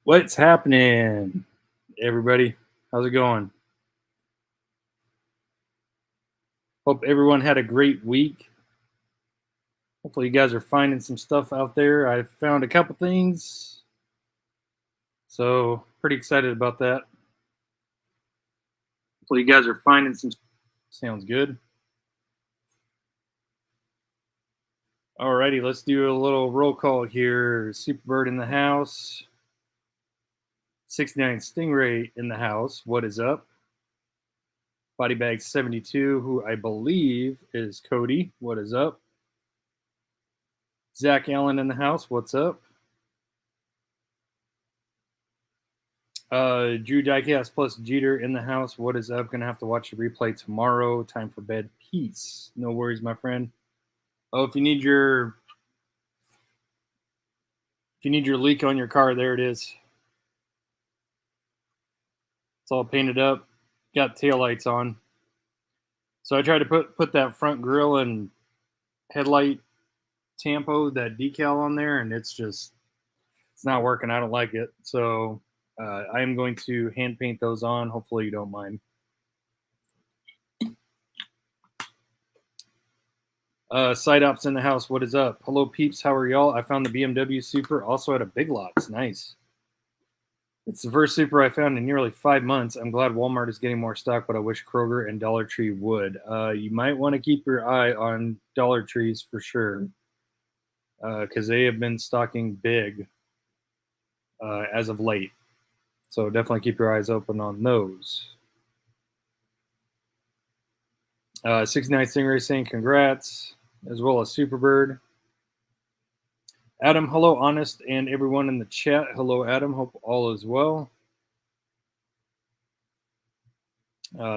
What's happening, everybody? How's it going? Hope everyone had a great week. Hopefully, you guys are finding some stuff out there. I found a couple things, so pretty excited about that. Hopefully, you guys are finding some. Sounds good. Alrighty, let's do a little roll call here. Superbird in the house. 69 Stingray in the house. What is up? Bodybag 72, who I believe is Cody. What is up? Zach Allen in the house. What's up? Drew Diecast plus Jeter in the house. What is up? Gonna have to watch the replay tomorrow. Time for bed. Peace. No worries, my friend. Oh, if you need your leak on your car, there it is. It's all painted up. Got taillights on. So I tried to put that front grille and headlight tampo, that decal on there, and it's not working. I don't like it. So I am going to hand paint those on. Hopefully you don't mind. Side ops in the house. What is up? Hello, peeps. How are y'all? I found the BMW Super also at a Big Lots. Nice. It's the first Super I found in nearly 5 months. I'm glad Walmart is getting more stock, but I wish Kroger and Dollar Tree would. You might want to keep your eye on Dollar Trees for sure, because they have been stocking big as of late. So definitely keep your eyes open on those. 69 Stingray saying congrats, as well as Superbird. Adam, hello, Honest, and everyone in the chat. Hello, Adam. Hope all is well.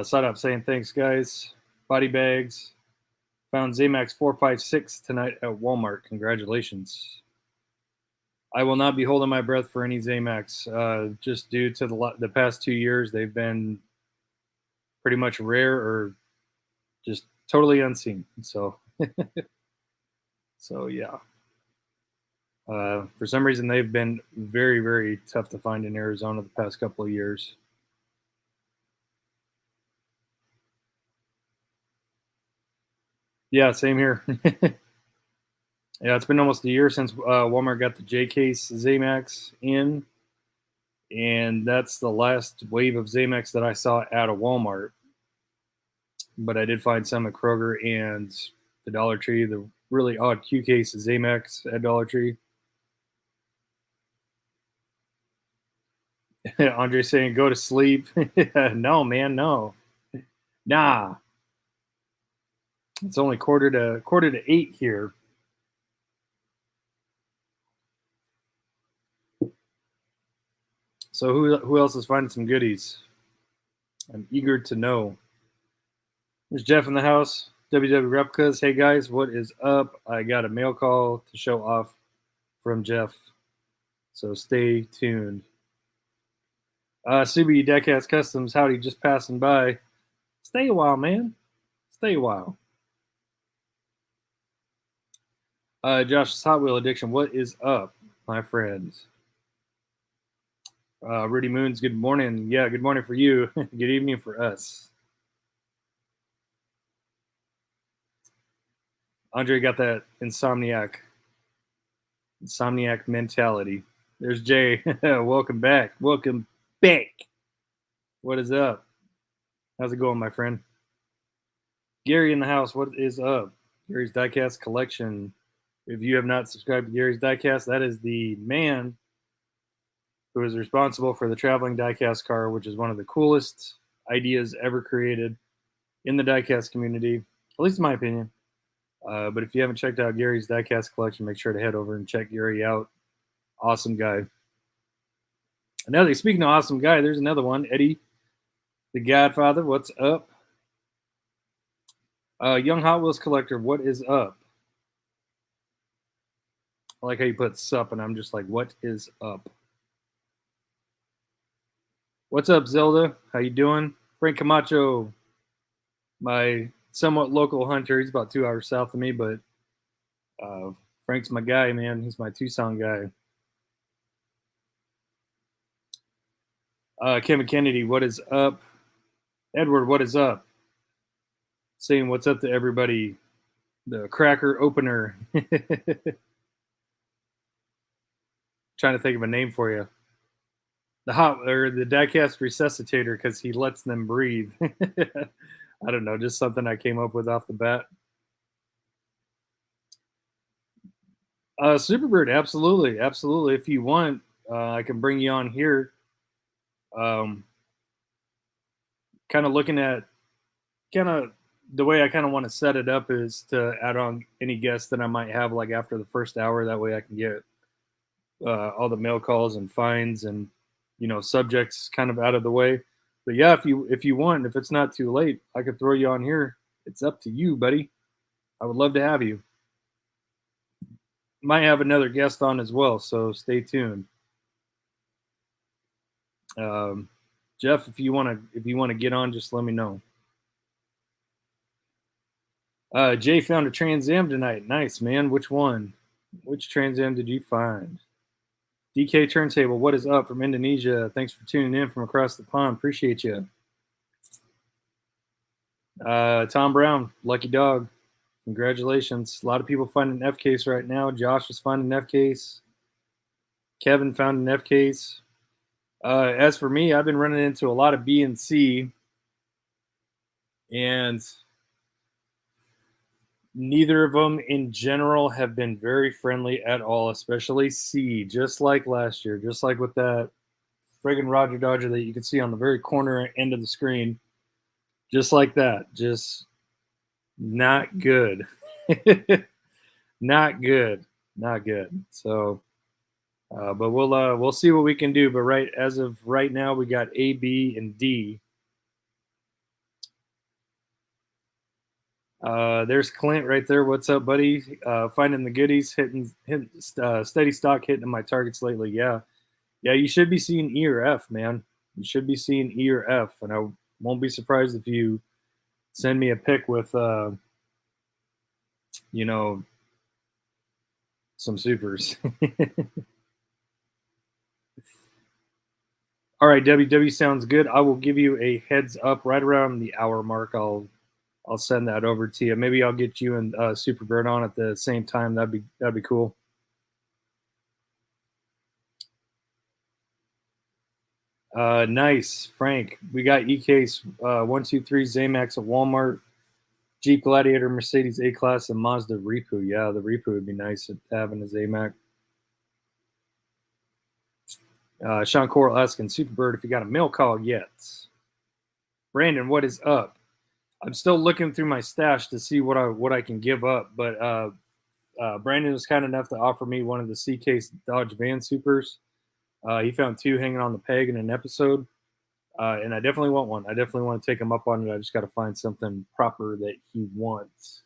Side up saying thanks, guys. Body bags. Found Zamax 456 tonight at Walmart. Congratulations. I will not be holding my breath for any Zamax, just due to the past 2 years. They've been pretty much rare or just totally unseen. So, so yeah. For some reason, they've been very, very tough to find in Arizona the past couple of years. Yeah, same here. Yeah, it's been almost a year since Walmart got the J-Case Zamax in, and that's the last wave of Zamax that I saw at a Walmart. But I did find some at Kroger and the Dollar Tree, the really odd Q-Case Zamax at Dollar Tree. Andre saying, go to sleep. No, man, no. Nah. It's only quarter to 8 here. So who else is finding some goodies? I'm eager to know. There's Jeff in the house. WWReplicas. Hey guys, what is up? I got a mail call to show off from Jeff, so stay tuned. Subi Diecast Customs. Howdy, just passing by. Stay a while, man. Stay a while. Josh's Hot Wheel Addiction. What is up, my friends? Rudy Moons, good morning. Yeah, good morning for you. Good evening for us. Andre got that insomniac mentality. There's Jay. Welcome back. Welcome back. What is up? How's it going, my friend? Gary in the house. What is up? Gary's Diecast Collection. If you have not subscribed to Gary's Diecast, that is the man who is responsible for the traveling diecast car, which is one of the coolest ideas ever created in the diecast community, at least in my opinion. But if you haven't checked out Gary's Diecast Collection, make sure to head over and check Gary out. Awesome guy. Speaking of awesome guy, there's another one, Eddie, the Godfather. What's up? Young Hot Wheels Collector, what is up? I like how you put sup, and I'm just like, what is up? What's up, Zelda? How you doing? Frank Camacho, my somewhat local hunter. He's about 2 hours south of me, but Frank's my guy, man. He's my Tucson guy. Kevin Kennedy, what is up? Edward, what is up? Saying what's up to everybody. The cracker opener. Trying to think of a name for you. The diecast resuscitator, because he lets them breathe. I don't know, just something I came up with off the bat. Superbird, absolutely, absolutely. If you want, I can bring you on here. Kind of looking at the way I kind of want to set it up is to add on any guests that I might have, like after the first hour. That way I can get all the mail calls and fines and subjects kind of out of the way. But yeah, if you want, if it's not too late, I could throw you on here. It's up to you, buddy. I would love to have you. Might have another guest on as well, so stay tuned. Jeff, if you want to get on, just let me know. Jay found a Trans Am tonight. Nice, man. Which one? Which Trans Am did you find? DK Turntable, what is up from Indonesia? Thanks for tuning in from across the pond. Appreciate you. Tom Brown, lucky dog. Congratulations. A lot of people finding an F case right now. Josh is finding an F case. Kevin found an F case. As for me, I've been running into a lot of B and C, and neither of them in general have been very friendly at all, especially C, just like last year, just like with that friggin' Roger Dodger that you can see on the very corner end of the screen. Just like that. Just not good. Not good. Not good. So, but we'll see what we can do. But as of right now, we got A, B, and D. There's Clint right there. What's up, buddy? Finding the goodies, hitting steady stock, hitting my targets lately. Yeah. You should be seeing E or F, man. You should be seeing E or F, and I won't be surprised if you send me a pic with, some supers. All right, WW sounds good. I will give you a heads up right around the hour mark. I'll send that over to you. Maybe I'll get you and Superbird on at the same time. That'd be cool. Nice, Frank. We got EK's 123 Zamax at Walmart, Jeep Gladiator, Mercedes A-Class, and Mazda Repu. Yeah, the Repu would be nice having a Zamac. Sean Coral asking Superbird if you got a mail call yet. Brandon, what is up? I'm still looking through my stash to see what I can give up, but Brandon was kind enough to offer me one of the C-Case Dodge Van Supers. He found two hanging on the peg in an episode, and I definitely want one. I definitely want to take him up on it. I just got to find something proper that he wants.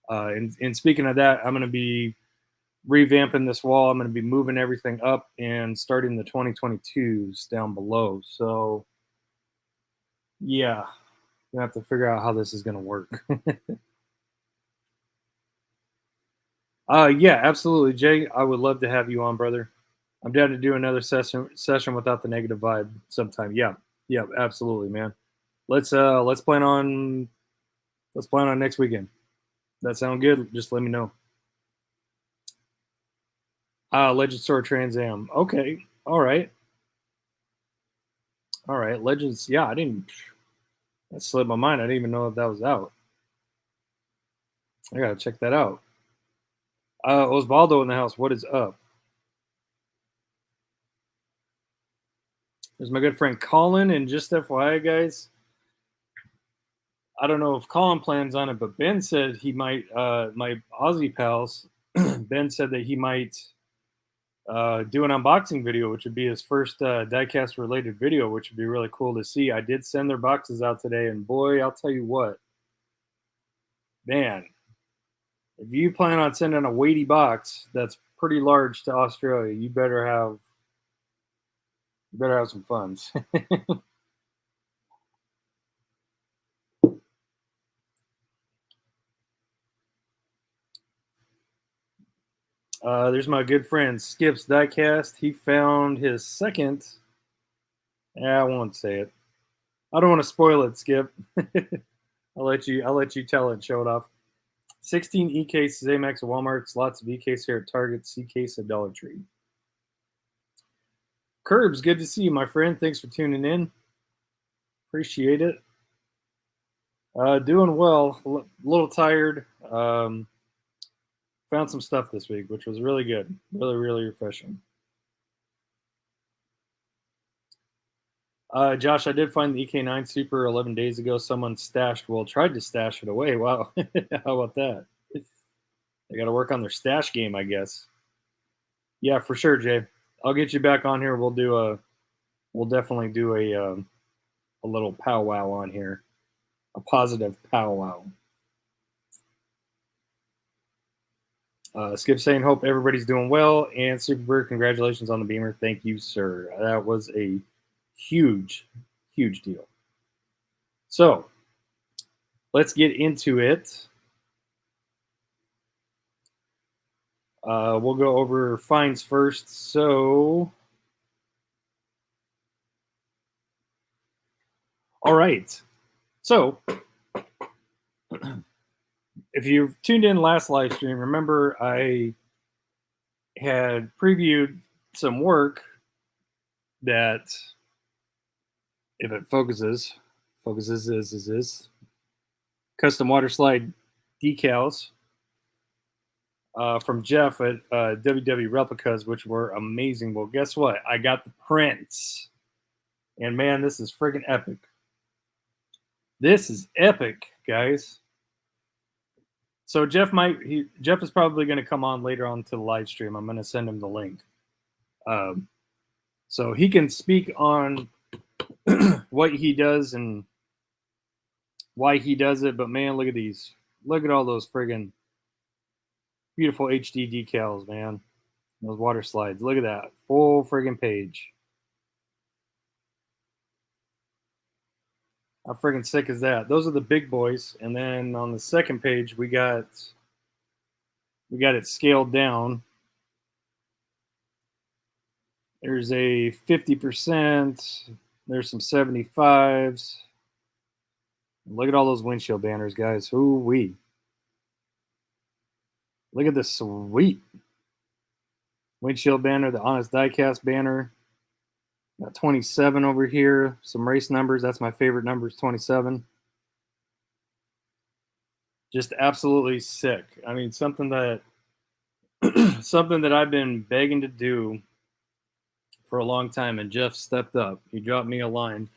And speaking of that, I'm going to be revamping this wall. I'm going to be moving everything up and starting the 2022s down below. So, yeah, we have to figure out how this is going to work. Yeah, absolutely, Jay. I would love to have you on, brother. I'm down to do another session without the negative vibe sometime. Yeah, absolutely, man. Let's plan on next weekend. That sound good? Just let me know. Legend Store Trans Am. Okay, all right. Legends. Yeah, that slipped my mind. I didn't even know that was out. I gotta check that out. Osvaldo in the house. What is up? There's my good friend Colin, and just FYI, guys, I don't know if Colin plans on it, but Ben said he might. My Aussie pals, Ben said that he might do an unboxing video, which would be his first diecast related video, which would be really cool to see. I did send their boxes out today, and boy, I'll tell you what, man, if you plan on sending a weighty box that's pretty large to Australia, you better have some funds. There's my good friend Skip's Diecast. He found his second Yeah, I won't say it. I don't want to spoil it, Skip. I'll let you tell it, show it off. 16 E cases Amex at Walmart, lots of E case here at Target, C case at Dollar Tree. Curbs, good to see you, my friend. Thanks for tuning in. Appreciate it. Doing well. A little tired. Found some stuff this week, which was really good. Really, really refreshing. Josh, I did find the EK9 Super 11 days ago. Someone tried to stash it away. Wow. How about that? They got to work on their stash game, I guess. Yeah, for sure, Jay. I'll get you back on here. We'll definitely do a little powwow on here, a positive powwow. Skip saying, hope everybody's doing well. And Superbird, congratulations on the Beamer. Thank you, sir. That was a huge, huge deal. So let's get into it. We'll go over fines first. So, all right. So, if you've tuned in last live stream, remember I had previewed some work that, if it focuses is custom water slide decals from Jeff at WWReplicas, which were amazing. Well, guess what? I got the prints, and man, this is friggin' epic. This is epic, guys. So Jeff is probably going to come on later on to the live stream. I'm going to send him the link, so he can speak on what he does and why he does it. But man, look at these! Look at all those friggin' beautiful HD decals, man. Those water slides. Look at that full friggin' page. How friggin' sick is that? Those are the big boys, and then on the second page we got it scaled down. There's a 50%. There's some 75s. Look at all those windshield banners, guys. Ooh-wee. Look at this sweet windshield banner, the Honest Diecast banner. Got 27 over here. Some race numbers. That's my favorite numbers, 27. Just absolutely sick. I mean, something that I've been begging to do for a long time, and Jeff stepped up. He dropped me a line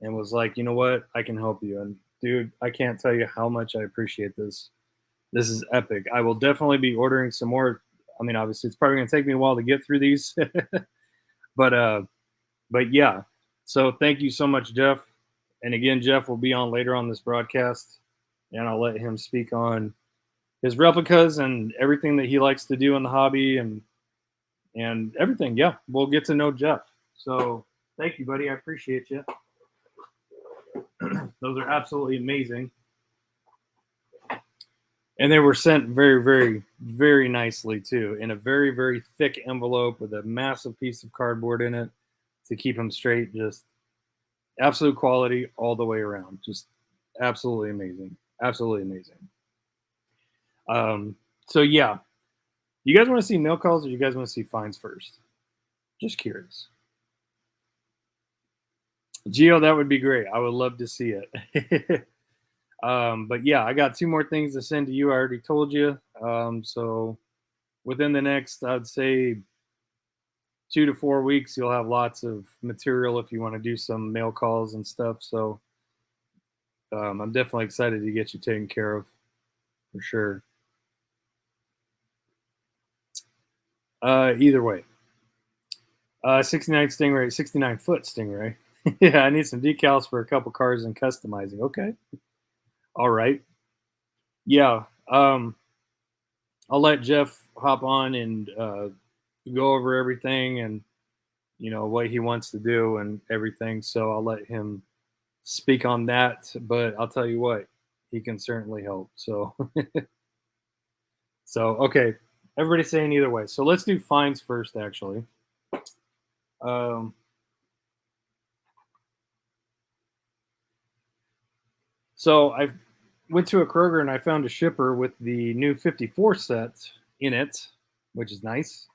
and was like, you know what? I can help you. And dude, I can't tell you how much I appreciate this. This is epic. I will definitely be ordering some more. I mean, obviously it's probably going to take me a while to get through these, but yeah. So thank you so much, Jeff. And again, Jeff will be on later on this broadcast, and I'll let him speak on his replicas and everything that he likes to do in the hobby and everything. Yeah, we'll get to know Jeff. So thank you, buddy. I appreciate you. Those are absolutely amazing. And they were sent very, very, very nicely, too, in a very, very thick envelope with a massive piece of cardboard in it to keep them straight. Just absolute quality all the way around. Just absolutely amazing. Absolutely amazing. So, yeah. You guys want to see mail calls, or you guys want to see fines first? Just curious. Gio, that would be great. I would love to see it. But yeah, I got 2 more things to send to you. I already told you. So within the next, I'd say 2 to 4 weeks, you'll have lots of material if you want to do some mail calls and stuff. So I'm definitely excited to get you taken care of, for sure. Either way. 69 Stingray, 69-foot Stingray. Yeah, I need some decals for a couple cars and customizing. Okay. All right. Yeah. I'll let Jeff hop on and go over everything and, you know, what he wants to do and everything. So I'll let him speak on that. But I'll tell you what, he can certainly help. So, okay. Everybody's saying either way. So let's do fines first, actually. So I went to a Kroger and I found a shipper with the new 54 set in it, which is nice.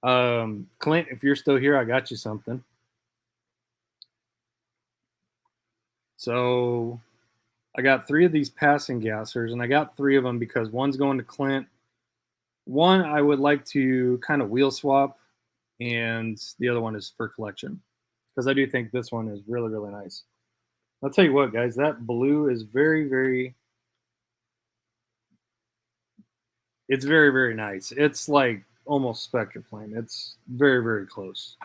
Clint, if you're still here, I got you something. So I got 3 of these passing gassers, and I got 3 of them because one's going to Clint. One I would like to kind of wheel swap, and the other one is for collection because I do think this one is really, really nice. I'll tell you what, guys, that blue is very, very, it's very, very nice. It's like almost Spectre Flame. It's very, very close.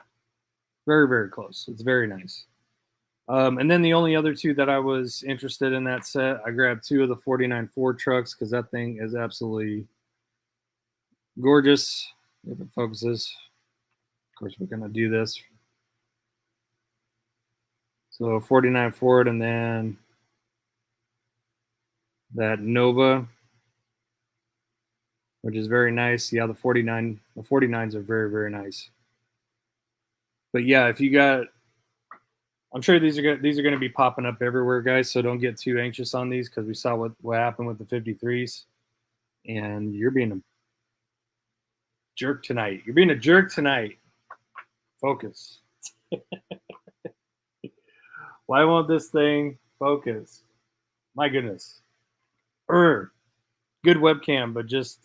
Very, very close. It's very nice. And then the only other 2 that I was interested in that set, I grabbed 2 of the 49 Ford trucks because that thing is absolutely gorgeous. If it focuses, of course, we're going to do this. So 49 Ford, and then that Nova, which is very nice. Yeah, the 49s are very, very nice. But yeah, if you got, I'm sure these are going to be popping up everywhere, guys. So don't get too anxious on these because we saw what happened with the 53s, and you're being a jerk tonight. You're being a jerk tonight. Focus. Why won't this thing focus? My goodness. Good webcam, but just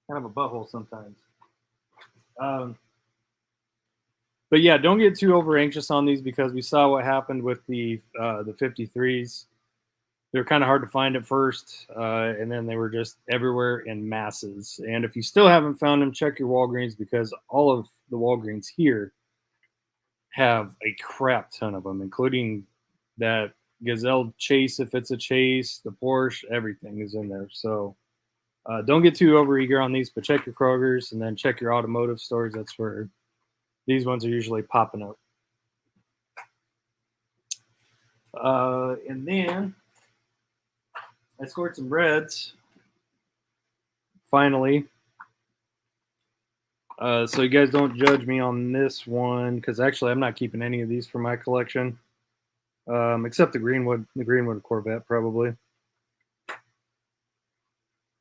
kind of a butthole sometimes. But yeah, don't get too over anxious on these because we saw what happened with the 53s. They're kind of hard to find at first, and then they were just everywhere in masses. And if you still haven't found them, check your Walgreens because all of the Walgreens here have a crap ton of them, including that Gazelle Chase, if it's a Chase, the Porsche, everything is in there. So don't get too overeager on these, but check your Kroger's and then check your automotive stores. That's where these ones are usually popping up. And then I scored some reds. Finally. So you guys don't judge me on this one because actually I'm not keeping any of these for my collection, except the Greenwood Corvette probably.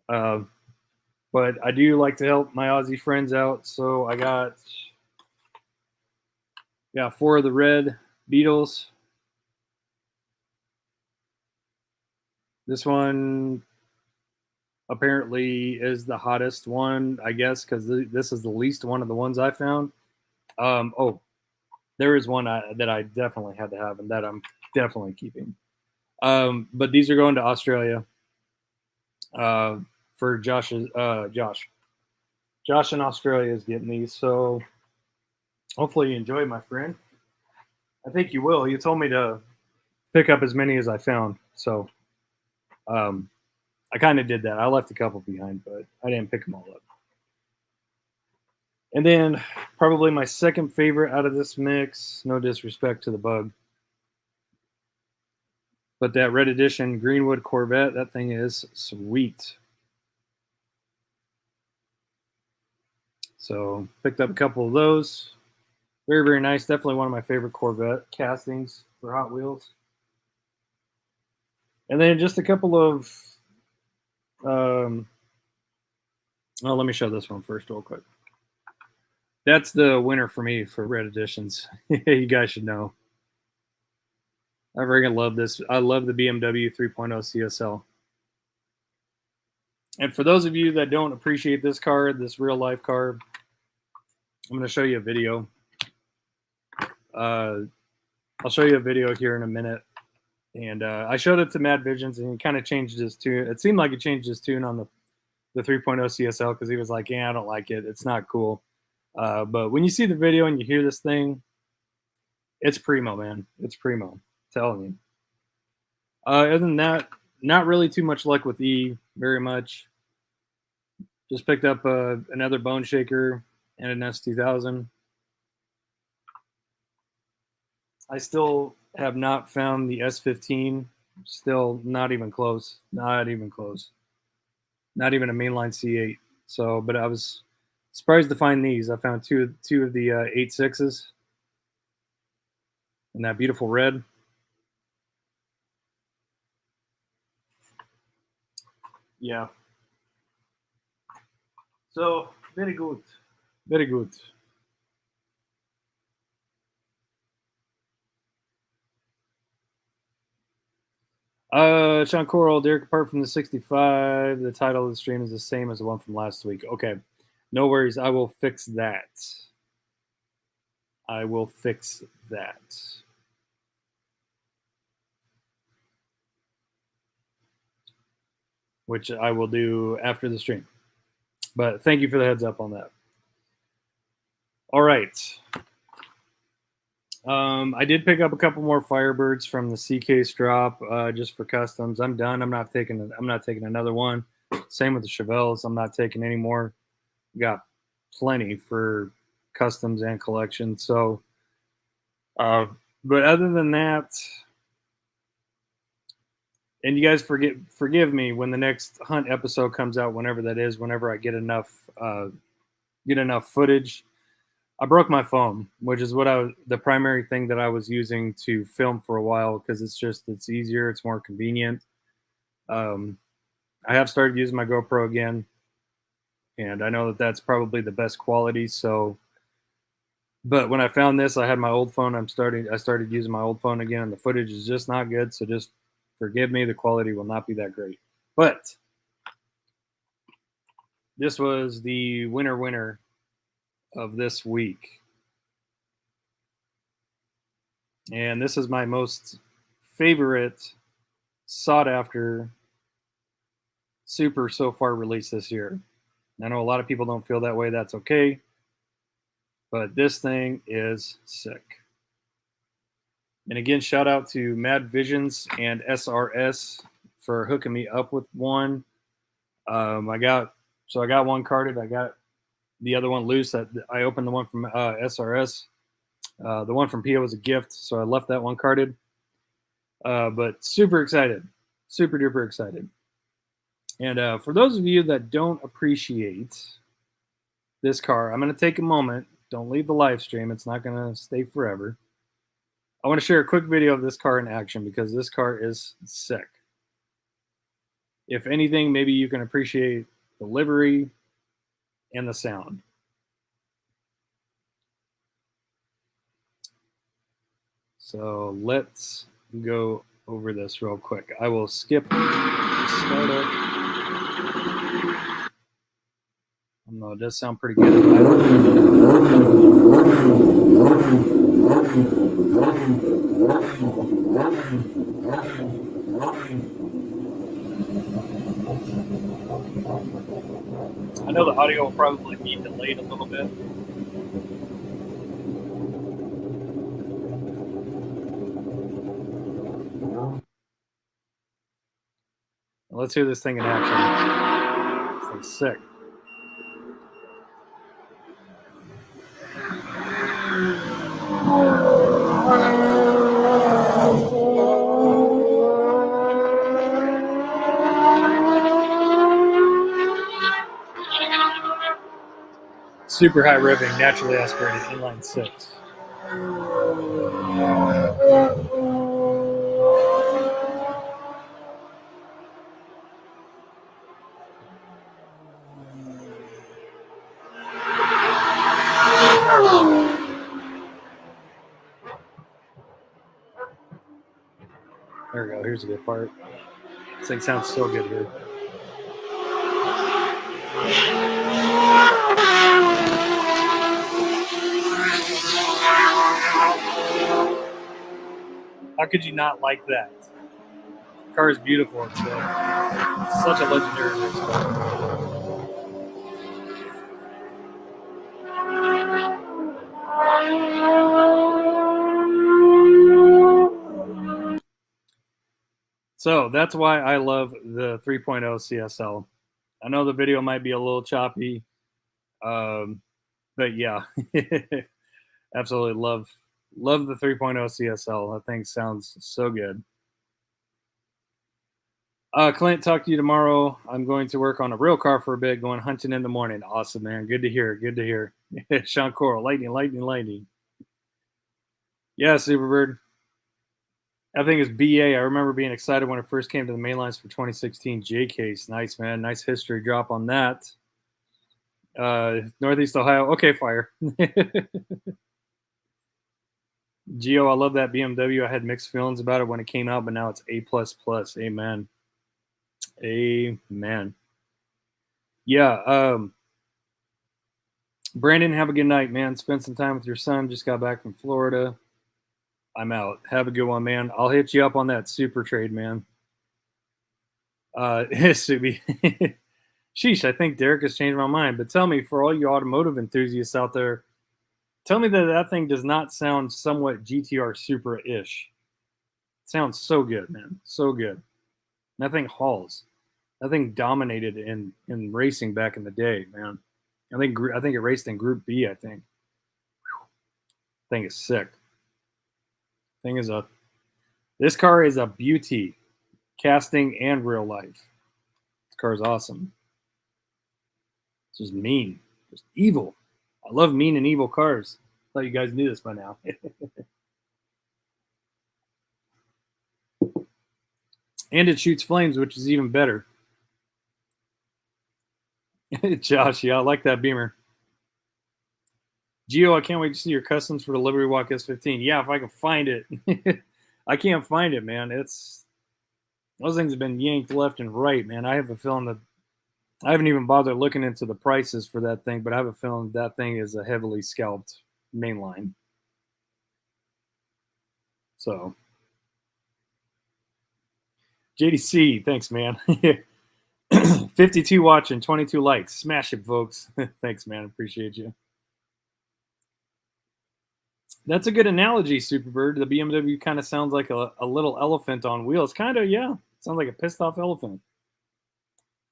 But I do like to help my Aussie friends out, so I got 4 of the red Beetles. This one apparently is the hottest one, I guess, because this is the least one of the ones I found. There is one that I definitely had to have, and that I'm definitely keeping. But these are going to Australia for Josh. Josh in Australia is getting these, so hopefully you enjoy, my friend. I think you will. You told me to pick up as many as I found, so I kind of did that. I left a couple behind, but I didn't pick them all up. And then probably my second favorite out of this mix, no disrespect to the Bug, but that red edition Greenwood Corvette, that thing is sweet. So picked up a couple of those. Very, very nice. Definitely one of my favorite Corvette castings for Hot Wheels. And then just a couple of, let me show this one first real quick. That's the winner for me for red editions. You guys should know. I freaking love this. I love the BMW 3.0 CSL. And for those of you that don't appreciate this card, this real life card, I'm going to show you a video. I'll show you a video here in a minute. And I showed it to Mad Visions, and he kind of changed his tune. It seemed like he changed his tune on the 3.0 CSL because he was like, yeah, I don't like it. It's not cool. But when you see the video and you hear this thing, it's primo, man. It's primo. I'm telling you. Other than that, not really too much luck with E, very much. Just picked up another Bone Shaker and an S2000. I still have not found the S15. Still not even close. Not even close. Not even a mainline C8. So, but I was surprised to find these. I found two of the 8.6s in that beautiful red. Yeah. So very good. Very good. Sean Coral, Derek, apart from the 65, the title of the stream is the same as the one from last week. Okay. No worries. I will fix that. I will fix that. Which I will do after the stream. But thank you for the heads up on that. All right. I did pick up a couple more Firebirds from the C-Case drop just for customs. I'm done. I'm not taking another one. Same with the Chevelles. I'm not taking any more. Got plenty for customs and collection. So, but other than that, and you guys forgive me when the next hunt episode comes out, whenever that is, whenever I get enough footage. I broke my phone, which is the primary thing that I was using to film for a while, because it's easier, it's more convenient. I have started using my GoPro again, and I know that that's probably the best quality. So, but when I found this, I had my old phone. I started using my old phone again, and the footage is just not good. So just forgive me, the quality will not be that great. But this was the winner of this week. And this is my most favorite sought after super so far released this year. I know a lot of people don't feel that way. That's okay. But this thing is sick. And again, shout out to Mad Visions and SRS for hooking me up with one. I got one carded. I got the other one loose. I opened the one from SRS. The one from Phia was a gift, so I left that one carded. But super excited. Super duper excited. And for those of you that don't appreciate this car, I'm going to take a moment. Don't leave the live stream. It's not going to stay forever. I want to share a quick video of this car in action because this car is sick. If anything, maybe you can appreciate the livery and the sound. So let's go over this real quick. I will skip the startup. Although it does sound pretty good. I know the audio will probably be delayed a little bit. Let's hear this thing in action. This thing's sick. Super high revving, naturally aspirated, inline six. There we go. Here's a good part. This thing sounds so good here. How could you not like that? The car is beautiful. It's such a legendary race car. So that's why I love the 3.0 CSL. I know the video might be a little choppy, but yeah, absolutely love the 3.0 CSL. That thing sounds so good. Clint, talk to you tomorrow. I'm going to work on a real car for a bit, going hunting in the morning. Awesome, man. Good to hear. Good to hear. Sean Coral, lightning. Yeah, Superbird. I think it's BA. I remember being excited when it first came to the main lines for 2016. J-Case. Nice, man. Nice history drop on that. Northeast Ohio. Okay, fire. Geo, I love that BMW. I had mixed feelings about it when it came out, but now it's A++. Amen. Amen. Yeah. Brandon, have a good night, man. Spend some time with your son. Just got back from Florida. I'm out. Have a good one, man. I'll hit you up on that super trade, man. Subi. Sheesh, I think Derek has changed my mind. But tell me, for all you automotive enthusiasts out there, tell me that that thing does not sound somewhat GTR Supra-ish. Sounds so good, man. So good. That thing hauls. That thing dominated in racing back in the day, man. I think it raced in Group B. I think. Thing is sick. This car is a beauty, casting and real life. This car is awesome. It's just mean, just evil. I love mean and evil cars. I thought you guys knew this by now. And it shoots flames, which is even better. Josh, yeah, I like that Beamer. Gio, I can't wait to see your customs for the Liberty Walk S15. Yeah, if I can find it. I can't find it, man. Those things have been yanked left and right, man. I have a feeling that I haven't even bothered looking into the prices for that thing, but I have a feeling that thing is a heavily scalped mainline. So, JDC, thanks, man. 52 watching, 22 likes. Smash it, folks. Thanks, man. Appreciate you. That's a good analogy, Superbird. The BMW kind of sounds like a little elephant on wheels. Kind of, yeah. Sounds like a pissed off elephant.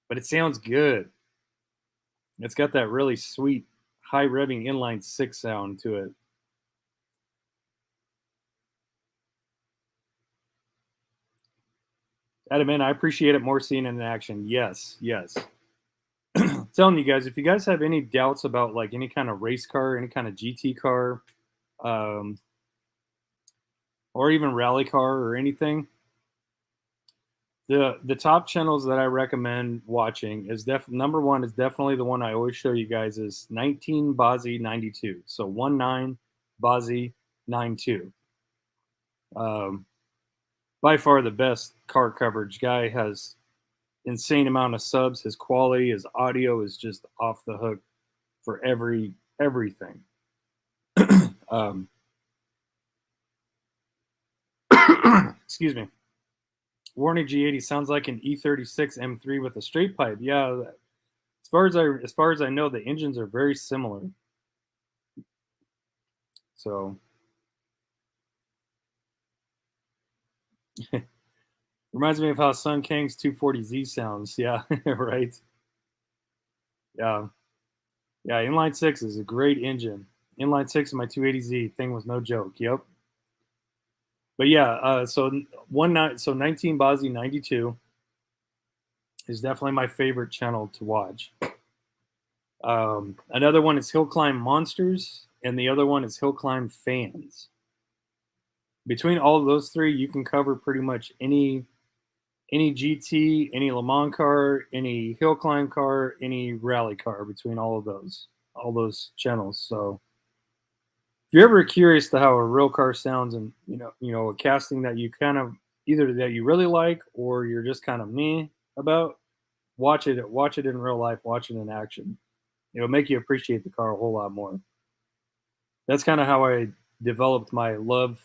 But it sounds good. It's got that really sweet, high revving inline six sound to it. Adam, I appreciate it more seeing it in action. Yes, yes. Telling you guys, if you guys have any doubts about like any kind of race car, any kind of GT car, or even rally car or anything, the top channels that I recommend watching is number one is definitely the one I always show you guys is 19 Bozzy 92. So 19 Bozzy 92. By far the best car coverage. Guy has insane amount of subs. His quality, his audio is just off the hook for everything. Excuse me. Warning G80 sounds like an E36 M3 with a straight pipe. Yeah, as far as I know, the engines are very similar. So reminds me of how Sun Kang's 240Z sounds. Yeah, right. Yeah, inline six is a great engine. Inline six in my 280Z thing was no joke. Yep. But yeah, so 19 Bozzy 92 is definitely my favorite channel to watch. Another one is Hill Climb Monsters, and the other one is Hill Climb Fans. Between all of those three, you can cover pretty much any GT, any Le Mans car, any hill climb car, any rally car. Between all those channels. So if you're ever curious to how a real car sounds, and a casting that you kind of either that you really like or you're just kind of meh about, watch it in real life, watch it in action. It'll make you appreciate the car a whole lot more. That's kind of how I developed my love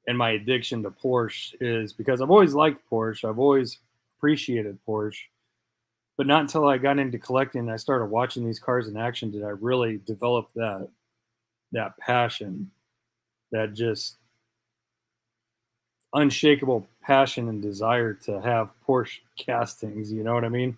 and my addiction to Porsche, is because I've always liked Porsche. I've always appreciated Porsche, but not until I got into collecting and I started watching these cars in action did I really develop that passion, that just unshakable passion and desire to have Porsche castings. You know what I mean?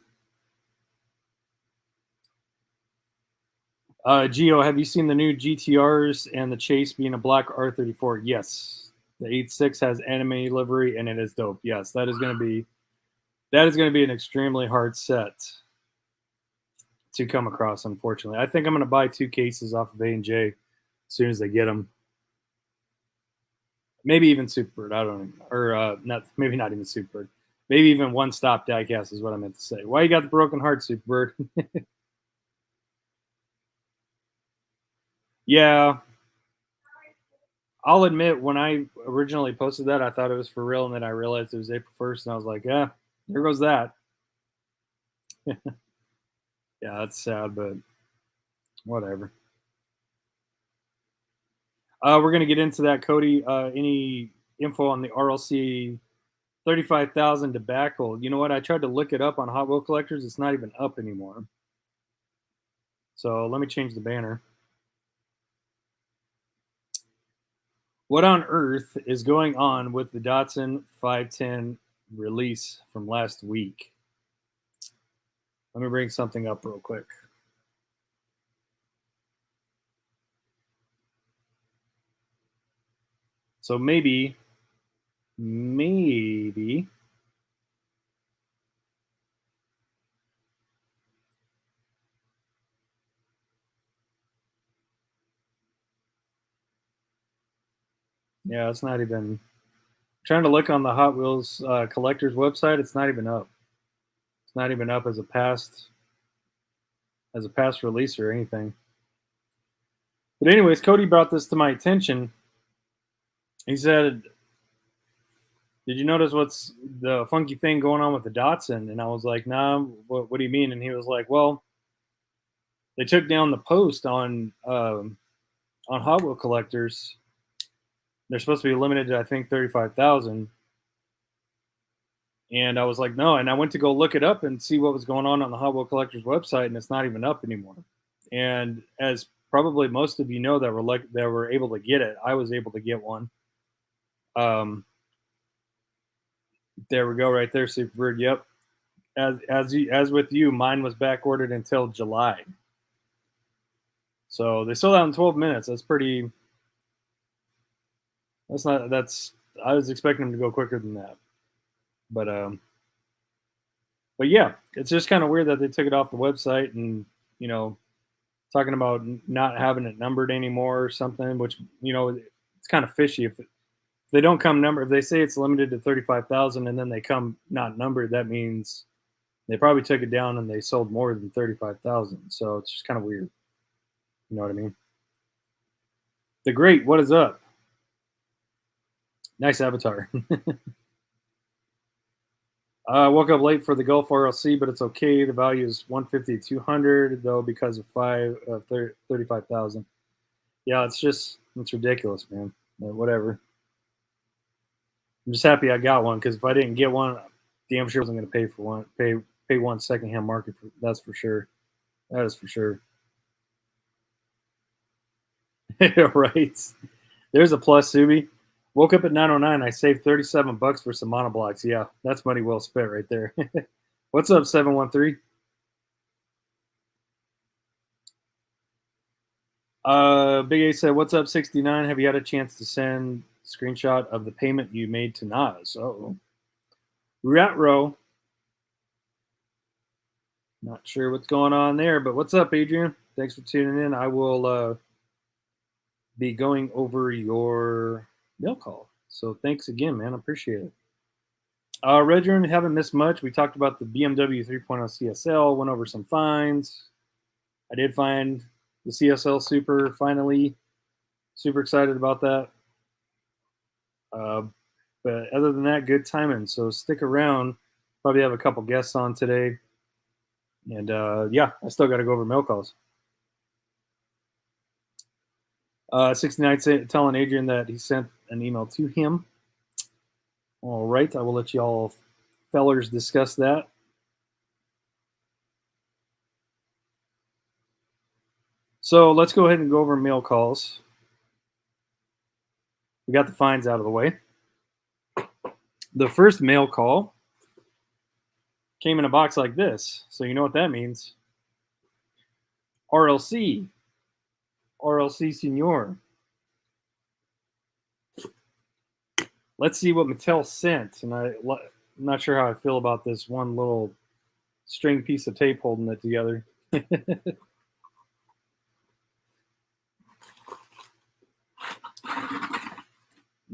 Gio, have you seen the new GTRs and the Chase being a black R34? Yes. The 8.6 has anime livery and it is dope. Yes, that is going to be an extremely hard set to come across, unfortunately. I think I'm going to buy 2 cases off of A&J as soon as they get them. Maybe even Superbird. I don't know. Or not, maybe not even Superbird. Maybe even One Stop Diecast is what I meant to say. Why you got the broken heart, Superbird? Yeah, I'll admit when I originally posted that, I thought it was for real, and then I realized it was April 1st, and I was like, yeah, there goes that. Yeah, that's sad, but whatever. We're gonna get into that, Cody. Any info on the RLC 35,000 debacle? You know what? I tried to look it up on Hot Wheel Collectors. It's not even up anymore. So let me change the banner. What on earth is going on with the Datsun 510 release from last week? Let me bring something up real quick. So maybe. Yeah, it's not even. Trying to look on the Hot Wheels collectors website. It's not even up. It's not even up as a past release or anything. But anyways, Cody brought this to my attention. He said, "Did you notice what's the funky thing going on with the Datsun?" And I was like, "Nah, what do you mean?" And he was like, "Well, they took down the post on Hot Wheel collectors. They're supposed to be limited to I think 35,000." And I was like, "No." And I went to go look it up and see what was going on the Hot Wheel collectors website, and it's not even up anymore. And as probably most of you know that were able to get it, I was able to get one. There we go, right there, Superbird. Yep. As with you, mine was back ordered until July. So they sold out in 12 minutes. That's pretty. That's not. That's. I was expecting them to go quicker than that. But but yeah, it's just kind of weird that they took it off the website and you know talking about not having it numbered anymore or something. Which it's kind of fishy if they don't come numbered. If they say it's limited to 35,000 and then they come not numbered, that means they probably took it down and they sold more than 35,000. So it's just kind of weird. You know what I mean? The Great, what is up? Nice avatar. I woke up late for the Gulf RLC, but it's okay. The value is 150 to 200 though because of 35,000. Yeah, it's ridiculous, man. But whatever. I'm just happy I got one because if I didn't get one, damn sure wasn't going to pay for one. Pay one secondhand market. That's for sure. That is for sure. Right. There's a plus, Subi. Woke up at 9:09. I saved $37 for some monoblocks. Yeah, that's money well spent right there. What's up, 713? Big A said, "What's up, 69? Have you had a chance to send screenshot of the payment you made to Nas?" Oh, Rat Row. Not sure what's going on there, but what's up, Adrian? Thanks for tuning in. I will be going over your mail call. So thanks again, man. I appreciate it. Redrun, haven't missed much. We talked about the BMW 3.0 CSL, went over some finds. I did find the CSL Super finally. Super excited about that. But other than that, good timing. So stick around. Probably have a couple guests on today. And yeah, I still got to go over mail calls. 69 telling Adrian that he sent an email to him. All right, I will let y'all fellers discuss that. So let's go ahead and go over mail calls. We got the fines out of the way. The first mail call came in a box like this. So you know what that means. RLC. RLC Senior. Let's see what Mattel sent. And I'm not sure how I feel about this one little string piece of tape holding it together.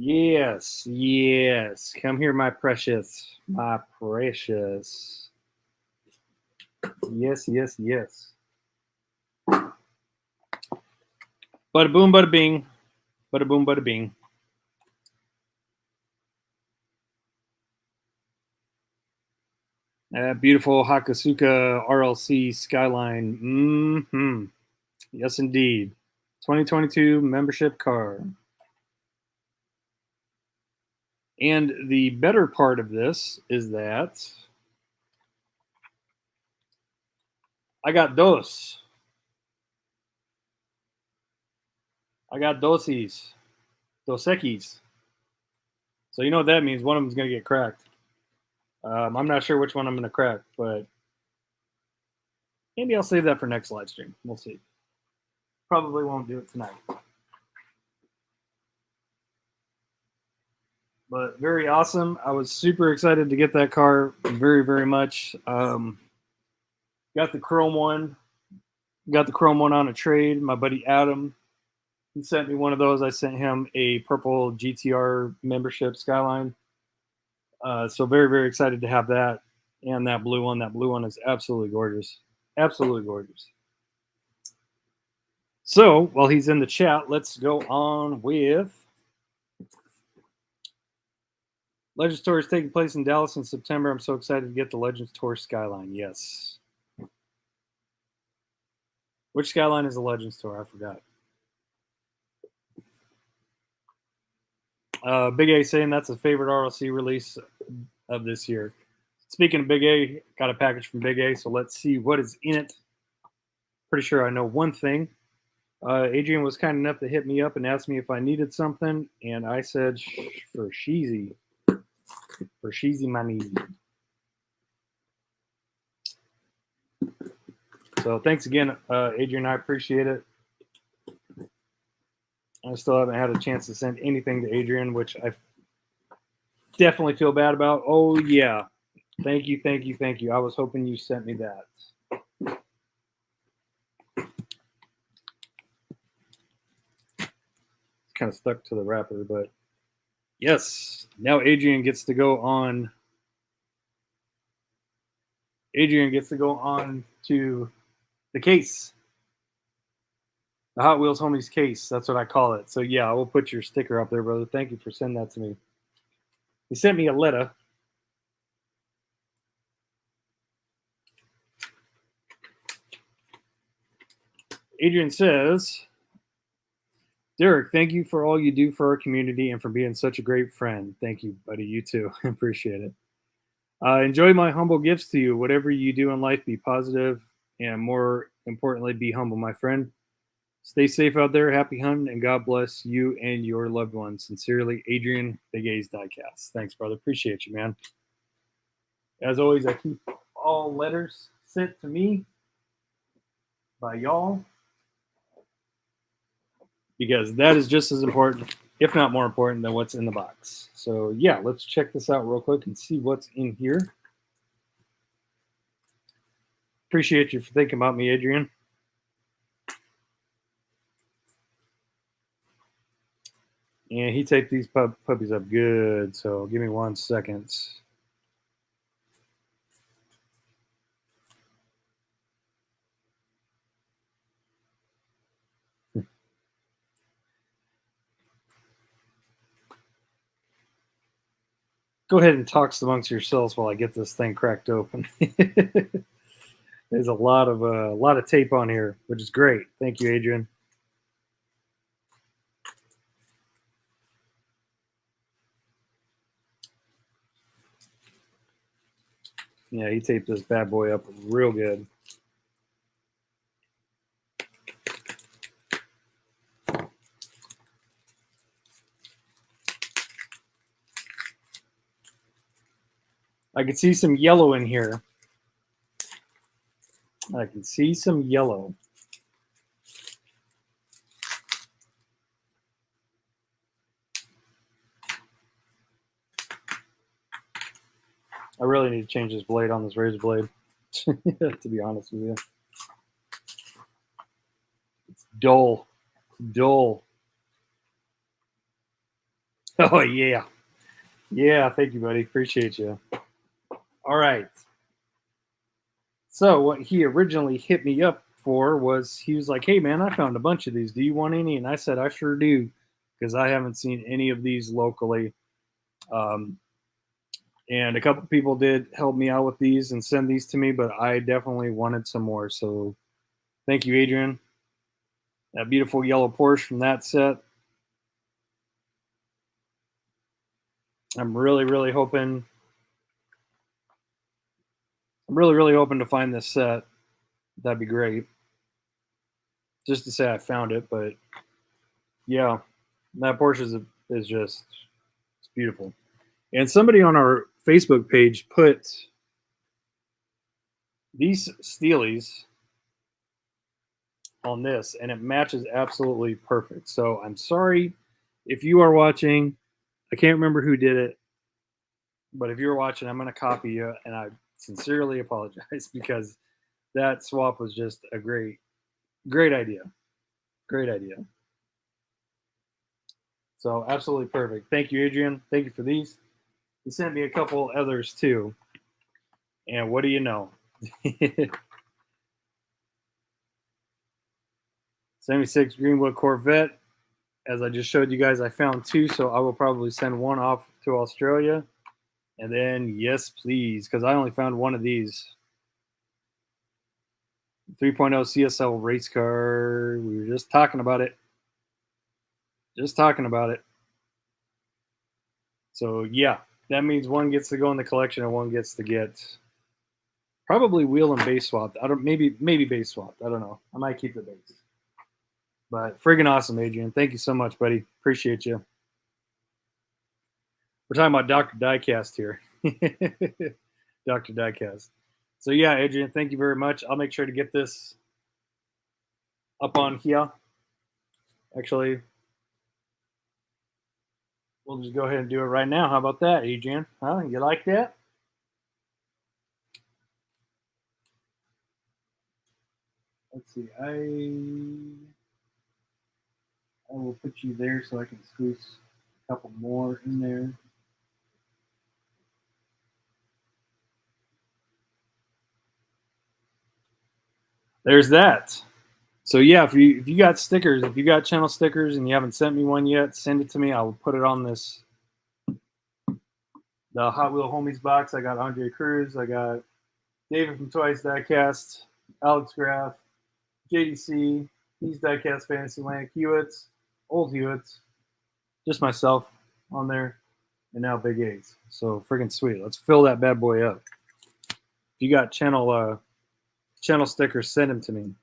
Yes, yes. Come here, my precious. My precious. Yes, yes, yes. Bada boom, bada bing. Bada boom, bada bing. Beautiful Hakusuka RLC Skyline. Mm-hmm. Yes, indeed. 2022 membership car. And the better part of this is that I got dos. I got dosies. Dosekis. So you know what that means. One of them's going to get cracked. I'm not sure which one I'm going to crack, but maybe I'll save that for next live stream. We'll see. Probably won't do it tonight. But very awesome. I was super excited to get that car very, very much. Got the chrome one. Got the chrome one on a trade. My buddy Adam, he sent me one of those. I sent him a purple GTR membership Skyline. So very, very excited to have that. And that blue one. That blue one is absolutely gorgeous. Absolutely gorgeous. So while he's in the chat, let's go on with Legends Tour is taking place in Dallas in September. I'm so excited to get the Legends Tour Skyline. Yes. Which Skyline is the Legends Tour? I forgot. Big A saying that's a favorite RLC release of this year. Speaking of Big A, got a package from Big A, so let's see what is in it. Pretty sure I know one thing. Adrian was kind enough to hit me up and ask me if I needed something, and I said for Sheezy. For Sheezy money. So thanks again, Adrian. I appreciate it. I still haven't had a chance to send anything to Adrian, which I definitely feel bad about. Oh, yeah. Thank you, thank you, thank you. I was hoping you sent me that. Kind of stuck to the wrapper, but yes. Now Adrian gets to go on. Adrian gets to go on to the case. The Hot Wheels Homies case. That's what I call it. So, yeah, I will put your sticker up there, brother. Thank you for sending that to me. He sent me a letter. Adrian says, Derek, thank you for all you do for our community and for being such a great friend. Thank you, buddy. You too. Appreciate it. Enjoy my humble gifts to you. Whatever you do in life, be positive and more importantly, be humble, my friend. Stay safe out there. Happy hunting, and God bless you and your loved ones. Sincerely, Adrian, Big A's Diecast. Thanks, brother. Appreciate you, man. As always, I keep all letters sent to me by y'all because that is just as important, if not more important, than what's in the box. So, yeah, let's check this out real quick and see what's in here. Appreciate you for thinking about me, Adrian. And he taped these puppies up good, so give me 1 second. Go ahead and talk amongst yourselves while I get this thing cracked open. There's a lot of tape on here, which is great. Thank you, Adrian. Yeah, he taped this bad boy up real good. I can see some yellow in here. I can see some yellow. I really need to change this blade on this razor blade, to be honest with you. It's dull. Dull. Oh, yeah. Yeah, thank you, buddy. Appreciate you. All right. So what he originally hit me up for was he was like, "Hey, man, I found a bunch of these. Do you want any?" And I said, "I sure do," because I haven't seen any of these locally. Um, and a couple people did help me out with these and send these to me, but I definitely wanted some more. So thank you, Adrian. That beautiful yellow Porsche from that set. I'm really, really hoping. I'm really, really hoping to find this set. That'd be great. Just to say I found it, but yeah, that Porsche is just it's beautiful. And somebody on our Facebook page put these Steelies on this, and it matches absolutely perfect. So I'm sorry if you are watching. I can't remember who did it, but if you're watching, I'm going to copy you, and I sincerely apologize because that swap was just a great idea. Great idea. So absolutely perfect. Thank you, Adrian. Thank you for these. He sent me a couple others too. And what do you know? 76 Greenwood Corvette. As I just showed you guys, I found two, so I will probably send one off to Australia. And then, yes, please, because I only found one of these. 3.0 CSL race car. We were just talking about it. So, yeah, that means one gets to go in the collection and one gets to get probably wheel and base swapped. I don't maybe base swapped. I don't know. I might keep the base. But friggin' awesome, Adrian. Thank you so much, buddy. Appreciate you. We're talking about Dr. Diecast here. Dr. Diecast. So yeah, Adrian, thank you very much. I'll make sure to get this up on here. Actually, we'll just go ahead and do it right now. How about that, Adrian? Huh? You like that? Let's see. I will put you there so I can squeeze a couple more in there. There's that. So yeah, if you got stickers, if you got channel stickers and you haven't sent me one yet, send it to me. I will put it on this the Hot Wheel Homies box. I got Andre Cruz. I got David from Twice Diecast, Alex Graff, JDC, He's Diecast Fantasyland, Hewitts, Old Hewitts, just myself on there, and now Big A's. So friggin' sweet. Let's fill that bad boy up. If you got channel stickers, send them to me.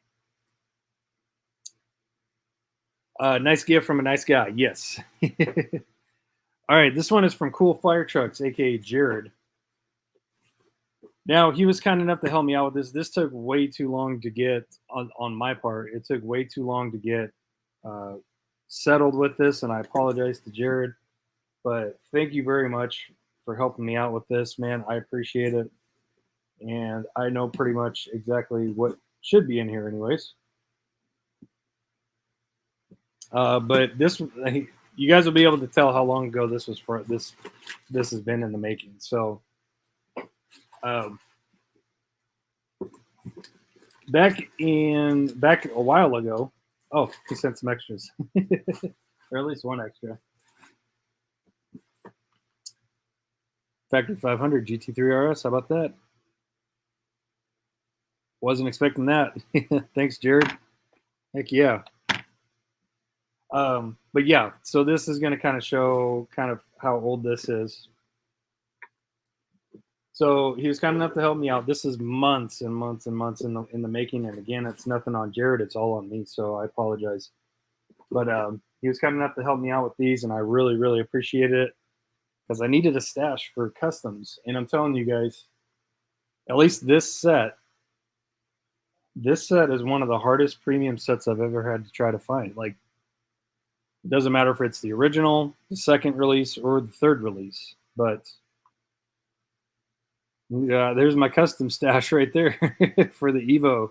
Nice gift from a nice guy. Yes. All right, this one is from Cool Fire Trucks, aka Jared. Now, he was kind enough to help me out with this. This took way too long to get on my part. It took way too long to get settled with this, and I apologize to Jared. But thank you very much for helping me out with this, man. I appreciate it. And I know pretty much exactly what should be in here anyways. But this, you guys will be able to tell how long ago this was for. This has been in the making. So, back a while ago. Oh, he sent some extras, or at least one extra. Factory 500 GT3 RS. How about that? Wasn't expecting that. Thanks, Jared. Heck yeah. But yeah, so this is going to kind of show kind of how old this is. So he was kind enough to help me out. This is months and months and months in the making. And again, it's nothing on Jared. It's all on me. So I apologize. But he was kind enough to help me out with these, and I really, really appreciate it because I needed a stash for customs. And I'm telling you guys, at least this set is one of the hardest premium sets I've ever had to try to find. Like, it doesn't matter if it's the original, the second release, or the third release. But there's my custom stash right there for the Evo,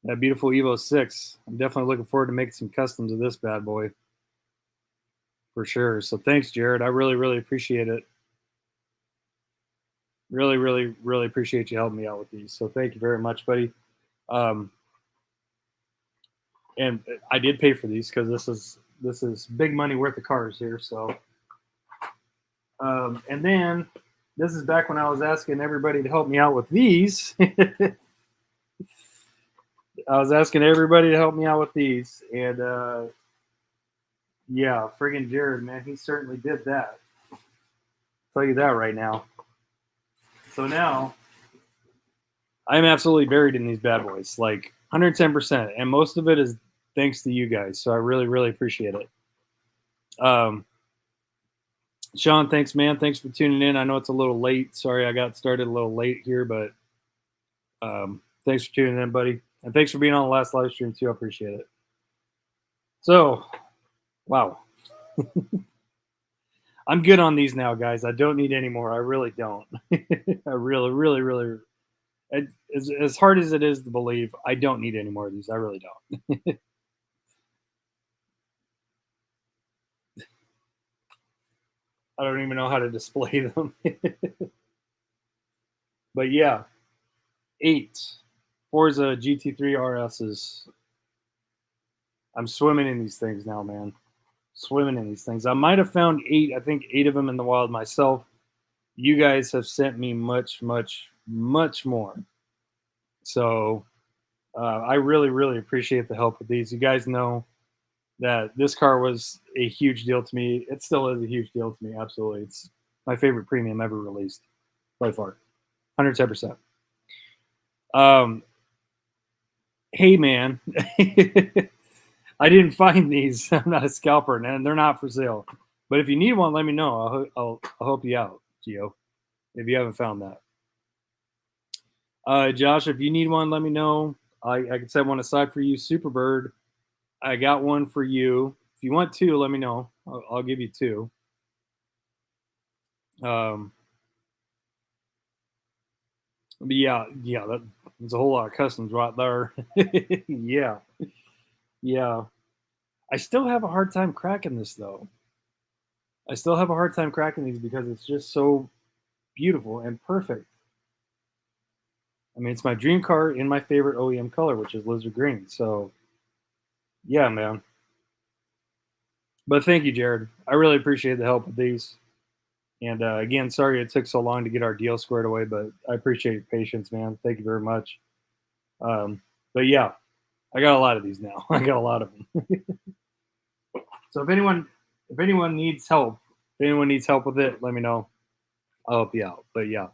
that beautiful Evo 6. I'm definitely looking forward to making some customs of this bad boy. for sure. So thanks, Jared. I really, really appreciate it. Really, really, really appreciate you helping me out with these. So thank you very much, buddy. Um, and I did pay for these because this is big money worth of cars here. So, and then this is back when I was asking everybody to help me out with these. I was asking everybody to help me out with these, and yeah, friggin' Jared, man, he certainly did that. I'll tell you that right now. So now I'm absolutely buried in these bad boys, like 110%, and most of it is thanks to you guys. So I really, really appreciate it. Sean, thanks, man. Thanks for tuning in. I know it's a little late. Sorry, I got started a little late here, but thanks for tuning in, buddy, and thanks for being on the last live stream too. I appreciate it. So, wow. I'm good on these now, guys. I don't need any more. I really don't. I really, really, really. As hard as it is to believe, I don't need any more of these. I really don't. I don't even know how to display them. But yeah, 8 Forza GT3 RSs. I'm swimming in these things now, man. Swimming in these things. I might have found 8. I think 8 of them in the wild myself. You guys have sent me much, much, much more. So I really, really appreciate the help with these. You guys know that this car was a huge deal to me. It still is a huge deal to me. Absolutely. It's my favorite premium ever released by far. 110%. Hey, man. I didn't find these. I'm not a scalper, and they're not for sale. But if you need one, let me know. I'll help you out, Gio, if you haven't found that. Josh, if you need one, let me know. I can set one aside for you. Superbird, I got one for you. If you want 2, let me know. I'll give you 2. But yeah, there's a whole lot of customs right there. Yeah, yeah. I still have a hard time cracking this though. I still have a hard time cracking these because it's just so beautiful and perfect. I mean, it's my dream car in my favorite OEM color, which is lizard green. So, yeah, man. But thank you, Jared. I really appreciate the help with these. And again, sorry it took so long to get our deal squared away, but I appreciate your patience, man. Thank you very much. But yeah, I got a lot of these now. I got a lot of them. So if anyone needs help, with it, let me know. I'll help you out. But yeah,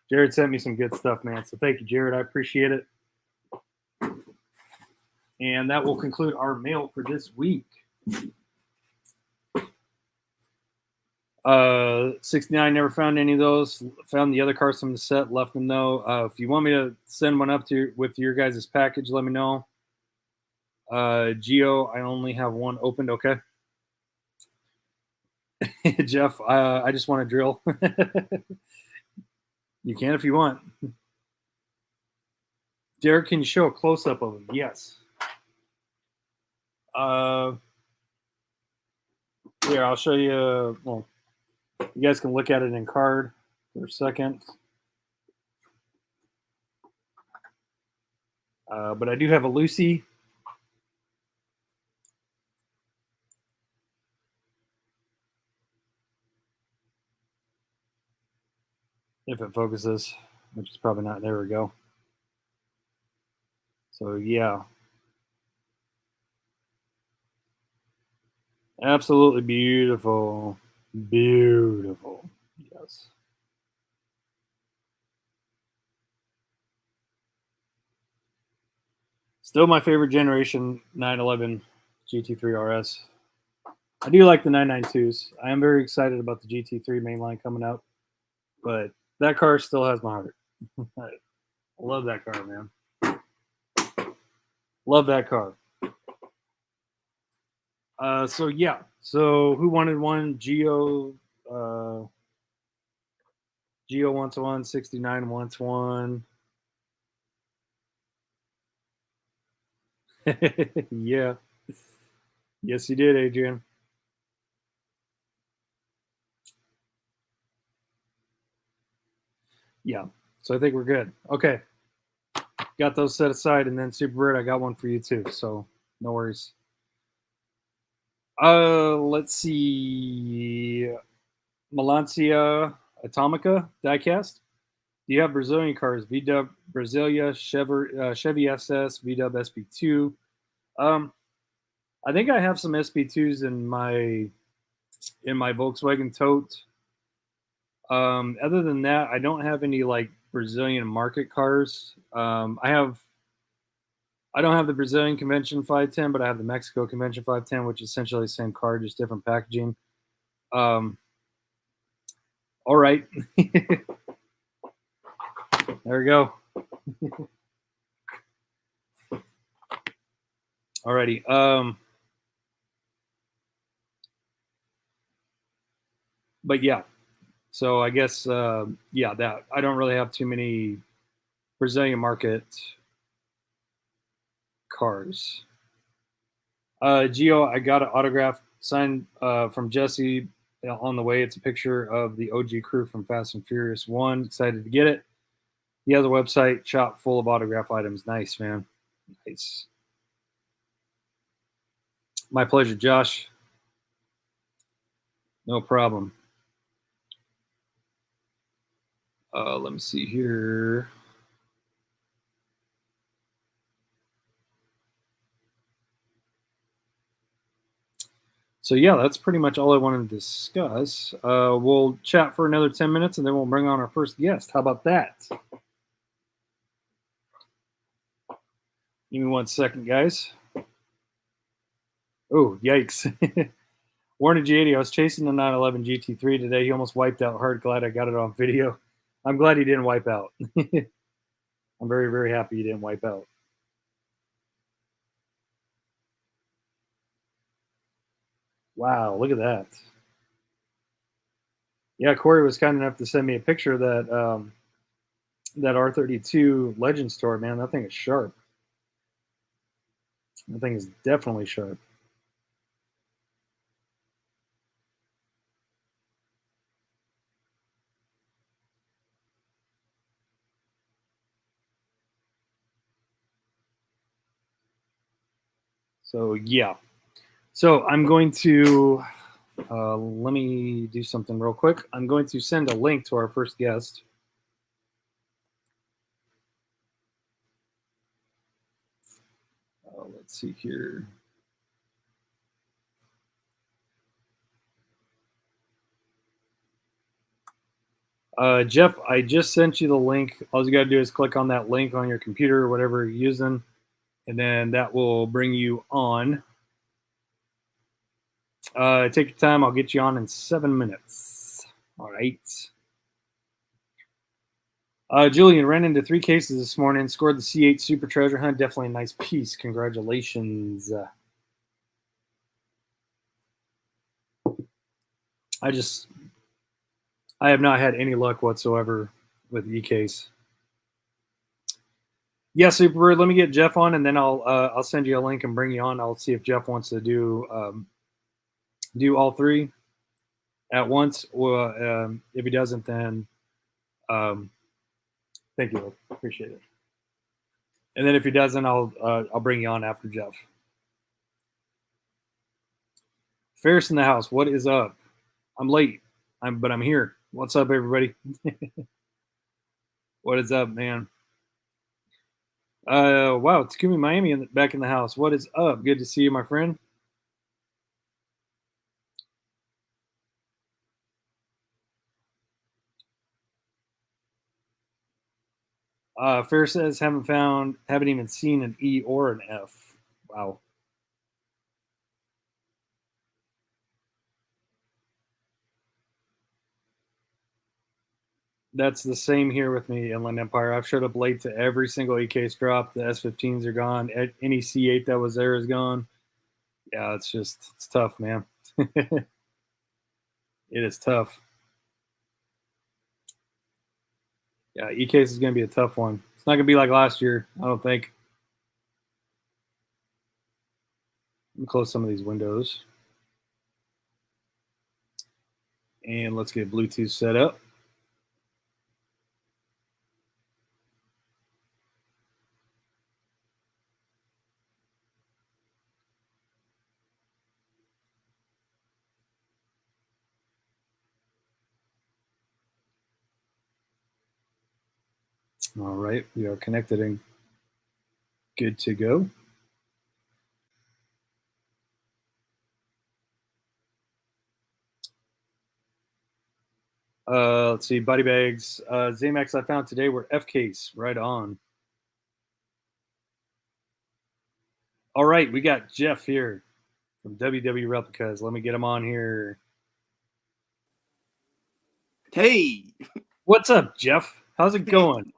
Jared sent me some good stuff, man. So thank you, Jared. I appreciate it. And that will conclude our mail for this week. 69, never found any of those. Found the other cars from the set, left them though. If you want me to send one up to with your guys' package, let me know. Geo, I only have one opened. Okay. Jeff, I just want to drill. You can if you want. Derek, can you show a close up of him? Yes. Here, I'll show you. Well, you guys can look at it in card for a second. But I do have a Lucy. If it focuses, which is probably not. There we go. So yeah, absolutely beautiful, beautiful. Yes. Still my favorite generation 911 GT3 RS. I do like the 992s. I am very excited about the GT3 mainline coming up, but that car still has my heart. I love that car, man. Love that car. So yeah. So who wanted one? Geo. Geo wants one. 69 wants one. Yeah. Yes, you did, Adrian. Yeah, so I think we're good. Okay, got those set aside, and then Superbird, I got one for you too. So no worries. Let's see. Malancia Atomica Diecast. Do you have Brazilian cars? VW Brasilia, Chevy SS, VW SP2. I think I have some SP2s in my Volkswagen Tote. Other than that, I don't have any like Brazilian market cars. I don't have the Brazilian Convention 510, but I have the Mexico Convention 510, which is essentially the same car, just different packaging. All right. There we go. Alrighty. But yeah. So I guess yeah, that I don't really have too many Brazilian market cars. Gio, I got an autograph signed from Jesse on the way. It's a picture of the OG crew from Fast and Furious 1. Excited to get it. He has a website shop full of autograph items. Nice, man. Nice. My pleasure, Josh. No problem. Let me see here. So yeah, that's pretty much all I wanted to discuss. We'll chat for another 10 minutes and then we'll bring on our first guest. How about that? Give me 1 second, guys. Oh, yikes. Warner G80, I was chasing the 911 GT3 today. He almost wiped out hard. Glad I got it on video. I'm glad he didn't wipe out. I'm very, very happy he didn't wipe out. Wow, look at that. Yeah, Corey was kind enough to send me a picture of that R32 Legend store, man. That thing is sharp. That thing is definitely sharp. So yeah. So I'm going to let me do something real quick. I'm going to send a link to our first guest. Let's see here. Jeff, I just sent you the link. All you got to do is click on that link on your computer or whatever you're using, and then that will bring you on. Take your time. I'll get you on in 7 minutes. All right. Julian ran into 3 cases this morning. Scored the C8 Super Treasure Hunt. Definitely a nice piece. Congratulations. I have not had any luck whatsoever with E-Case. Yeah, Superbird. Let me get Jeff on, and then I'll send you a link and bring you on. I'll see if Jeff wants to do all 3 at once. Or if he doesn't, then thank you. Appreciate it. And then if he doesn't, I'll bring you on after Jeff. Ferris in the house. What is up? I'm late. But I'm here. What's up, everybody? What is up, man? Wow, Takumi Miami back in the house. What is up? Good to see you, my friend. Fair says haven't even seen an E or an F. Wow. That's the same here with me, Inland Empire. I've showed up late to every single E-Case drop. The S15s are gone. Any C8 that was there is gone. Yeah, it's tough, man. It is tough. Yeah, E-Case is going to be a tough one. It's not going to be like last year, I don't think. Let me close some of these windows. And let's get Bluetooth set up. All right, we are connected and good to go. Let's see, body bags. Zamax I found today were F case. Right on. All right, we got Jeff here from WWReplicas. Let me get him on here. Hey, what's up, Jeff? How's it going?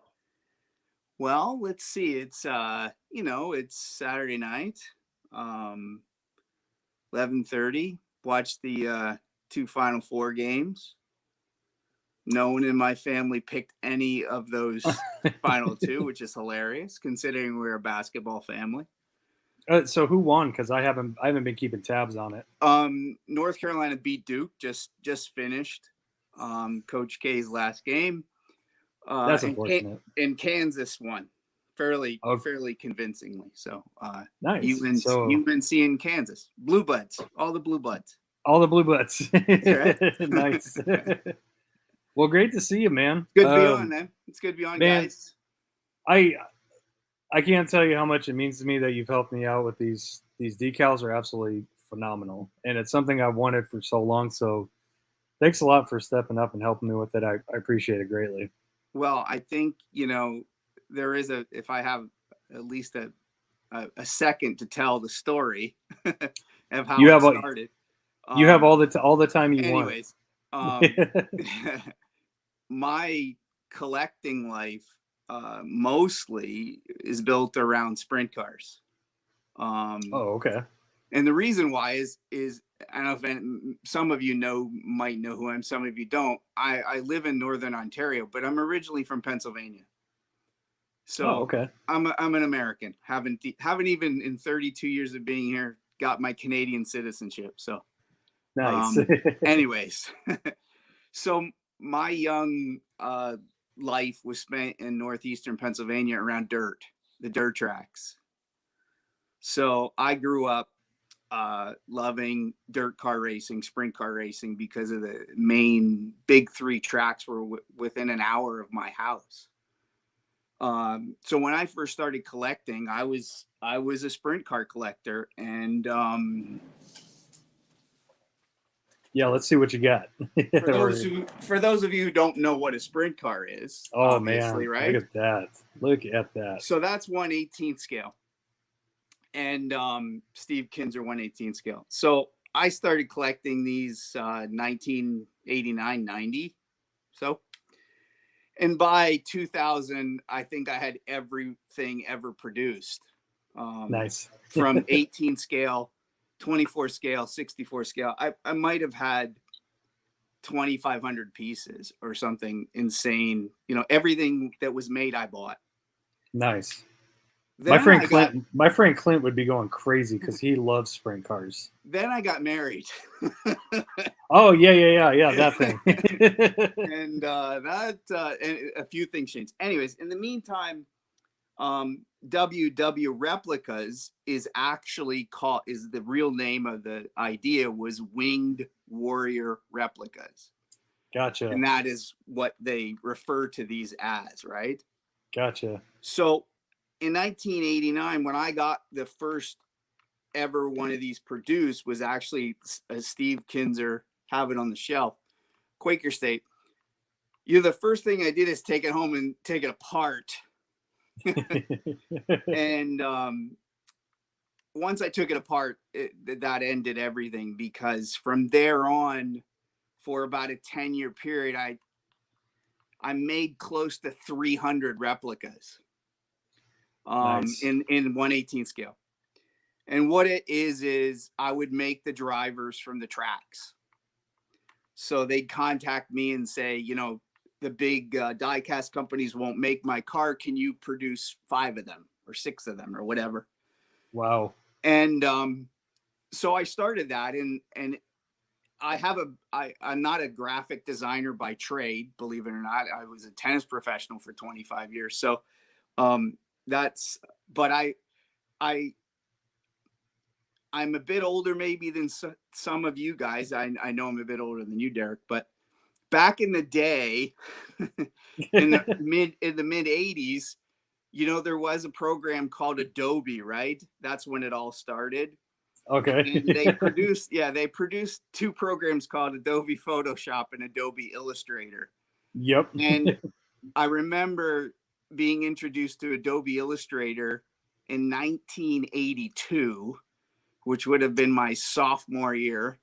Well, let's see. It's it's Saturday night, 11:30. Watched the 2 Final Four games. No one in my family picked any of those final 2, which is hilarious considering we're a basketball family. So who won? Because I haven't been keeping tabs on it. North Carolina beat Duke. Just finished Coach K's last game. That's unfortunate. And Kansas won fairly convincingly. So nice. UNC in Kansas. Blue Bloods. All the Blue Bloods. All the Blue Bloods. Nice. Well, great to see you, man. Good to be on, man. It's good to be on, man, guys. I can't tell you how much it means to me that you've helped me out with these decals. Are absolutely phenomenal, and it's something I've wanted for so long. So thanks a lot for stepping up and helping me with it. I appreciate it greatly. Well, I think, there is if I have at least a second to tell the story of how it started. You have all the time you want. My collecting life mostly is built around sprint cars. Okay. And the reason why is I don't know if some of you might know who I am. Some of you don't. I live in Northern Ontario, but I'm originally from Pennsylvania. So okay. I'm an American. Haven't even in 32 years of being here got my Canadian citizenship. So nice. Anyways, so my young life was spent in northeastern Pennsylvania around the dirt tracks. So I grew up loving dirt car racing, sprint car racing, because of the main big 3 tracks were within an hour of my house. So when I first started collecting, I was a sprint car collector, and yeah, let's see what you got. for those of you who don't know what a sprint car is, man, right? Look at that. So that's 1/18 scale. And Steve Kinzer 1/18 scale. So I started collecting these 1989, 90. So, and by 2000, I think I had everything ever produced. Nice. From 18 scale, 24 scale, 64 scale. I might have had 2,500 pieces or something insane. Everything that was made, I bought. Nice. My friend Clint would be going crazy because he loves sprint cars. Then I got married. Oh yeah, that thing. And a few things changed. Anyways, in the meantime, WWReplicas is the real name of the idea was Winged Warrior Replicas. Gotcha. And that is what they refer to these as, right? Gotcha. So in 1989, when I got the first ever one of these produced, was actually Steve Kinzer, have it on the shelf, Quaker State. The first thing I did is take it home and take it apart. And once I took it apart, that ended everything, because from there on, for about a 10-year period, I made close to 300 replicas. Nice. In 1/18 scale. And what it is I would make the drivers from the tracks. So they'd contact me and say, the big diecast companies won't make my car. Can you produce 5 of them or 6 of them or whatever? Wow. And so I started that, and I'm not a graphic designer by trade, believe it or not. I was a tennis professional for 25 years. So but I'm a bit older maybe than some of you guys. I know I'm a bit older than you, Derek, but back in the day, in the mid 80s, you know, there was a program called Adobe, right? That's when it all started. Okay. And they produced two programs called Adobe Photoshop and Adobe Illustrator. Yep. And I remember being introduced to Adobe Illustrator in 1982, which would have been my sophomore year.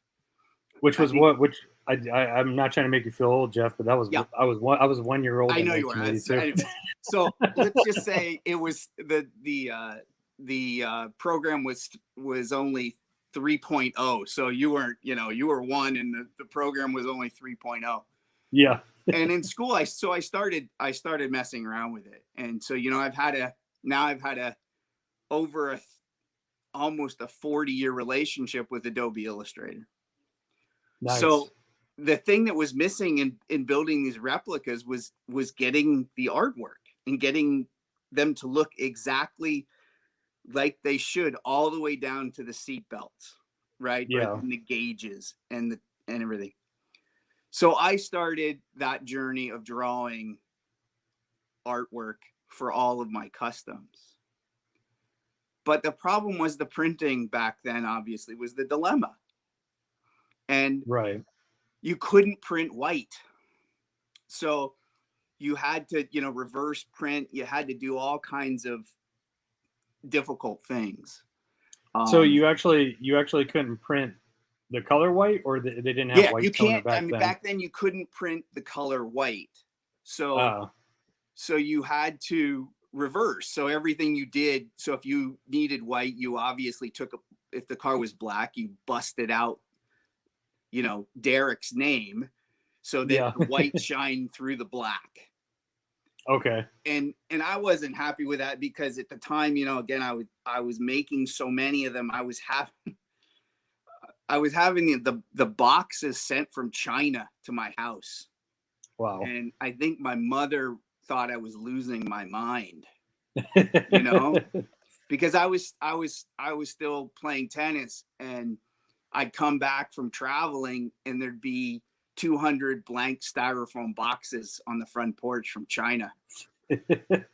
Which was what? Which I'm not trying to make you feel old, Jeff, but that was I was 1 year old. I know you were. Anyway, so let's just say it was the program was only 3.0. So you weren't, you were 1, and the program was only 3.0. Yeah. And in school, I started messing around with it, and so I've had a over almost a 40-year relationship with Adobe Illustrator. Nice. So the thing that was missing in building these replicas was getting the artwork and getting them to look exactly like they should, all the way down to the seat belts, right? Yeah. Right, and the gauges and everything. So I started that journey of drawing artwork for all of my customs. But the problem was the printing back then, obviously, was the dilemma. And right, you couldn't print white. So you had to, reverse print. You had to do all kinds of difficult things. So you actually couldn't print the color white, or they didn't have white toner back then? Back then you couldn't print the color white. So so you had to reverse. So everything you did, so if you needed white, you obviously if the car was black, you busted out, Derek's name so that the white shined through the black. Okay. And I wasn't happy with that, because at the time, again, I was making so many of them. I was having the boxes sent from China to my house. Wow. And I think my mother thought I was losing my mind, because I was still playing tennis, and I'd come back from traveling and there'd be 200 blank styrofoam boxes on the front porch from China. And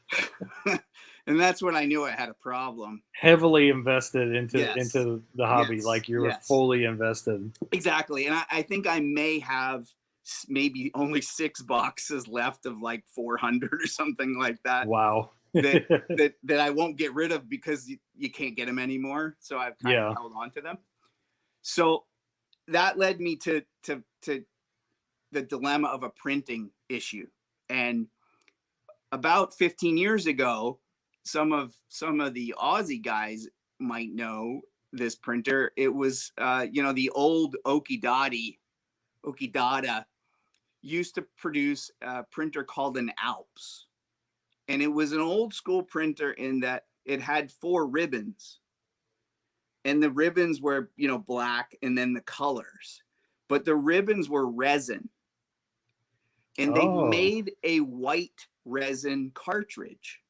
that's when I knew I had a problem. Heavily invested into the hobby. Yes. Like you were fully invested. Exactly. And I think I may have maybe only 6 boxes left of like 400 or something like that. Wow. that I won't get rid of, because you can't get them anymore. So I've kind of held on to them. So that led me to the dilemma of a printing issue. And about 15 years ago, some of the Aussie guys might know this printer. It was the old Okidata used to produce a printer called an Alps. And it was an old school printer in that it had 4 ribbons. And the ribbons were, black, and then the colors. But the ribbons were resin. And they made a white resin cartridge.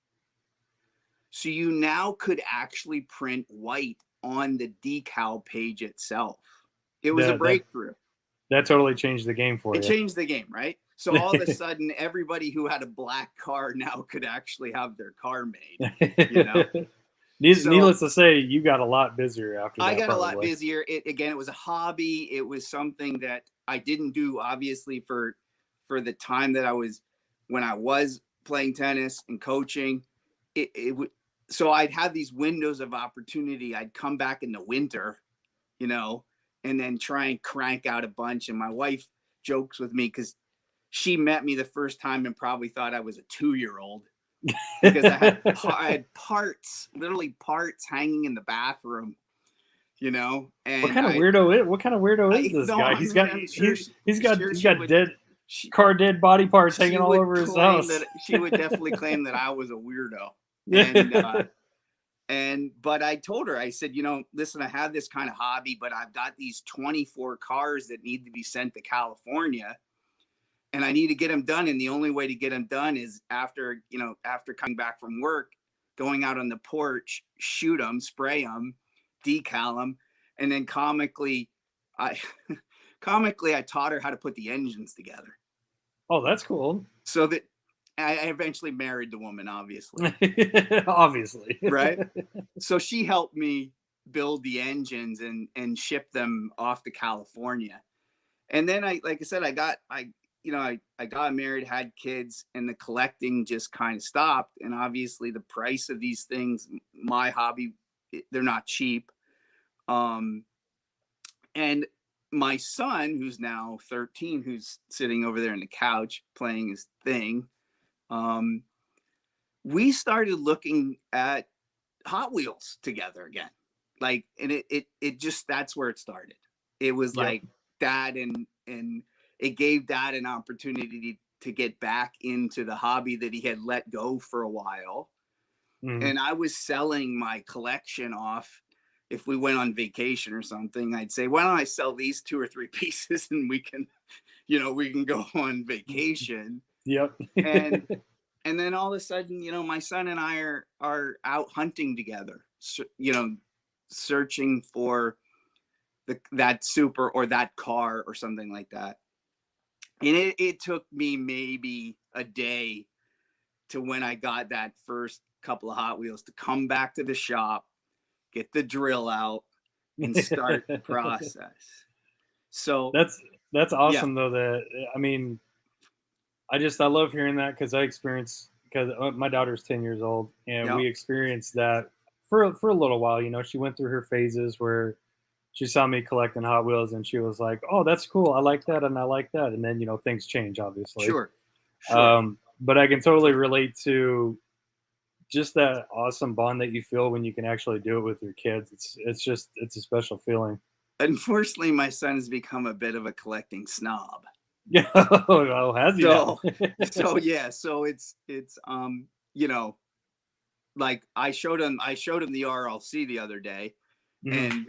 So you now could actually print white on the decal page itself. It was a breakthrough. That totally changed the game for you. It changed the game, right? So all of a sudden, everybody who had a black car now could actually have their car made, Needless to say, you got a lot busier after that. I got a lot busier. It was a hobby. It was something that I didn't do, obviously, for the time that when I was playing tennis and coaching. So I'd have these windows of opportunity. I'd come back in the winter, and then try and crank out a bunch. And my wife jokes with me because she met me the first time and probably thought I was a 2-year-old. Because I had literally parts hanging in the bathroom, And what kind of weirdo is this guy? He's got dead body parts hanging all over his house. She would definitely claim that I was a weirdo. But I told her, I said, listen, I have this kind of hobby, but I've got these 24 cars that need to be sent to California. And I need to get them done. And the only way to get them done is after coming back from work, going out on the porch, shoot them, spray them, decal them. And then comically, I taught her how to put the engines together. Oh, that's cool. So that I eventually married the woman, obviously. Obviously. Right. So she helped me build the engines and ship them off to California. And then like I said, I got married, had kids, and the collecting just kind of stopped. And obviously the price of these things, my hobby, they're not cheap. And my son, who's now 13, who's sitting over there on the couch playing his thing, we started looking at Hot Wheels together again. Like, and it just, that's where it started. It was Yep. like dad, and it gave dad an opportunity to get back into the hobby that he had let go for a while. And I was selling my collection off. If we went on vacation or something, I'd say, why don't I sell these 2 or 3 pieces and we can, we can go on vacation. Yep. And then all of a sudden, my son and I are out hunting together, searching for that super or that car or something like that. And it took me maybe a day to when I got that first couple of Hot Wheels to come back to the shop, get the drill out, and start the process. So that's awesome though. That, I mean, I love hearing that, because my daughter's 10 years old, and we experienced that for a little while. She went through her phases where she saw me collecting Hot Wheels and she was like, "Oh, that's cool. I like that and I like that." And then things change, obviously. Sure. But I can totally relate to just that awesome bond that you feel when you can actually do it with your kids. It's a special feeling. Unfortunately, my son has become a bit of a collecting snob. Yeah. Oh, has he now? So yeah, so it's like I showed him the RLC the other day, and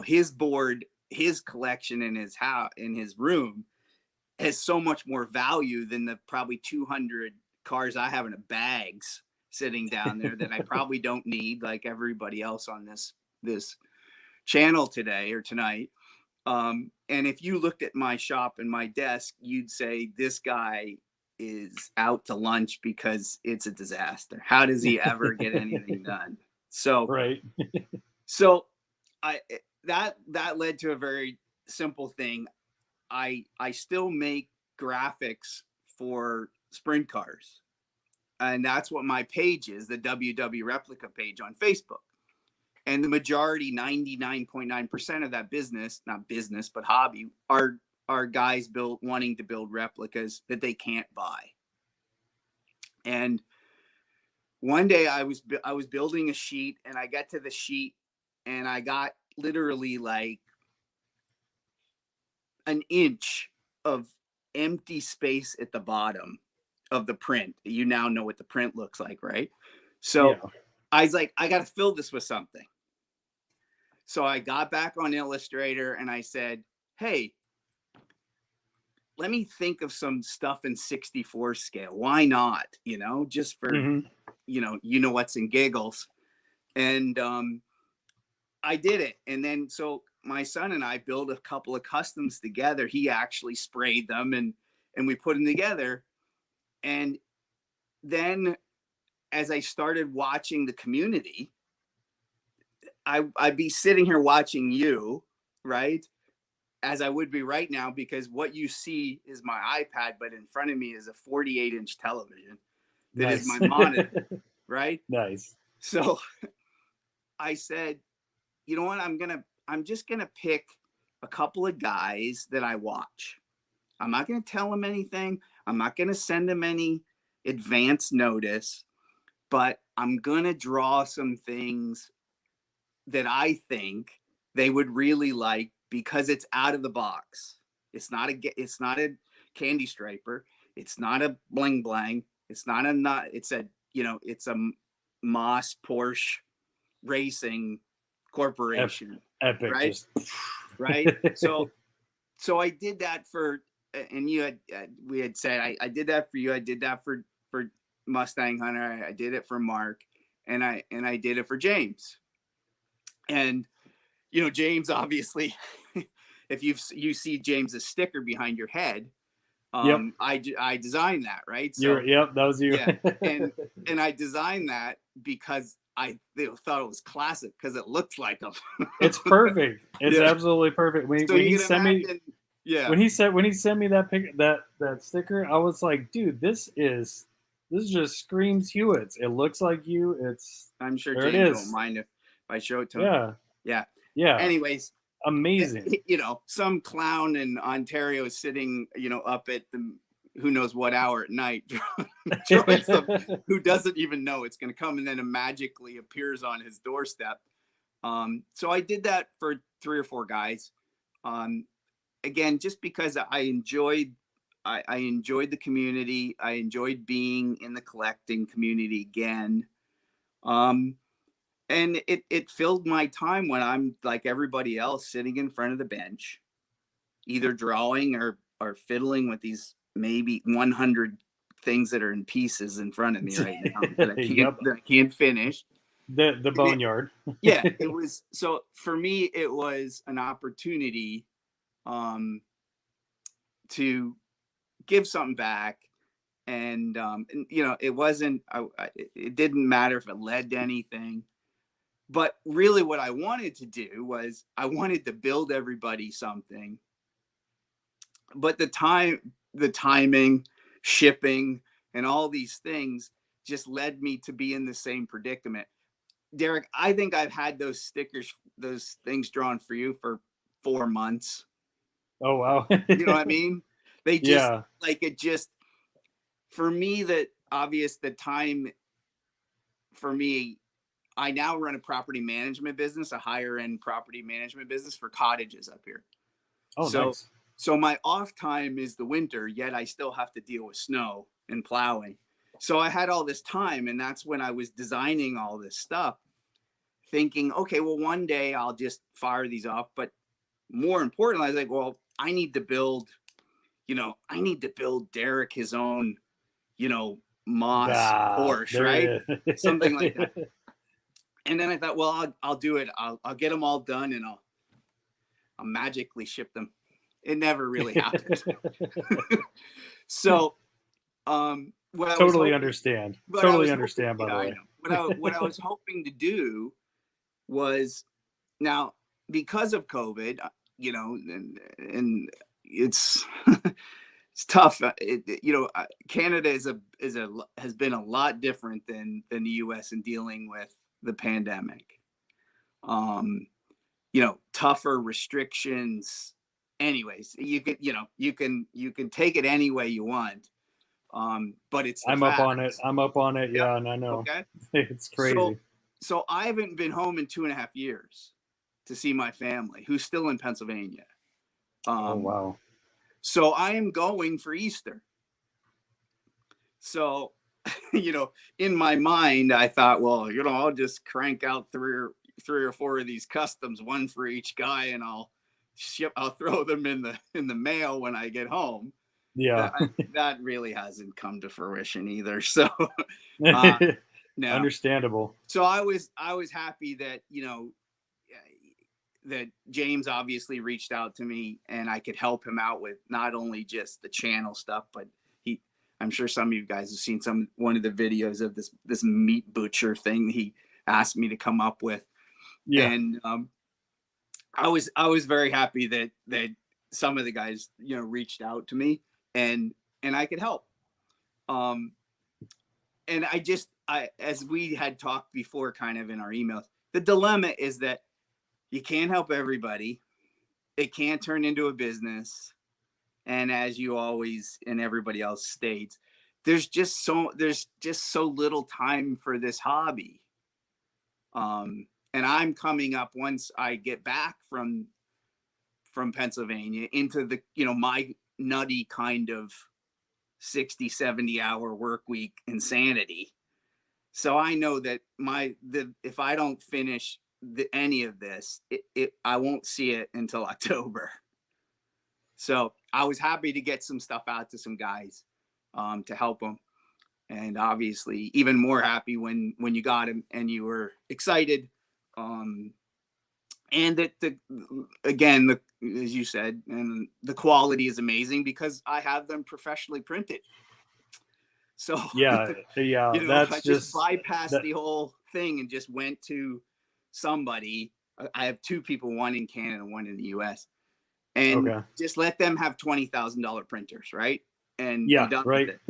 his board, his collection in his house, in his room, has so much more value than the probably 200 cars I have in bags sitting down there that I probably don't need, like everybody else on this channel today or tonight. And if you looked at my shop and my desk, you'd say this guy is out to lunch because it's a disaster. How does he ever get anything done? So right. So that led to a very simple thing. I still make graphics for sprint cars, and that's what my page is, the WW Replica page on Facebook. And the majority, 99.9% of that business, not business, but hobby, are guys wanting to build replicas that they can't buy. And one day I was building a sheet, and I got to the sheet, and I got literally like an inch of empty space at the bottom of the print. You now know what the print looks like, right? So I was like, I got to fill this with something. So I got back on Illustrator and I said, hey, let me think of some stuff in 64 scale. Why not? Just for, what's in giggles. And I did it. And then, so my son and I built a couple of customs together. He actually sprayed them and we put them together. And then as I started watching the community, I'd be sitting here watching you, right? As I would be right now, because what you see is my iPad, but in front of me is a 48-inch television that is my monitor, right? Nice. So I said, you know what? I'm just gonna pick a couple of guys that I watch. I'm not gonna tell them anything. I'm not gonna send them any advance notice, but I'm gonna draw some things that I think they would really like, because it's out of the box. It's not a candy striper. It's not a bling blang. It's a Moss Porsche Racing Corporation. Epic, right? Right. So I did that for, and we had said, I did that for you. I did that for Mustang Hunter. I did it for Mark, and I did it for James. And James, obviously, if you see James's sticker behind your head, Yep. I designed that, right? Yep, that was you. Yeah, and I designed that because I thought it was classic because it looks like them. It's perfect. It's Yeah. absolutely perfect. When So he you can sent me, imagine, yeah, when he sent me that that sticker, I was like, dude, this just screams Hewitts. It looks like you. I'm sure There it James won't is. mind if I show it to him. Yeah. Yeah. Yeah. Anyways, Amazing. you know, some clown in Ontario is sitting, you know, up at the who knows what hour at night, drawing some, who doesn't even know it's going to come, and then it magically appears on his doorstep. So I did that for 3 or 4 guys. Again, just because I enjoyed the community. I enjoyed being in the collecting community again. And it filled my time when I'm like everybody else sitting in front of the bench, either drawing or fiddling with these maybe 100 things that are in pieces in front of me right now that Yep. I can't finish. The boneyard. Yeah, it was, so for me it was an opportunity to give something back. And you know, it wasn't it didn't matter if it led to anything, but really what I wanted to do was I wanted to build everybody something. But the timing, shipping, and all these things just led me to be in the same predicament. Derek, I think I've had those stickers, those things drawn for you for 4 months. Oh wow. You know what I mean? They just, Yeah. like, it just, for me, that obvious the time for me, I now run a property management business, a higher end property management business for cottages up here. Oh, So nice. so my off time is the winter, yet I still have to deal with snow and plowing. So I had all this time, and that's when I was designing all this stuff, thinking, okay, well, one day I'll just fire these off. But more importantly, I was like, well, I need to build, you know, I need to build Derek his own, you know, Moss Porsche, There right? it is. Something like that. And then I thought, well, I'll do it. I'll get them all done, and I'll magically ship them. It never really happened. So, what I was Totally hoping, understand. what I Totally was understand, hoping, by the I way. know. What I was hoping to do was, now, because of COVID, you know, and it's it's tough. You know, Canada has been a lot different than the U.S. in dealing with the pandemic. You know, tougher restrictions. Anyways, you can, you know, you can take it any way you want. But it's the I'm up on it. facts. I'm up on it. Yep. Yeah, and I know. Okay. It's So crazy. so I haven't been home in 2.5 years to see my family, who's still in Pennsylvania. Oh wow. So I am going for Easter. So, you know, in my mind, I thought, well, you know, I'll just crank out three or four of these customs, one for each guy, and I'll throw them in the mail when I get home. Yeah. That really hasn't come to fruition either. So, no. Understandable. So I was happy that, you know, that James obviously reached out to me and I could help him out with not only just the channel stuff, but I'm sure some of you guys have seen one of the videos of this meat butcher thing he asked me to come up with. Yeah. And I was very happy that some of the guys, you know, reached out to me and I could help. And as we had talked before, kind of in our emails, the dilemma is that you can't help everybody. It can't turn into a business. And as you always and everybody else states, there's just so little time for this hobby. And I'm coming up, once I get back from Pennsylvania, into the, you know, my nutty kind of 60, 70 hour work week insanity. So I know that if I don't finish any of this, I won't see it until October. So I was happy to get some stuff out to some guys to help them. And obviously even more happy when you got him and you were excited. and that again, as you said, and the quality is amazing because I have them professionally printed. So yeah, you know, I that's just just bypassed that. the whole thing and just went to somebody. I have two people, one in Canada, one in the US, and Okay. just let them have $20,000 printers, right? And be Yeah, done with right. it.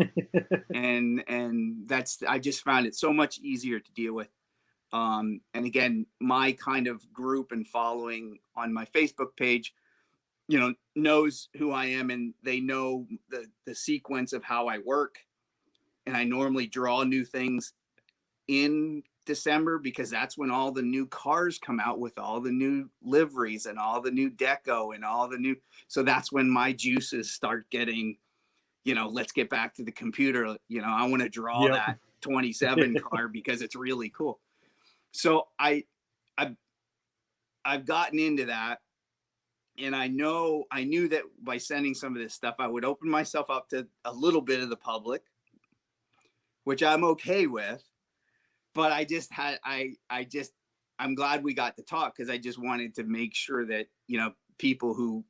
And that's, I just found it so much easier to deal with. And again, my kind of group and following on my Facebook page, you know, knows who I am, and they know the sequence of how I work. And I normally draw new things in December because that's when all the new cars come out with all the new liveries and all the new deco and all the new. So that's when my juices start getting, you know, let's get back to the computer. You know, I want to draw Yep. that 27 car because it's really cool. So I've, I've gotten into that, and I knew that by sending some of this stuff, I would open myself up to a little bit of the public, which I'm okay with. But I just had, I'm glad we got to talk because I just wanted to make sure that, you know, people who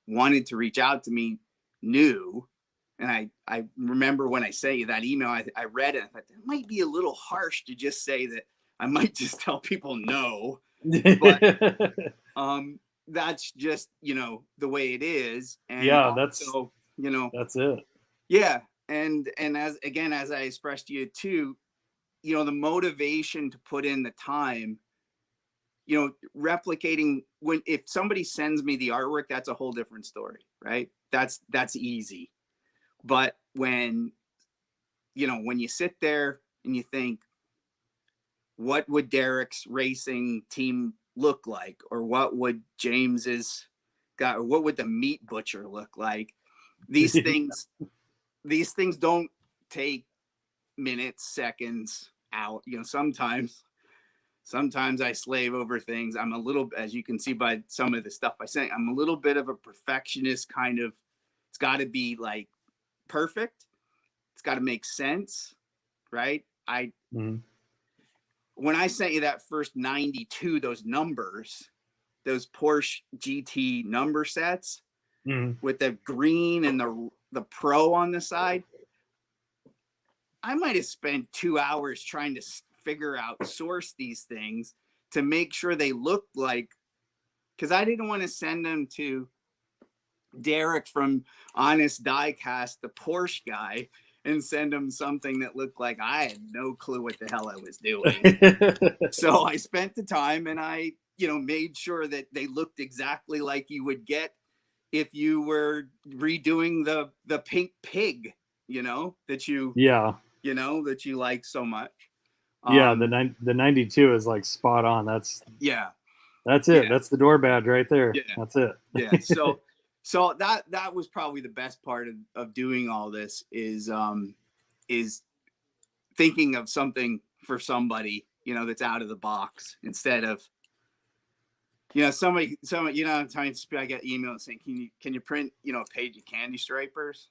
wanted to reach out to me knew. And I remember when I say that email, I read it. I thought that might be a little harsh to just say that. I might just tell people no, but that's just, you know, the way it is. And Yeah, also, you know, that's it. yeah. And as again, as I expressed to you too, you know, the motivation to put in the time, you know, replicating when, if somebody sends me the artwork, that's a whole different story, right? That's easy. But when, you know, when you sit there and you think, what would Derek's racing team look like? Or what would James's guy, or what would the meat butcher look like? These things, these things don't take minutes, seconds out. You know, sometimes I slave over things. I'm a little, as you can see by some of the stuff I say, I'm a little bit of a perfectionist kind of. It's got to be like perfect. It's got to make sense, right? Mhm. When I sent you that first 92, those numbers, those Porsche GT number sets Mhm. with the green and the pro on the side, I might have spent 2 hours trying to figure out, source these things to make sure they looked like, because I didn't want to send them to Derek from Honest Diecast, the Porsche guy, and send him something that looked like I had no clue what the hell I was doing. So I spent the time, and I, you know, made sure that they looked exactly like you would get if you were redoing the pink pig, you know, that Yeah. you know, that you like so much. Yeah, Um, the 92 is like spot on. yeah, That's it. yeah, That's the door badge right there. yeah, That's it. yeah. So that was probably the best part of doing all this is thinking of something for somebody, you know, that's out of the box instead of, you know, somebody, you know, sometimes I get emails saying, can you print, you know, a page of candy stripers?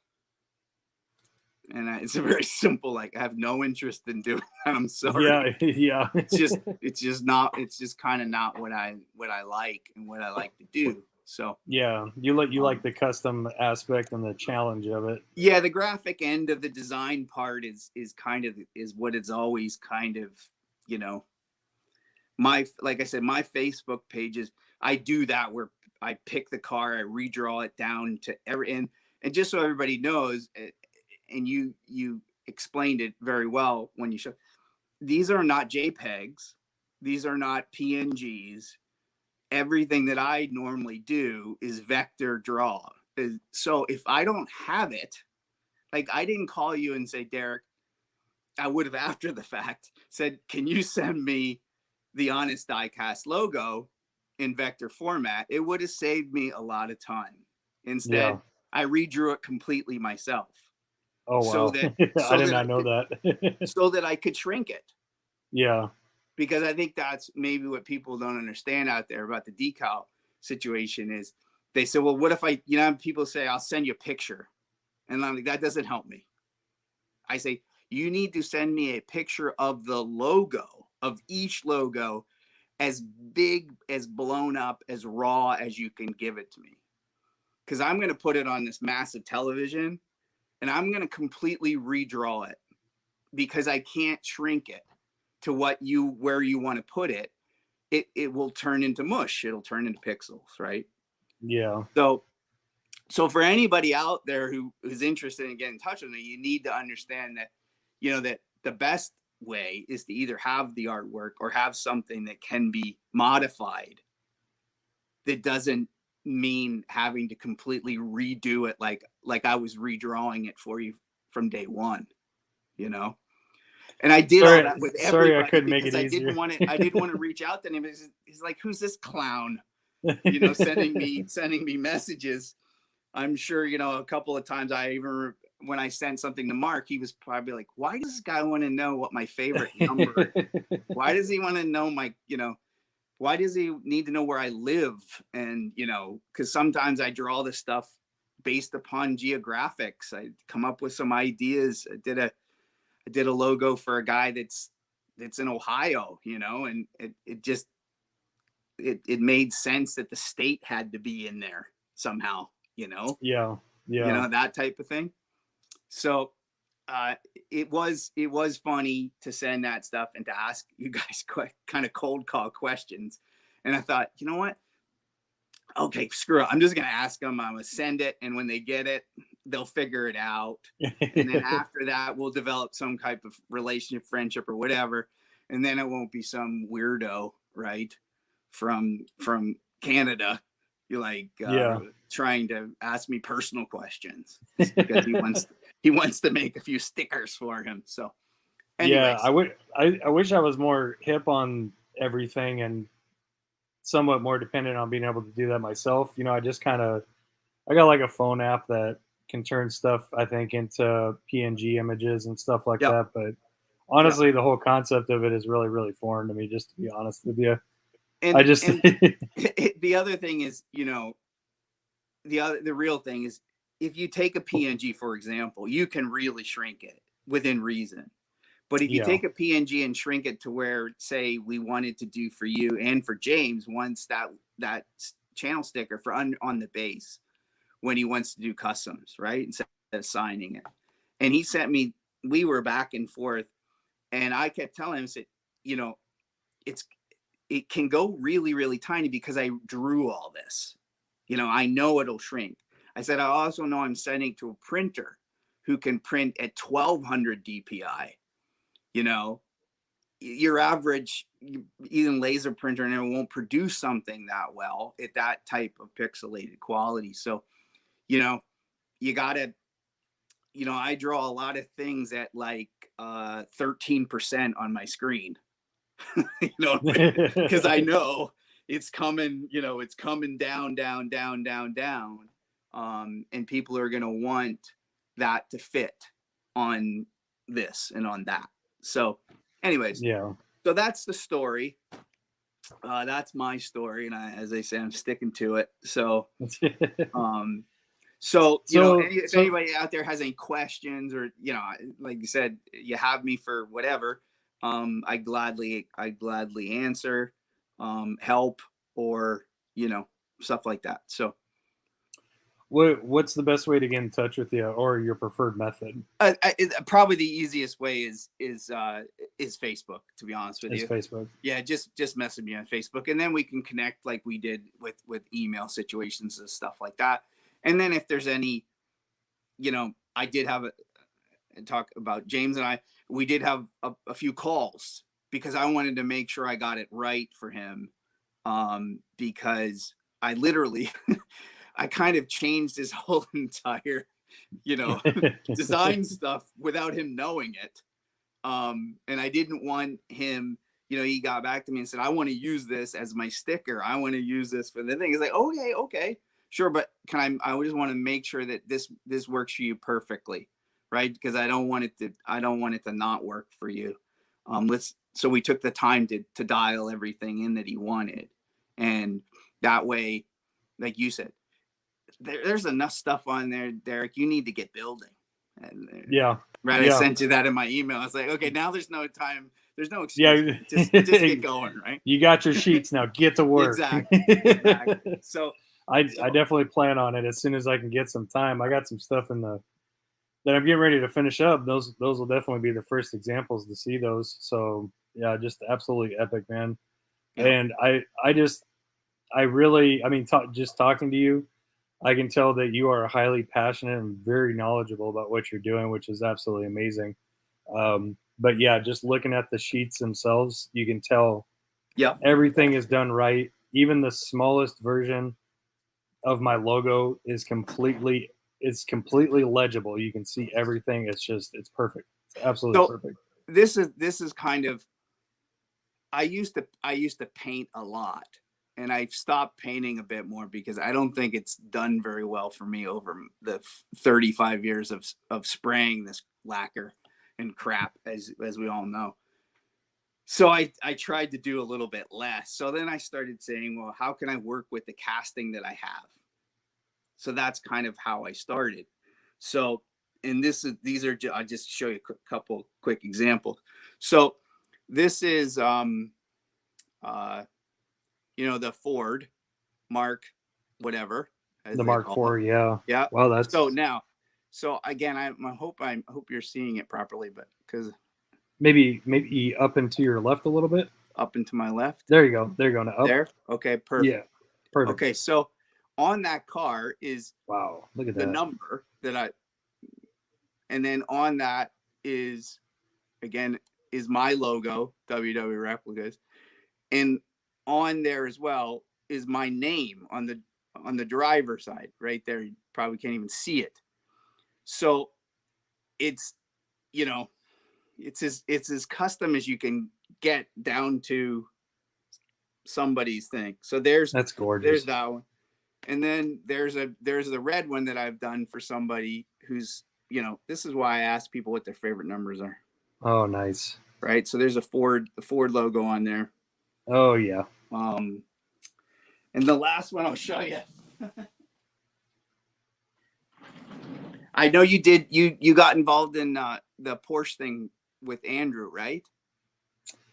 And it's a very simple, like, I have no interest in doing that. I'm Yeah, sorry. yeah. It's just not, it's just kind of not what I like and what I like to do. So, Yeah, you like um, the custom aspect and the challenge of it. yeah, the graphic end of the design part is kind of, is what it's always kind of, you know, like I said, my Facebook pages, I do that where I pick the car, I redraw it down to every, and just so everybody knows, and you explained it very well when you show, these are not JPEGs, these are not PNGs. Everything that I normally do is vector draw. So if I don't have it, like I didn't call you and say, Derek, I would have after the fact said, can you send me the Honest Diecast logo in vector format? It would have saved me a lot of time. Yeah. Instead, I redrew it completely myself Oh so wow. that I did not know that. I could shrink it. Yeah. Because I think that's maybe what people don't understand out there about the decal situation is they say, well, what if I, you know, people say, I'll send you a picture. And I'm like, that doesn't help me. I say, you need to send me a picture of the logo, of each logo, as big, as blown up, as raw as you can give it to me. Because I'm going to put it on this massive television and I'm going to completely redraw it because I can't shrink it to where you want to put it. It will turn into mush. It'll turn into pixels, right? Yeah. So for anybody out there who is interested in getting in touch with me, you need to understand that, that the best way is to either have the artwork or have something that can be modified. That doesn't mean having to completely redo it like I was redrawing it for you from day one, And I did all that with everybody. Sorry, I couldn't make it easier. I didn't want to reach out to him. He's like, "Who's this clown?" Sending me messages. I'm sure, a couple of times when I sent something to Mark, he was probably like, why does this guy want to know what my favorite number is? Why does he want to know why does he need to know where I live? And, because sometimes I draw this stuff based upon geographics. I come up with some ideas. I did a logo for a guy that's in Ohio, and it made sense that the state had to be in there somehow, Yeah. That type of thing. So it was funny to send that stuff and to ask you guys kind of cold call questions. And I thought, you know what? Okay, screw it. I'm just going to ask them. I'm going to send it. And when they get it, they'll figure it out. And then after that, we'll develop some type of relationship, friendship, or whatever. And then it won't be some weirdo, right? From Canada, you're like trying to ask me personal questions because he wants to make a few stickers for him. So anyways. Yeah, I wish I was more hip on everything and somewhat more dependent on being able to do that myself. I got like a phone app that can turn stuff, I think, into PNG images and stuff like that. But honestly, the whole concept of it is really, really foreign to me, just to be honest with you. And the other thing is, the real thing is, if you take a PNG, for example, you can really shrink it within reason. But if you take a PNG and shrink it to where, say, we wanted to do for you and for James once that channel sticker for on the base when he wants to do customs, right? Instead of signing it. And he sent me, we were back and forth, and I kept telling him, I said, it can go really, really tiny because I drew all this. I know it'll shrink. I said, I also know I'm sending to a printer who can print at 1200 DPI. Your average even laser printer and it won't produce something that well at that type of pixelated quality. So, you gotta, I draw a lot of things at like 13% on my screen. Because I know it's coming, it's coming down, and people are going to want that to fit on this and on that. So anyways, so that's the story. That's my story. And as I say, I'm sticking to it. So, if anybody out there has any questions or, like you said, you have me for whatever, I gladly answer, help, or, stuff like that. So what's the best way to get in touch with you, or your preferred method? Probably the easiest way is Facebook, to be honest with you. Facebook. Yeah, just message me on Facebook, and then we can connect like we did with email situations and stuff like that. And then if there's any, I did have a talk about James and we did have a few calls because I wanted to make sure I got it right for him. Because I literally, I kind of changed his whole entire, design stuff without him knowing it. And I didn't want him, he got back to me and said, I want to use this as my sticker. I want to use this for the thing. He's like, okay, sure. But I just want to make sure that this works for you perfectly. Right. Because I don't want it to not work for you. So we took the time to dial everything in that he wanted. And that way, like you said, there's enough stuff on there, Derek. You need to get building. And right, I sent you that in my email. I was like, okay, now there's no time There's no Yeah. excuse. Just get going, right? You got your sheets now. Get to work. Exactly. So I definitely plan on it as soon as I can get some time. I got some stuff in the that I'm getting ready to finish up. Those will definitely be the first examples to see those. So yeah, just absolutely epic, man. Yeah. And I really, I mean, just talking to you, I can tell that you are highly passionate and very knowledgeable about what you're doing, which is absolutely amazing. But yeah, just looking at the sheets themselves, you can tell yeah, everything is done right. Even the smallest version of my logo is completely legible. You can see everything. It's perfect. It's absolutely so perfect. this is kind of, I used to paint a lot, and I've stopped painting a bit more because I don't think it's done very well for me over the 35 years of spraying this lacquer and crap, as we all know. So I tried to do a little bit less. So then I started saying, well, how can I work with the casting that I have? So that's kind of how I started. So, and these are, I'll just show you a couple quick examples. So this is, the Ford Mark, whatever. The Mark IV, yeah. Yeah. Wow, that's so again, I hope you're seeing it properly, but because maybe up and to your left a little bit. Up and to my left. There you go. There you go. Now up. There. Okay. Perfect. Yeah. Perfect. Okay. So on that car is, wow, look at the that number that and then on that is, again, is my logo, WWReplicas, and on there as well is my name on the driver's side right there. You probably can't even see it. So it's, it's as custom as you can get down to somebody's thing. So that's gorgeous. There's that one. And then there's the red one that I've done for somebody who's, this is why I ask people what their favorite numbers are. Oh, nice. Right. So there's the Ford logo on there. Oh yeah. And the last one I'll show you. I know you did. You got involved in the Porsche thing with Andrew, right?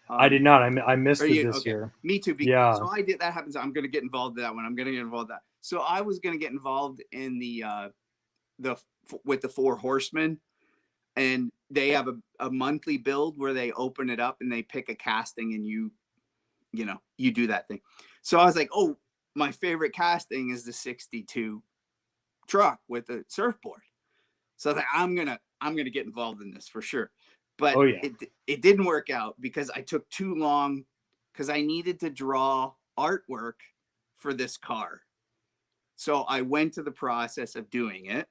I did not. I missed it this year. Me too. Yeah. So I did. That happens. I'm going to get involved in that one. I'm going to get involved in that. So I was going to get involved in with the Four Horsemen, and they have a monthly build where they open it up and they pick a casting, and you do that thing. So I was like, oh, my favorite casting is the 62 truck with the surfboard. So I was like, I'm gonna get involved in this for sure. But it didn't work out because I took too long, because I needed to draw artwork for this car. So I went to the process of doing it.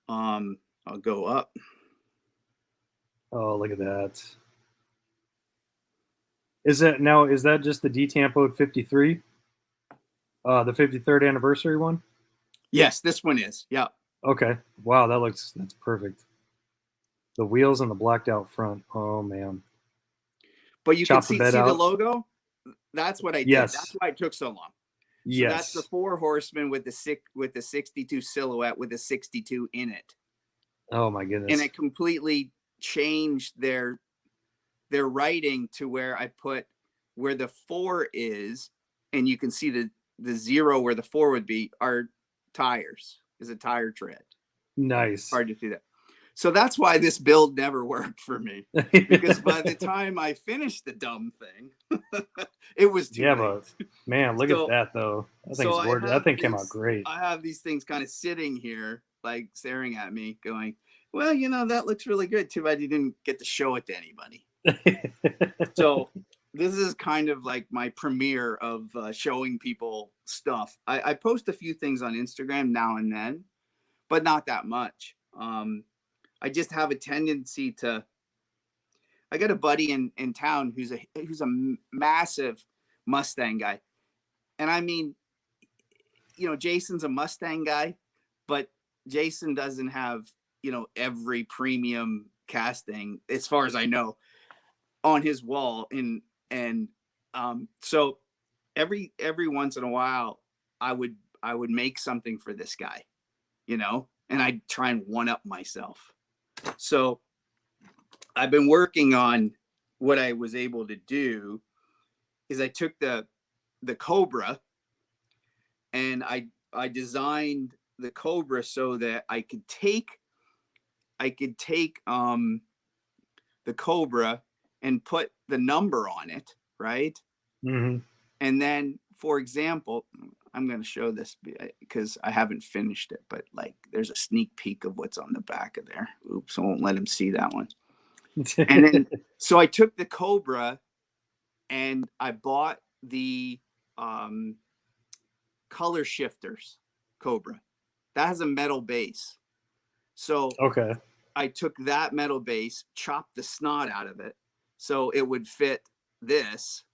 I'll go up. Oh, look at that. Is that just the detampoed 53? The 53rd anniversary one? Yes, this one is. Yeah. Okay. Wow, that's perfect. The wheels and the blacked out front. Oh man. But you can see the logo. That's what I did. Yes. That's why it took so long. So yes. That's the Four Horsemen with the 62 silhouette with the 62 in it. Oh my goodness. And it completely changed their writing to where I put where the 4 is, and you can see the 0 where the 4 would be are tires, is a tire tread. Nice. Hard to see that. So that's why this build never worked for me, because by the time I finished the dumb thing, it was too late. But man, look at that though. That thing's gorgeous. That thing came out great. I have these things kind of sitting here, like staring at me, going, well, that looks really good. Too bad you didn't get to show it to anybody. So this is kind of like my premiere of showing people stuff. I post a few things on Instagram now and then, but not that much. I just have a tendency to. I got a buddy in town who's a massive Mustang guy, and I mean, Jason's a Mustang guy, but Jason doesn't have every premium casting, as far as I know, on his wall. And so every once in a while, I would make something for this guy, and I'd try and one up myself. So I've been working on what I was able to do is I took the Cobra and I designed the Cobra so that I could take the Cobra and put the number on it, right? Mm-hmm. And then, for example, I'm going to show this because I haven't finished it, but like there's a sneak peek of what's on the back of there. Oops, I won't let him see that one. And then, so I took the Cobra and I bought the color shifters Cobra. That has a metal base. So okay. I took that metal base, chopped the snot out of it so it would fit this.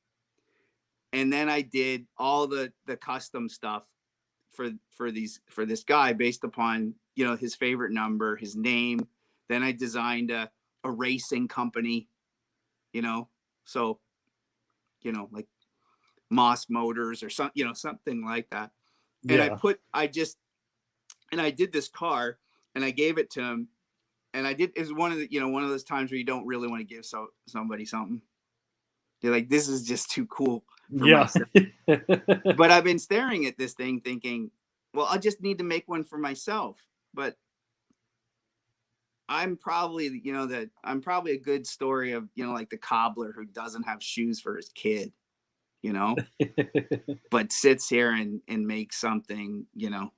And then I did all the custom stuff for this guy based upon, you know, his favorite number, his name. Then I designed a racing company, you know, so, you know, like Moss Motors or something, you know, something like that. And Yeah. I did this car and I gave it to him. And I did, is one of the, you know, one of those times where you don't really want to give somebody something. You're like, this is just too cool for myself. But I've been staring at this thing thinking, well, I just need to make one for myself. But I'm probably, you know, I'm probably a good story of, you know, like the cobbler who doesn't have shoes for his kid, you know, but sits here and makes something, you know,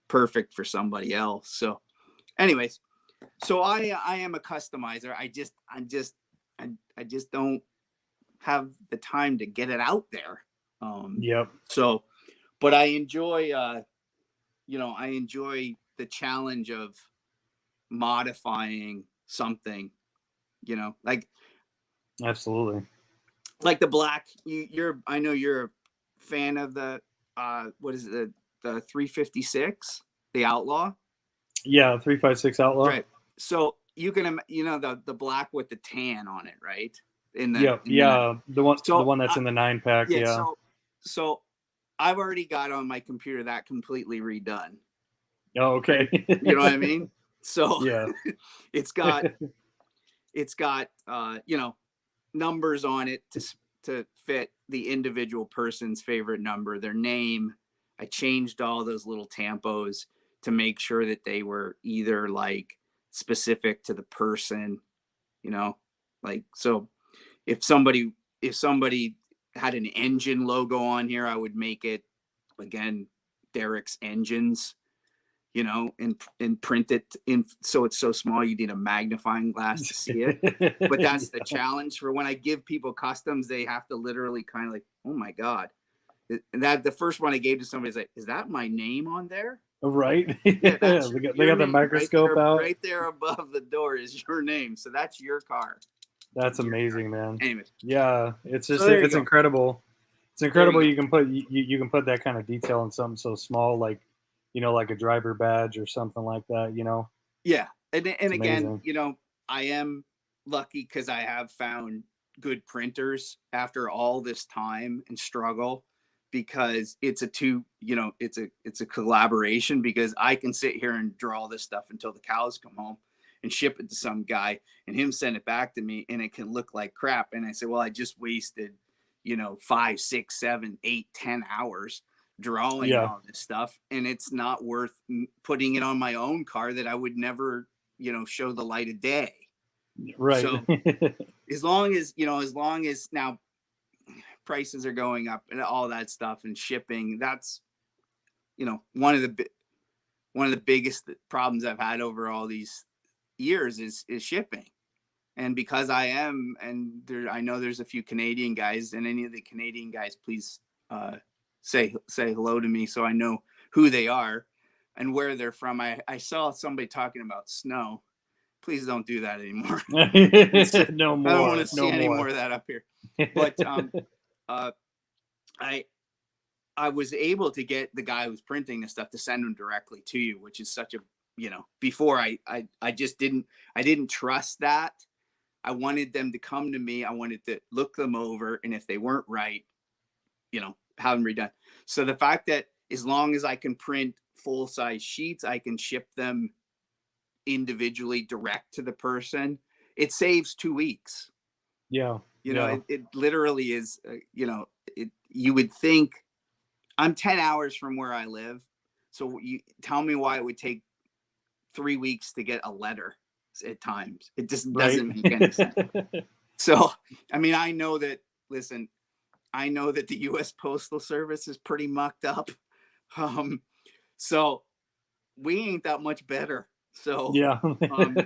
perfect for somebody else. So anyways, so I am a customizer. I just don't have the time to get it out there. Yep. So, but I enjoy, you know, I enjoy the challenge of modifying something, you know, like Absolutely. like the black. I know you're a fan of the what is it, the 356, the Outlaw. Yeah, 356 Outlaw. Right. So you can, you know, the black with the tan on it, right? The one that's in the 9-pack. Yeah. Yeah. So I've already got on my computer that completely redone. Oh, okay. Right? You know what I mean? So yeah. it's got you know, numbers on it to fit the individual person's favorite number, their name. I changed all those little tampos to make sure that they were either like specific to the person, you know, like, so if somebody had an engine logo on here, I would make it again Derek's Engines, you know, and print it in so it's so small you need a magnifying glass to see it. But that's the challenge for when I give people customs, they have to literally kind of like, oh my God. And that the first one I gave to somebody is like, is that my name on there? Right. Yeah, they got the microscope out. Right there above the door is your name. So that's your car. That's amazing, man. Anyways. Yeah, it's just So it's incredible. It's incredible you can put that kind of detail in something so small, like, you know, like a driver badge or something like that, you know. Yeah. And again, amazing. you know, I am lucky because I have found good printers after all this time and struggle, because it's a collaboration, because I can sit here and draw all this stuff until the cows come home and ship it to some guy and him send it back to me and it can look like crap. And I say, well, I just wasted, you know, 5, 6, 7, 8, 10 hours drawing all this stuff, and it's not worth putting it on my own car that I would never, you know, show the light of day. Right. So as long as now prices are going up and all that stuff and shipping, that's, you know, one of the biggest problems I've had over all these years is shipping. And because I know there's a few Canadian guys, and any of the Canadian guys, please say hello to me so I know who they are and where they're from. I saw somebody talking about snow. Please don't do that anymore. No more. I don't want to see any more of that up here. But I was able to get the guy who's printing the stuff to send them directly to you, which is such a, you know, before I just didn't trust that. I wanted them to come to me. I wanted to look them over, and if they weren't right, you know, have them redone. So the fact that as long as I can print full size sheets, I can ship them individually direct to the person. it saves 2 weeks. Yeah. You know, it literally is, you know, you would think I'm 10 hours from where I live. So you tell me why it would take 3 weeks to get a letter at times. It just doesn't make any sense. So, I mean, I know that the U.S. Postal Service is pretty mucked up. So we ain't that much better. So yeah.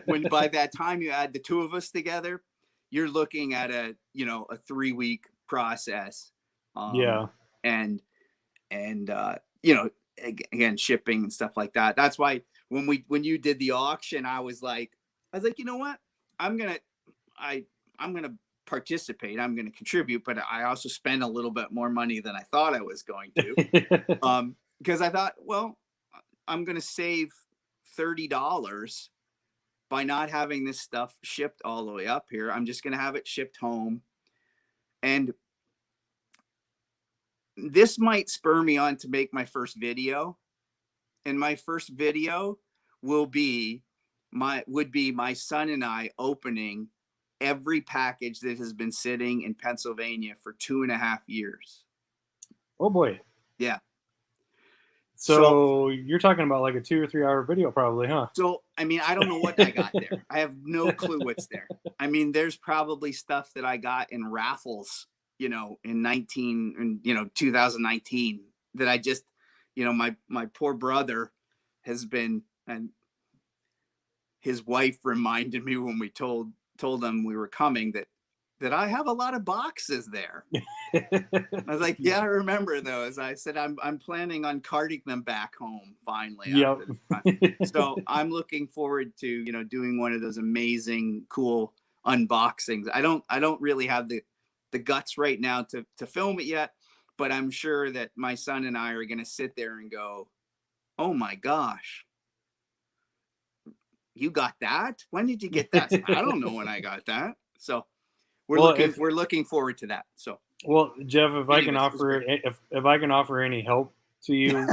when by that time you add the two of us together, you're looking at a 3-week process. Yeah. And you know, again, shipping and stuff like that. That's why when you did the auction, I was like, you know what? I'm gonna participate. I'm gonna contribute, but I also spent a little bit more money than I thought I was going to. Because I thought, well, I'm gonna save $30 by not having this stuff shipped all the way up here. I'm just gonna have it shipped home. And this might spur me on to make my first video. And my first video would be my son and I opening every package that has been sitting in Pennsylvania for 2.5 years. Oh boy. Yeah. So you're talking about like a 2 or 3 hour video probably, huh? So, I mean, I don't know what I got there. I have no clue what's there. I mean, there's probably stuff that I got in raffles, you know, in 2019 that I just, you know, my poor brother has been, and his wife reminded me when we told them we were coming that I have a lot of boxes there. I was like, yeah, I remember those. I said, I'm planning on carting them back home finally. Yep. So I'm looking forward to, you know, doing one of those amazing, cool unboxings. I don't really have the guts right now to film it yet, but I'm sure that my son and I are going to sit there and go, oh my gosh, you got that? When did you get that? I don't know when I got that. So we're looking forward to that. So, well, Jeff, if I can offer any help to you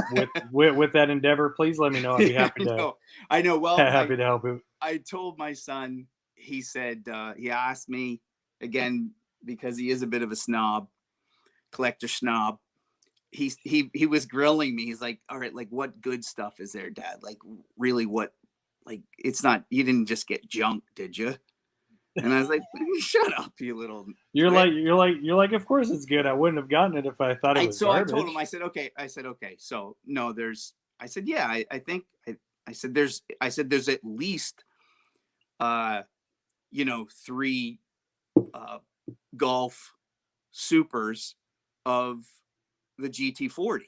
with that endeavor, please let me know. I'd be happy to. I know. Well, happy to help you. I told my son. He said he asked me again because he is a bit of a collector snob. He was grilling me. He's like, all right, like what good stuff is there, Dad? Like really, what? Like it's not. You didn't just get junk, did you? And I was like, shut up, you little. You're like, of course it's good. I wouldn't have gotten it if I thought it was garbage. I told him, I said, okay. So no, I said, yeah, I think, I said, there's at least, 3 Golf Supers of the GT40.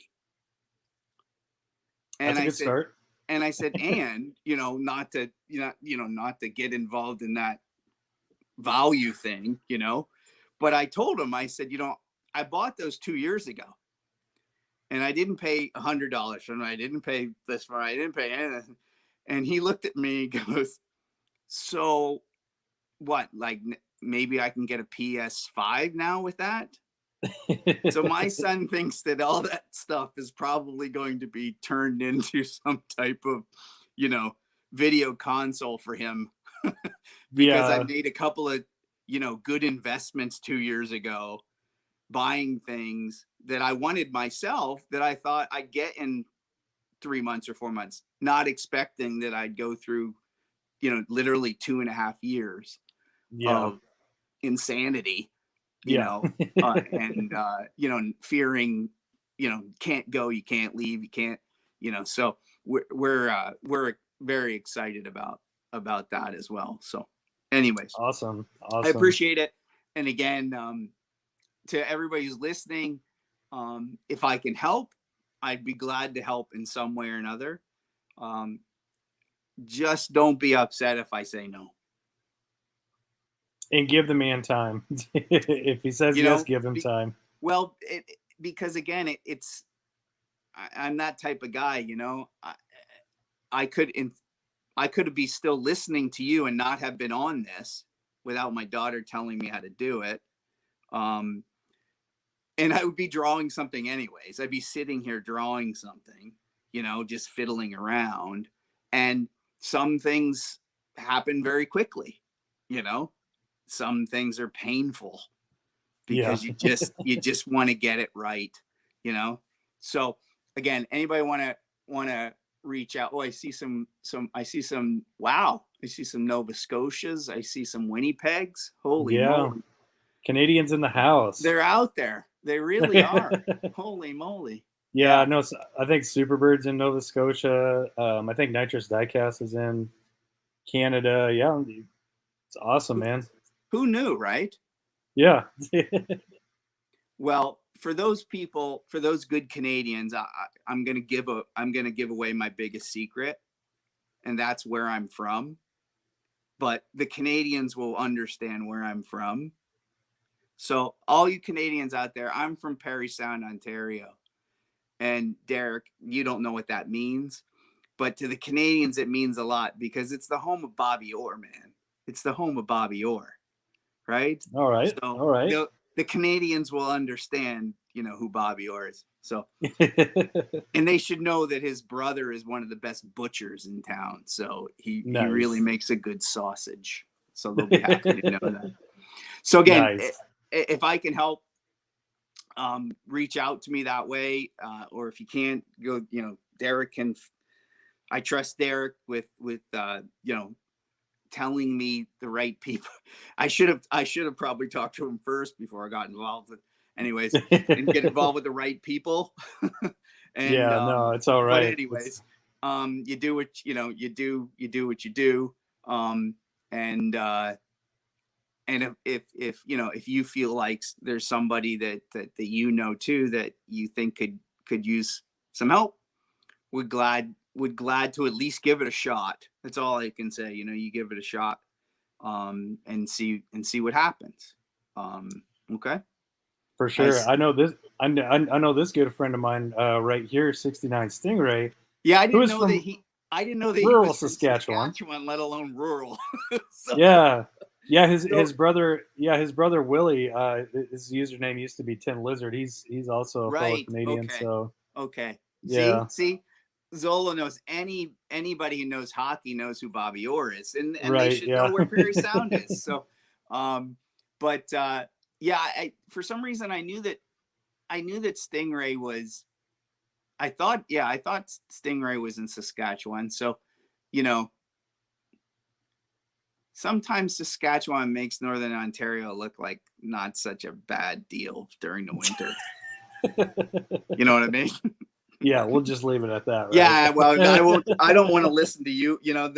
And that's a good start. And I said, and, not to get involved in that value thing, but I told him, I said, I bought those 2 years ago and I didn't pay $100 for them. I didn't pay this for, I didn't pay anything. And he looked at me and goes, so what, like maybe I can get a PS5 now with that? So my son thinks that all that stuff is probably going to be turned into some type of, video console for him. Because I made a couple of, good investments 2 years ago, buying things that I wanted myself that I thought I'd get in 3 months or 4 months, not expecting that I'd go through, literally 2.5 years of insanity, and, fearing, can't go, you can't leave, you can't, so we're very excited about that as well. So anyways, awesome. I appreciate it. And again, to everybody who's listening, if I can help, I'd be glad to help in some way or another. Just don't be upset if I say no. And give the man time. If he says yes, give him time. Well, because again, I'm that type of guy, I could be still listening to you and not have been on this without my daughter telling me how to do it. And I would be drawing something anyways. I'd be sitting here drawing something, just fiddling around. And some things happen very quickly. you know, some things are painful Yeah. because you just want to get it right, you know. So again, anybody want to reach out? Oh, I see some wow, I see some Nova Scotias, I see some Winnipegs. Holy Yeah. moly, Canadians in the house. they're out there, they really are. Holy moly. Yeah, no, I think Superbird's in Nova Scotia. I think Nitrous Diecast is in Canada. Yeah, it's awesome, man. Who knew, right? Yeah. Well, for those people, for those good Canadians, I'm gonna give away my biggest secret, and that's where I'm from. But the Canadians will understand where I'm from. So all you Canadians out there, I'm from Parry Sound, Ontario. And Derek, you don't know what that means, but to the Canadians, it means a lot because it's the home of Bobby Orr, man. It's the home of Bobby Orr, right? All right. So All right. the Canadians will understand, you know, who Bobby Orr is. So, and they should know that his brother is one of the best butchers in town. So he really makes a good sausage. So they'll be happy to know that. So again, if I can help, reach out to me that way, or if you can't, go, you know, Derek can. I trust Derek with you know, telling me the right people. I should have probably talked to him first before I got involved. But anyways, and get involved with the right people. And yeah, no, it's all right. But anyways, you do what you know. You do what you do. And if you know, if you feel like there's somebody that you know too that you think could use some help, would glad to at least give it a shot. That's all I can say. You know, you give it a shot, and see what happens. Okay. For sure. I know this. I know this good friend of mine right here, 69 Stingray. Yeah, I didn't know that he rural was from Saskatchewan, let alone rural. So, yeah. His brother Willie. His username used to be Tin Lizard. He's also a fellow Canadian. Okay. So okay. yeah. See, Zola knows anybody who knows hockey knows who Bobby Orr is, and right, they should know where Parry Sound is. So, but yeah, for some reason I knew that Stingray was. I thought Stingray was in Saskatchewan. So, you know, sometimes Saskatchewan makes Northern Ontario look like not such a bad deal during the winter. You know what I mean? Yeah, we'll just leave it at that. Right? Yeah, well, I don't want to listen to you. You know,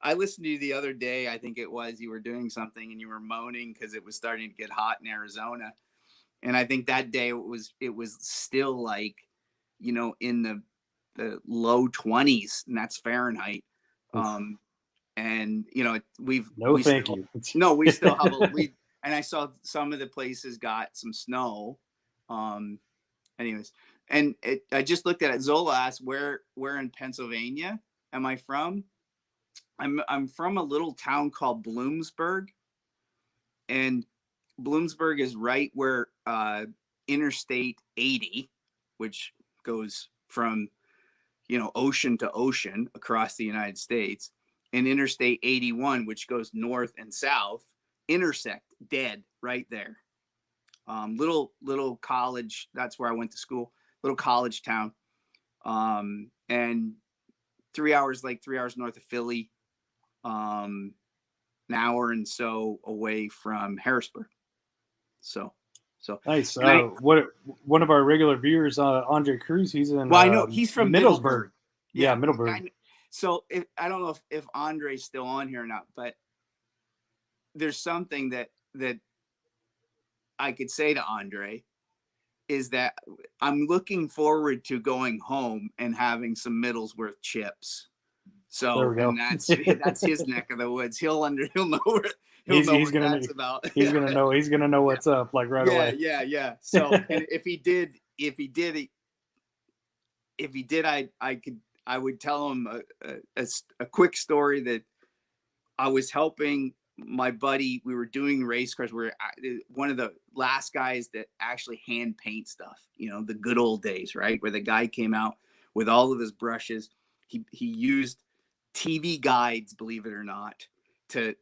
I listened to you the other day. I think it was, you were doing something and you were moaning because it was starting to get hot in Arizona. And I think that day it was still like, you know, in the low 20s, and that's Fahrenheit. And you know, we still have and I saw some of the places got some snow. Anyways, and I just looked at it. Zola asked, where in Pennsylvania am I from? I'm from a little town called Bloomsburg, and Bloomsburg is right where Interstate 80, which goes from, you know, ocean to ocean across the United States, and Interstate 81, which goes north and south, intersect dead right there. Little college. That's where I went to school. Little college town, and 3 hours north of Philly, an hour and so away from Harrisburg. So nice. One of our regular viewers, Andre Cruz, he's in. Well, I know he's from Middleburg. Yeah, Middleburg. So I don't know if Andre's still on here or not, but there's something that I could say to Andre, is that I'm looking forward to going home and having some Middlesworth chips. So, and that's his neck of the woods. He'll know where he's gonna that's about. He's gonna know what's up like right away. Yeah. So, and if he did, I would tell him a quick story that I was helping my buddy. We were doing race cars. We were one of the last guys that actually hand paint stuff, you know, the good old days, right? Where the guy came out with all of his brushes. He used TV guides, believe it or not, to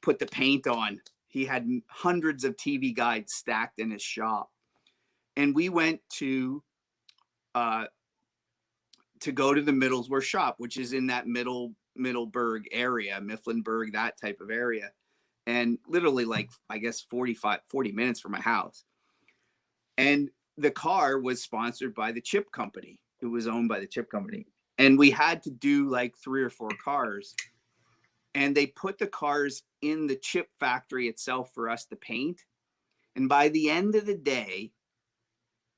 put the paint on. He had hundreds of TV guides stacked in his shop. And we went to go to the Middlesworth shop, which is in that Middleburg area, Mifflinburg, that type of area. And literally like, I guess 40 minutes from my house. And the car was sponsored by the chip company. It was owned by the chip company. And we had to do like 3 or 4 cars. And they put the cars in the chip factory itself for us to paint. And by the end of the day,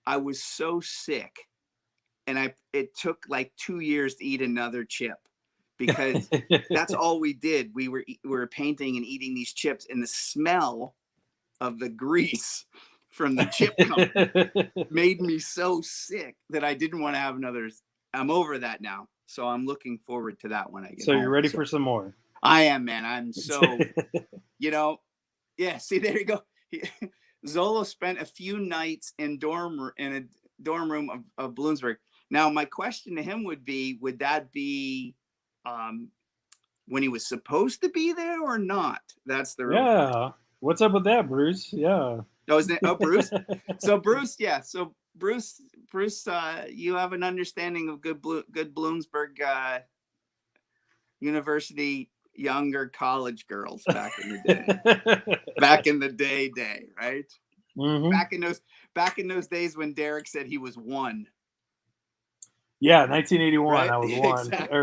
I was so sick. And it took like 2 years to eat another chip, because that's all we did. We were painting and eating these chips, and the smell of the grease from the chip company made me so sick that I didn't want to have another. I'm over that now. So I'm looking forward to that when I get home. So you're ready for some more? I am, man. I'm so, yeah, see, there you go. Zolo spent a few nights in a dorm room of Bloomsburg. Now, my question to him would that be when he was supposed to be there or not? That's the real question. What's up with that, Bruce? Yeah. Oh, Bruce. So Bruce, yeah. So Bruce, you have an understanding of good Bloomsburg University younger college girls back in the day. Back in the day, right? Mm-hmm. Back in those days when Derek said he was 1. Yeah, 1981. Right? I was 1, exactly.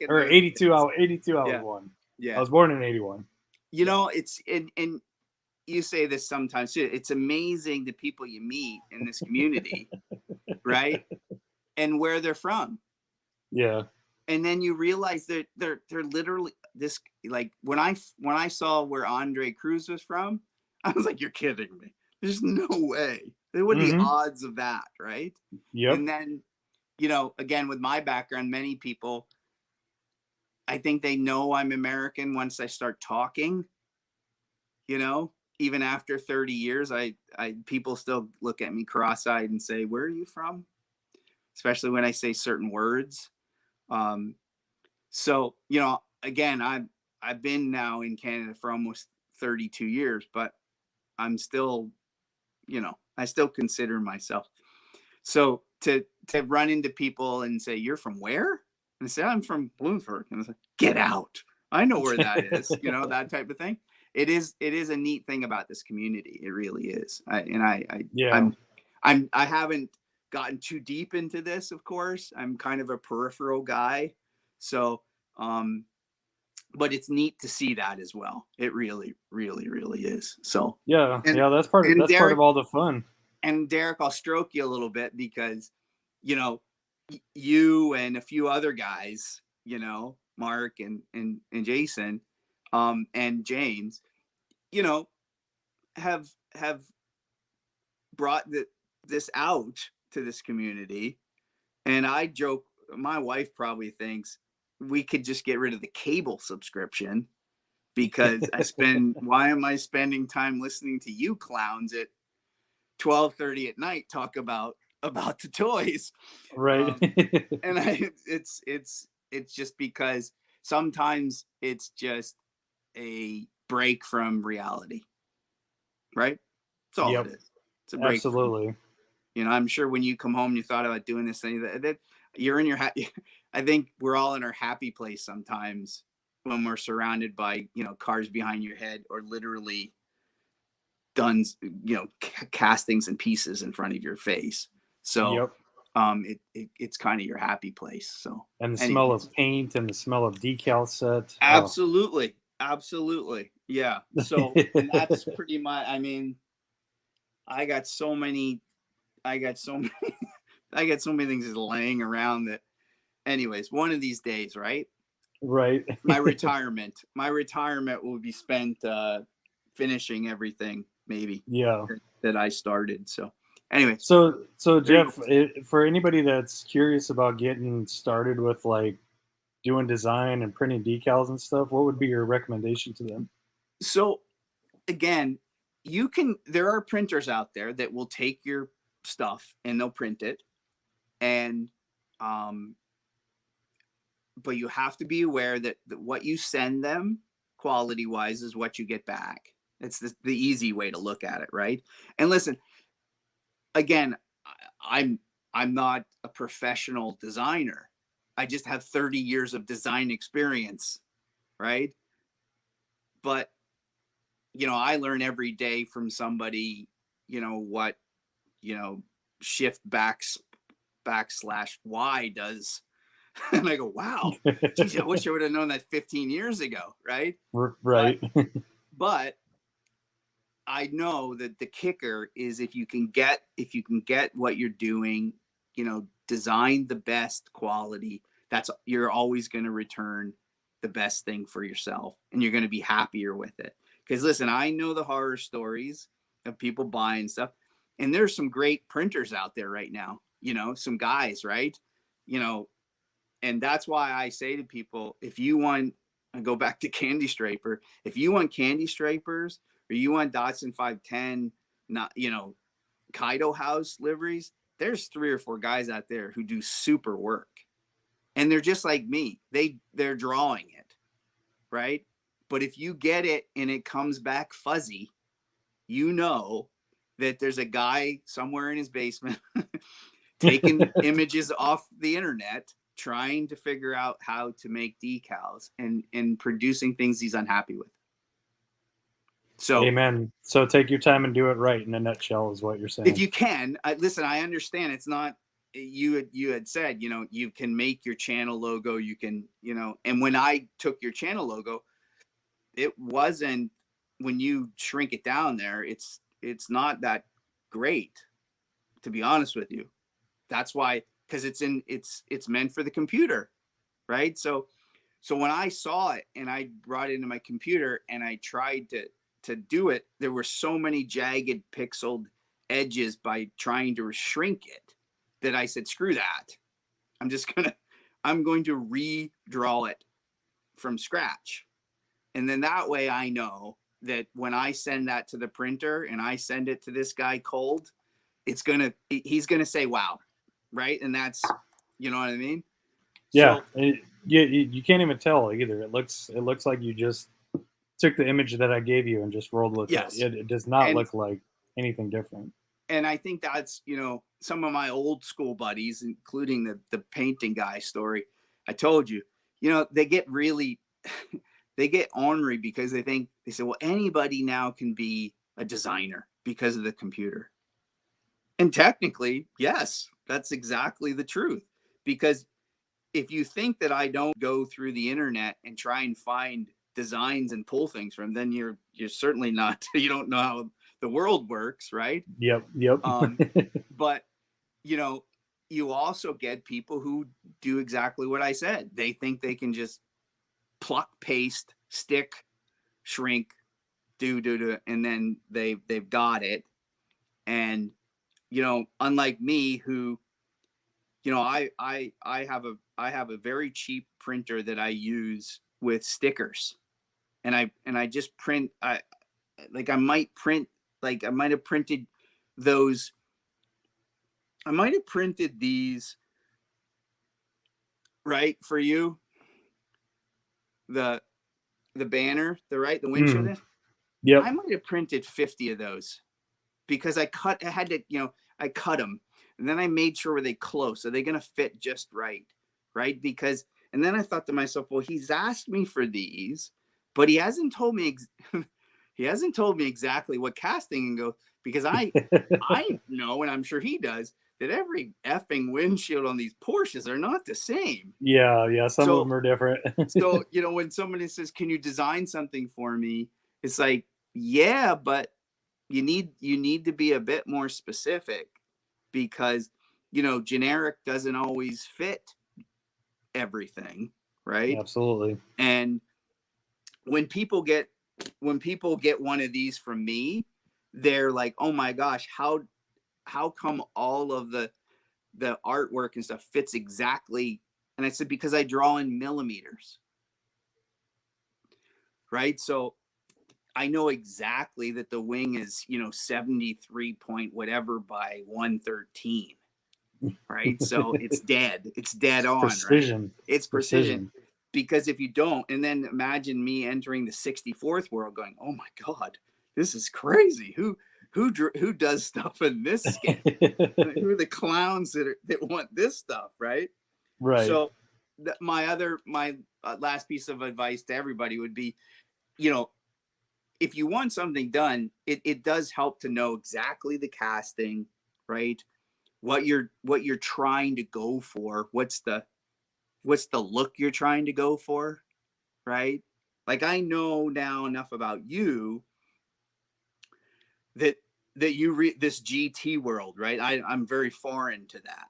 or 82. 82. I was 1. Yeah, I was born in 81. It's and you say this sometimes too. It's amazing the people you meet in this community, right? And where they're from. Yeah. And then you realize that they're literally this. Like when I saw where Andre Cruz was from, I was like, "You're kidding me! There's no way. What are the odds of that, right?" Yep. And then, again, with my background, many people, I think they know I'm American once I start talking. Even after 30 years, people still look at me cross-eyed and say, "Where are you from?" Especially when I say certain words. So, again, I've been now in Canada for almost 32 years, but I'm still, I still consider myself. So to run into people and say, "You're from where?" And say, "I'm from Bloomsburg." And I was like, "Get out. I know where that is." That type of thing. It is a neat thing about this community. It really is. I haven't gotten too deep into this, of course. I'm kind of a peripheral guy. So, but it's neat to see that as well. It really, really, really is. So that's part of all the fun. And Derek, I'll stroke you a little bit because, you and a few other guys, Mark and Jason, and James, have brought this out to this community. And I joke, my wife probably thinks we could just get rid of the cable subscription, because why am I spending time listening to you clowns at 12:30 at night talk about the toys, right? And it's just because sometimes it's just a break from reality, right? That's all it is. It's a break. Absolutely. I'm sure when you come home, you thought about doing this thing that you're in your I think we're all in our happy place sometimes when we're surrounded by, cars behind your head, or literally done, castings and pieces in front of your face. So it's kind of your happy place. So, and the smell of paint and the smell of decal set. Absolutely. Yeah. So and that's pretty much, I got so many things just laying around that, anyways, one of these days, right? my retirement will be spent finishing everything, maybe, that I started. So anyway, so Jeff, for anybody that's curious about getting started with like doing design and printing decals and stuff, what would be your recommendation to them? So again, there are printers out there that will take your stuff and they'll print it, and but you have to be aware that what you send them quality wise is what you get back. It's the easy way to look at it, right? And listen, again, I'm not a professional designer. I just have 30 years of design experience, right? But I learn every day from somebody, what, shift backslash Y does. And I go, wow, geez, I wish I would have known that 15 years ago, right? Right. But I know that the kicker is if you can get what you're doing, design the best quality, you're always going to return the best thing for yourself, and you're going to be happier with it. Because listen, I know the horror stories of people buying stuff, and there's some great printers out there right now, some guys, right? And that's why I say to people, if you want, I go back to Candy Striper, if you want Candy Stripers, or you want Datsun 510, not, Kaido House liveries, there's 3 or 4 guys out there who do super work. And they're just like me. They're drawing it, right? But if you get it and it comes back fuzzy, that there's a guy somewhere in his basement taking images off the internet, trying to figure out how to make decals and producing things he's unhappy with. So, amen. So take your time and do it right, in a nutshell, is what you're saying. if you can, listen, I understand it's not, you had said, you can make your channel logo, you can, and when I took your channel logo, it wasn't, when you shrink it down there, it's not that great, to be honest with you. That's why, because it's meant for the computer, right? So when I saw it and I brought it into my computer and I tried to do it, there were so many jagged pixeled edges by trying to shrink it that I said, screw that. I'm going to redraw it from scratch. And then that way I know that when I send that to the printer and I send it to this guy cold, he's going to say, wow. Right. And that's, you know what I mean? Yeah. So, you can't even tell either. It looks like you just took the image that I gave you and just rolled with it. It does not look like anything different. And I think that's, some of my old school buddies, including the painting guy story. I told you, they get really, they get ornery because they say, well, anybody now can be a designer because of the computer. And technically, yes, that's exactly the truth. Because if you think that I don't go through the internet and try and find designs and pull things from, then you're certainly not, you don't know how the world works, right? Yep. But you also get people who do exactly what I said. They think they can just pluck, paste, stick, shrink, do, and then they've got it. And unlike me, who, I have a very cheap printer that I use with stickers, and I just print. I might have printed those. I might have printed these, right, for you. The banner, the windshield. Yep. I might have printed 50 of those because I cut them, and then I made sure they close. Are they going to fit just right? Because, and then I thought to myself, well, he's asked me for these, but he hasn't told me exactly what casting and go, because I know, and I'm sure he does, that every effing windshield on these Porsches are not the same. Yeah. Some of them are different. So, when somebody says, can you design something for me? It's like, yeah, but you need to be a bit more specific, because, generic doesn't always fit everything. Right. Absolutely. And when people get one of these from me, they're like, oh my gosh, how come all of the artwork and stuff fits exactly? And I said, because I draw in millimeters. Right. So I know exactly that the wing is, 73 point whatever by 113. Right. So it's dead on. Precision. Right? It's precision. because if you don't, and then imagine me entering the 64th world going, oh my God, this is crazy. Who does stuff in this scale? Who are the clowns that want this stuff, right? Right. So my last piece of advice to everybody would be, you know, if you want something done, it does help to know exactly the casting, right? What you're trying to go for. What's the look you're trying to go for, right? Like, I know now enough about you that you read this GT world, right? I'm very foreign to that.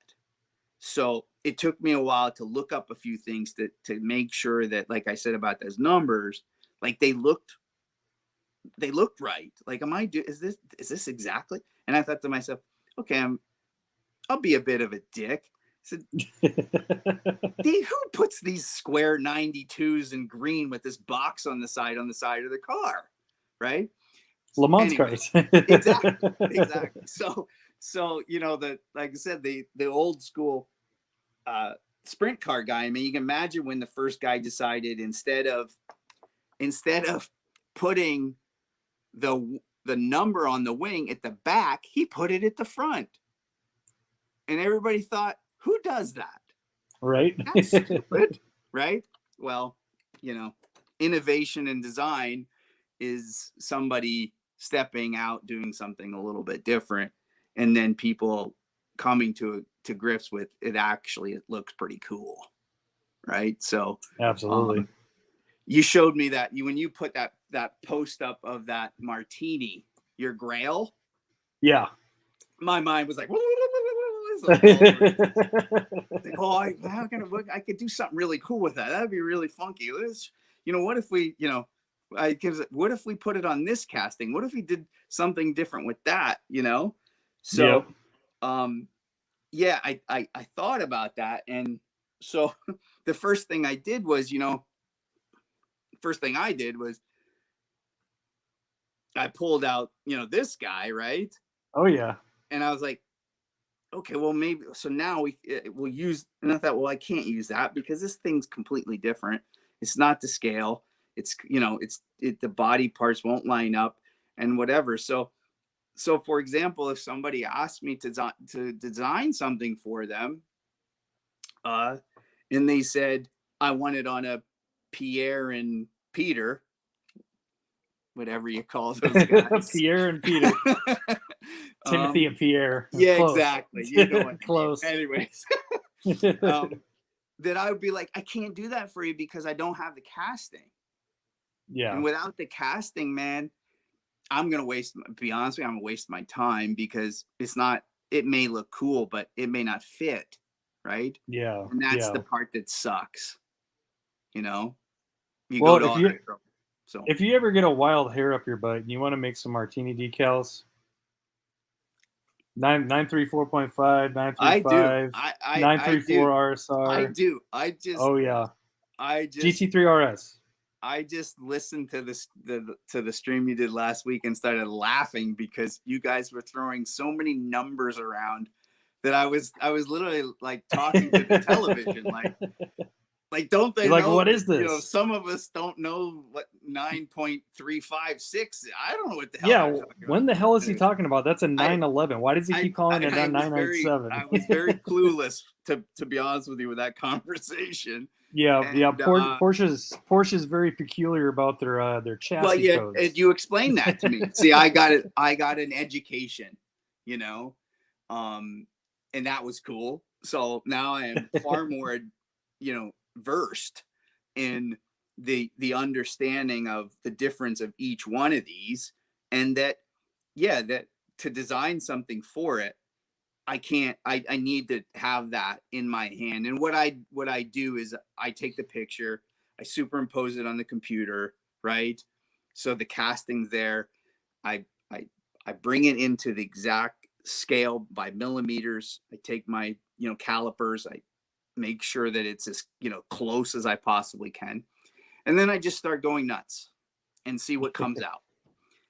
So it took me a while to look up a few things to make sure that, like I said about those numbers, like they looked right. Like, is this exactly? And I thought to myself, okay, I'll be a bit of a dick. I said, who puts these square 92s in green with this box on the side of the car, right? Le Mans cars. Exactly. So you know, like I said, the old school sprint car guy. I mean, you can imagine when the first guy decided, instead of putting the number on the wing at the back, he put it at the front, and everybody thought, who does that? Right. That's stupid, right? Well, you know, innovation and design is somebody stepping out, doing something a little bit different, and then people coming to grips with it. Actually, it looks pretty cool, right? So absolutely. You showed me that when you put that post up of that martini, your grail. Yeah. My mind was like, like, oh, I could do something really cool with that. That'd be really funky. You know, what if we, you know, what if we put it on this casting? What if we did something different with that? You know, so, yeah, I thought about that, and so the first thing I did was, I pulled out, this guy, right? Oh yeah. And I was like, okay, well, maybe, so now we'll use, and I thought, well, I can't use that because this thing's completely different. It's not to scale. It's, the body parts won't line up and whatever. So for example, if somebody asked me to design something for them, and they said, I want it on a Pierre and Peter, whatever you call those guys. Pierre and Peter. Timothy and Pierre. Yeah, close. Exactly. You know what close. Anyways, that I would be like, I can't do that for you because I don't have the casting. Yeah. And without the casting, man, I'm gonna be honest with you, I'm gonna waste my time because it may look cool, but it may not fit, right? Yeah. And that's the part that sucks. You know? Well, if you ever get a wild hair up your butt and you want to make some martini decals, 934.5, 935, 934 RSR. I do. Oh yeah. GT3 RS. I just listened to the stream you did last week and started laughing because you guys were throwing so many numbers around that I was literally like talking to the television, like don't they know? What is this? Some of us don't know what 9.356. I don't know what the hell. Yeah, when the hell is he talking about? That's a 911. Why does he keep calling it a 997? I was very clueless, to be honest with you, with that conversation. Yeah, Porsche's very peculiar about their chassis codes. You explained that to me. See, I got an education, and that was cool. So now I am far more, versed in the understanding of the difference of each one of these, and that to design something for it, I need to have that in my hand. And what I do is I take the picture, I superimpose it on the computer, right? So the casting's there. I bring it into the exact scale by millimeters. I take my, calipers. I make sure that it's as, close as I possibly can. And then I just start going nuts and see what comes out.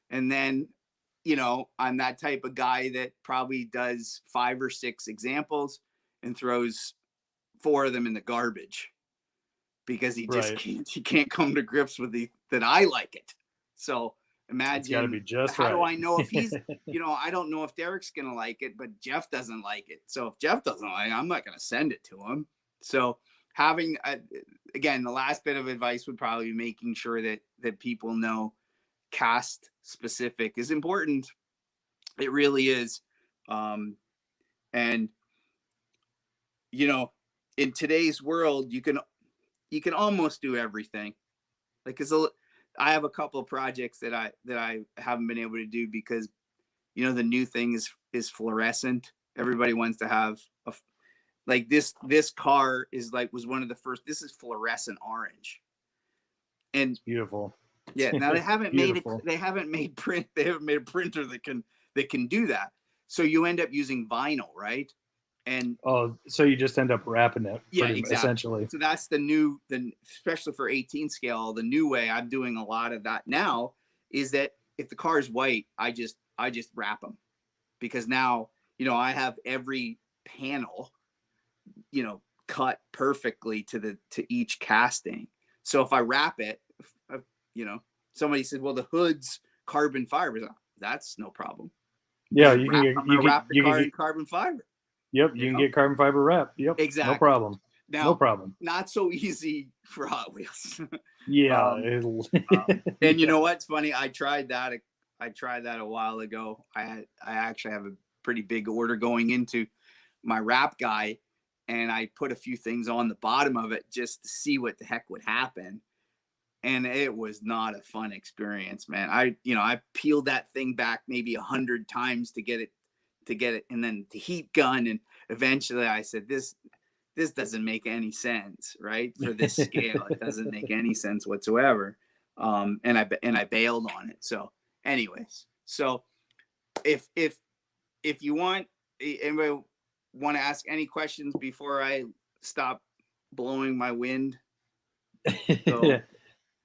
And then, I'm that type of guy that probably does 5 or 6 examples and throws 4 of them in the garbage. because he just Right. he can't come to grips with that I like it. So It's got to be imagine, just how right. do I know if he's, I don't know if Derek's going to like it, but Jeff doesn't like it. So if Jeff doesn't like it, I'm not going to send it to him. So having, again, the last bit of advice would probably be making sure that people know cast specific is important. It really is. And, in today's world, you can almost do everything. Like, I have a couple of projects that I haven't been able to do because, the new thing is fluorescent. Everybody wants to have like this car was one of the first. This is fluorescent orange, and It's beautiful. Yeah. Now they haven't made it. Beautiful. They haven't made a printer that can do that. So you end up using vinyl, right? And so you just end up wrapping it. yeah, exactly. Essentially. So that's especially for 18 scale, the new way I'm doing a lot of that now is that if the car is white, I just wrap them, because now, I have every panel, cut perfectly to each casting. So if I wrap it, somebody said, well, the hood's carbon fiber. That's no problem. Yeah, I'm gonna wrap the car in carbon fiber. Yep, you can get carbon fiber wrap. Yep, exactly. No problem. Now, no problem. Not so easy for Hot Wheels. Yeah. And you know what's funny? I tried that a while ago. I actually have a pretty big order going into my wrap guy, and I put a few things on the bottom of it just to see what the heck would happen. And it was not a fun experience, man. I peeled that thing back maybe 100 times to get it, and then the heat gun, and eventually I said, this doesn't make any sense, right? For this scale, it doesn't make any sense whatsoever. And I bailed on it. So anyways, if you anybody want to ask any questions before I stop blowing my wind? So,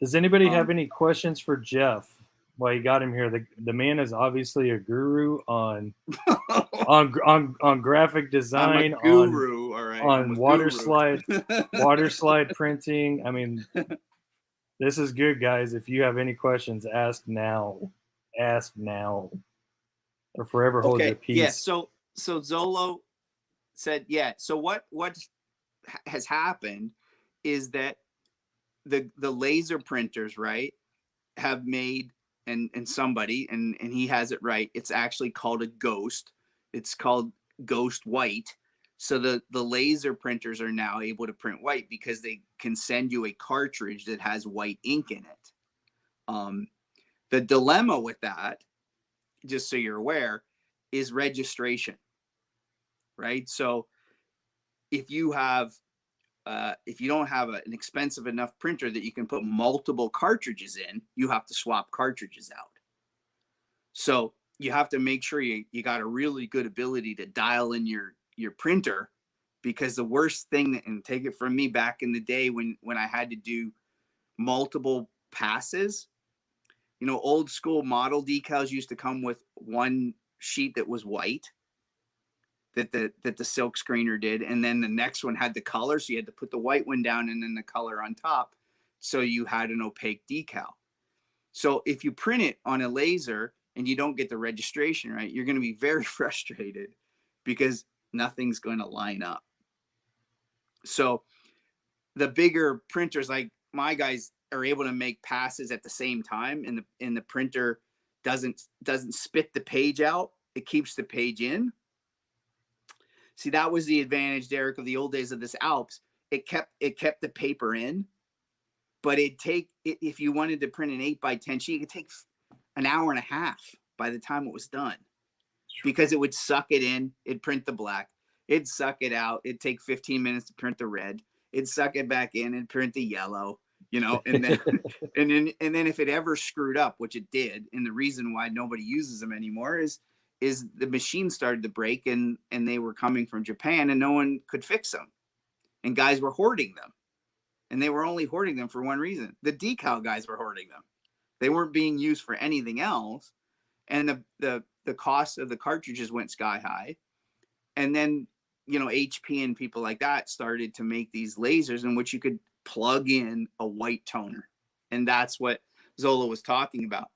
does anybody have any questions for Jeff while you got him here? The man is obviously a guru on graphic design, I'm a guru, all right. on water slide printing. I mean, this is good, guys. If you have any questions, ask now, or forever hold your peace. Yeah. So Zolo said, yeah. So what has happened is that the laser printers, right, have made, and somebody, and he has it right, it's actually called a ghost. It's called ghost white. So the laser printers are now able to print white because they can send you a cartridge that has white ink in it. The dilemma with that, just so you're aware, is registration, right? So if you don't have an expensive enough printer that you can put multiple cartridges in, you have to swap cartridges out. So you have to make sure you got a really good ability to dial in your printer, because the worst thing, and take it from me, back in the day when I had to do multiple passes, old school model decals used to come with one sheet that was white, that the silk screener did, and then the next one had the color, so you had to put the white one down and then the color on top, so you had an opaque decal. So if you print it on a laser and you don't get the registration right, you're going to be very frustrated because nothing's going to line up. So the bigger printers, like my guys, are able to make passes at the same time, and the printer doesn't spit the page out, it keeps the page in. See, that was the advantage, Derek, of the old days of this Alps. It kept the paper in, but if you wanted to print an 8x10 sheet, it could take an hour and a half by the time it was done, because it would suck it in, it'd print the black, it'd suck it out, it'd take 15 minutes to print the red, it'd suck it back in and print the yellow, and then and then if it ever screwed up, which it did, and the reason why nobody uses them anymore is the machine started to break, and they were coming from Japan and no one could fix them, and guys were hoarding them, and they were only hoarding them for one reason. The decal guys were hoarding them. They weren't being used for anything else, and the cost of the cartridges went sky high. And then HP and people like that started to make these lasers in which you could plug in a white toner. And that's what Zola was talking about.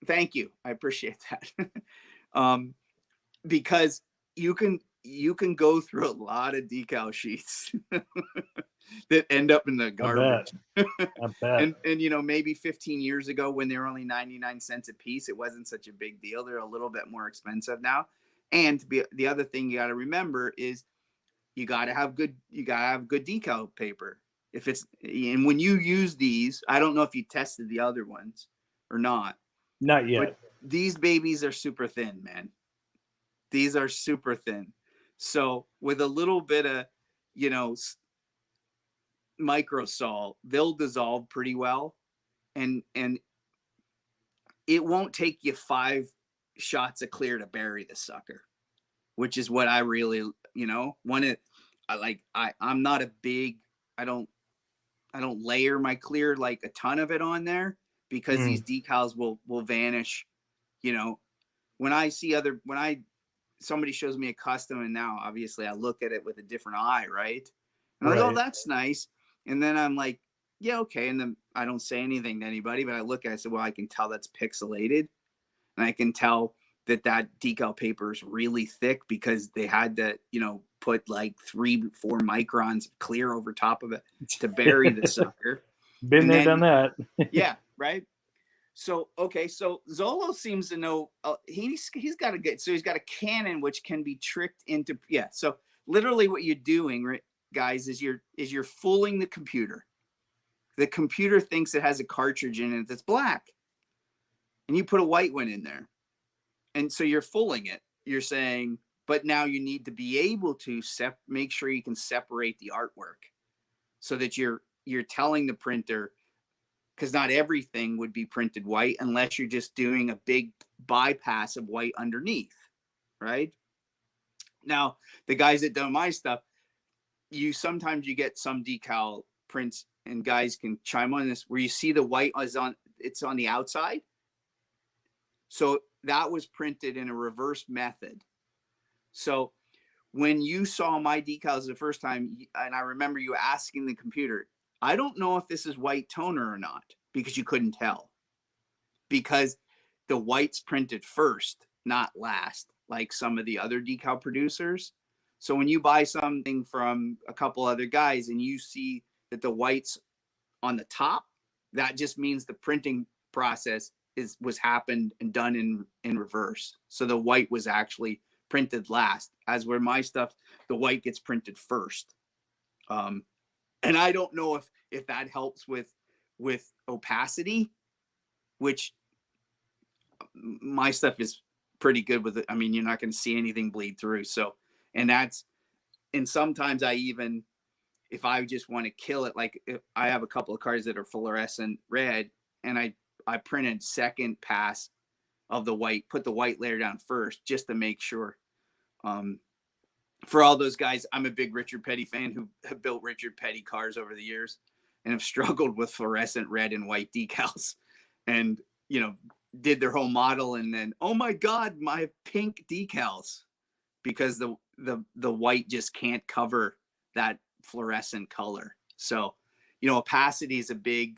Thank you. I appreciate that. Because you can go through a lot of decal sheets that end up in the garbage. I bet. And you know, maybe 15 years ago when they were only 99 cents a piece, it wasn't such a big deal. They're a little bit more expensive now. And the other thing you got to remember is you got to have good decal paper. If it's, and when you use these, I don't know if you tested the other ones or not. Not yet. But these babies are super thin, man. These are super thin. So with a little bit of, you know, microsol, they'll dissolve pretty well. And it won't take you 5 shots of clear to bury the sucker, which is what I really, you know, I'm not a big, I don't layer my clear like a ton of it on there, because these decals will vanish. You know, when somebody shows me a custom, and now obviously I look at it with a different eye, right? And I'm like, oh, that's nice. And then I'm like, yeah, okay. And then I don't say anything to anybody, but I look at it, I said, well, I can tell that's pixelated, and I can tell that decal paper is really thick because they had to, you know, put like 3-4 microns of clear over top of it to bury the sucker. Been there, done that. Yeah, right. So okay, so Zolo seems to know. He's got he's got a cannon which can be tricked into. Yeah. So literally, what you're doing, right, guys, is you're fooling the computer. The computer thinks it has a cartridge in it that's black, and you put a white one in there, and so you're fooling it. You're saying, but now you need to be able to make sure you can separate the artwork, so that you're telling the printer, because not everything would be printed white unless you're just doing a big bypass of white underneath, right? Now, the guys that do my stuff, sometimes you get some decal prints, and guys can chime on this, where you see the white it's on the outside. So that was printed in a reverse method. So when you saw my decals the first time, and I remember you asking the computer, I don't know if this is white toner or not, because you couldn't tell, because the white's printed first, not last, like some of the other decal producers. So when you buy something from a couple other guys and you see that the white's on the top, that just means the printing process was happened and done in reverse. So the white was actually printed last, as where my stuff, the white gets printed first. And I don't know if that helps with opacity, which my stuff is pretty good with it. I mean, you're not going to see anything bleed through. So, and sometimes I even, if I just want to kill it, like if I have a couple of cards that are fluorescent red, and I printed second pass of the white, put the white layer down first, just to make sure. For all those guys, I'm a big Richard Petty fan who have built Richard Petty cars over the years and have struggled with fluorescent red and white decals, and, you know, did their whole model, and then, oh my God, my pink decals, because the white just can't cover that fluorescent color. So, you know, opacity is a big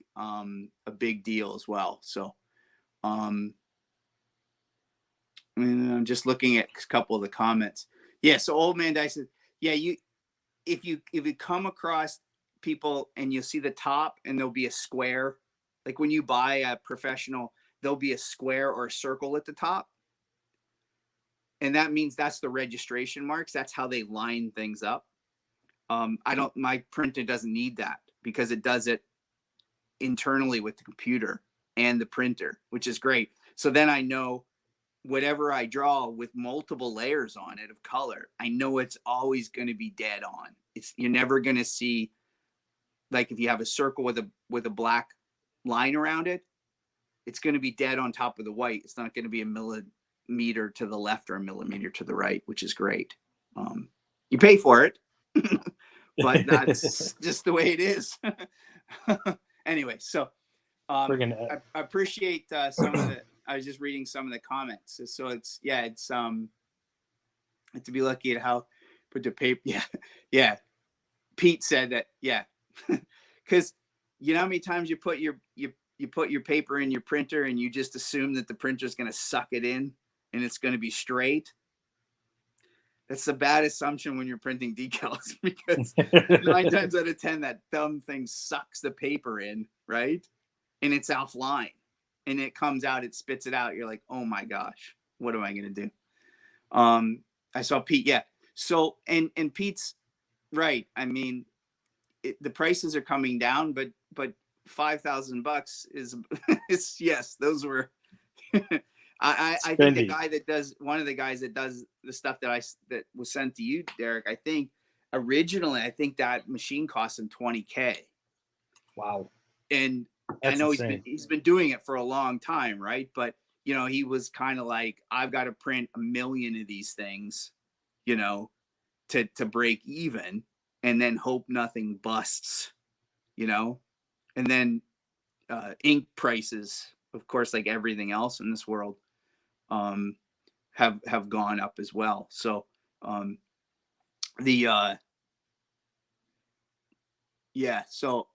deal as well. So, and I'm just looking at a couple of the comments. Yeah. So Old Man Dyson, yeah, if you come across people and you'll see the top and there'll be a square, like when you buy a professional, there'll be a square or a circle at the top. And that means that's the registration marks. That's how they line things up. My printer doesn't need that, because it does it internally with the computer and the printer, which is great. So then I know whatever I draw with multiple layers on it of color, I know it's always going to be dead on. You're never going to see, like if you have a circle with a black line around it, it's going to be dead on top of the white. It's not going to be a millimeter to the left or a millimeter to the right, which is great. You pay for it, but that's just the way it is. Anyway, so I appreciate some of the. I was just reading some of the comments. So it's to be lucky at how put the paper. Yeah. Pete said that. Yeah. because you know how many times you put your paper in your printer and you just assume that the printer is going to suck it in and it's going to be straight. That's a bad assumption when you're printing decals, because 9 times out of 10 that dumb thing sucks the paper in, right? And it's offline, and it comes out, it spits it out. You're like, oh my gosh, what am I going to do? I saw Pete. Yeah. So, and Pete's right. I mean, the prices are coming down, but $5,000 is yes, those were, I think the guy that does, one of the guys that does the stuff that was sent to you, Derek, I think originally, I think that machine cost him $20K. Wow. And that's I know insane. he's been doing it for a long time, right? But you know, he was kind of like, I've got to print 1 million of these things, you know, to break even, and then hope nothing busts, you know. And then ink prices, of course, like everything else in this world, have gone up as well. So yeah, so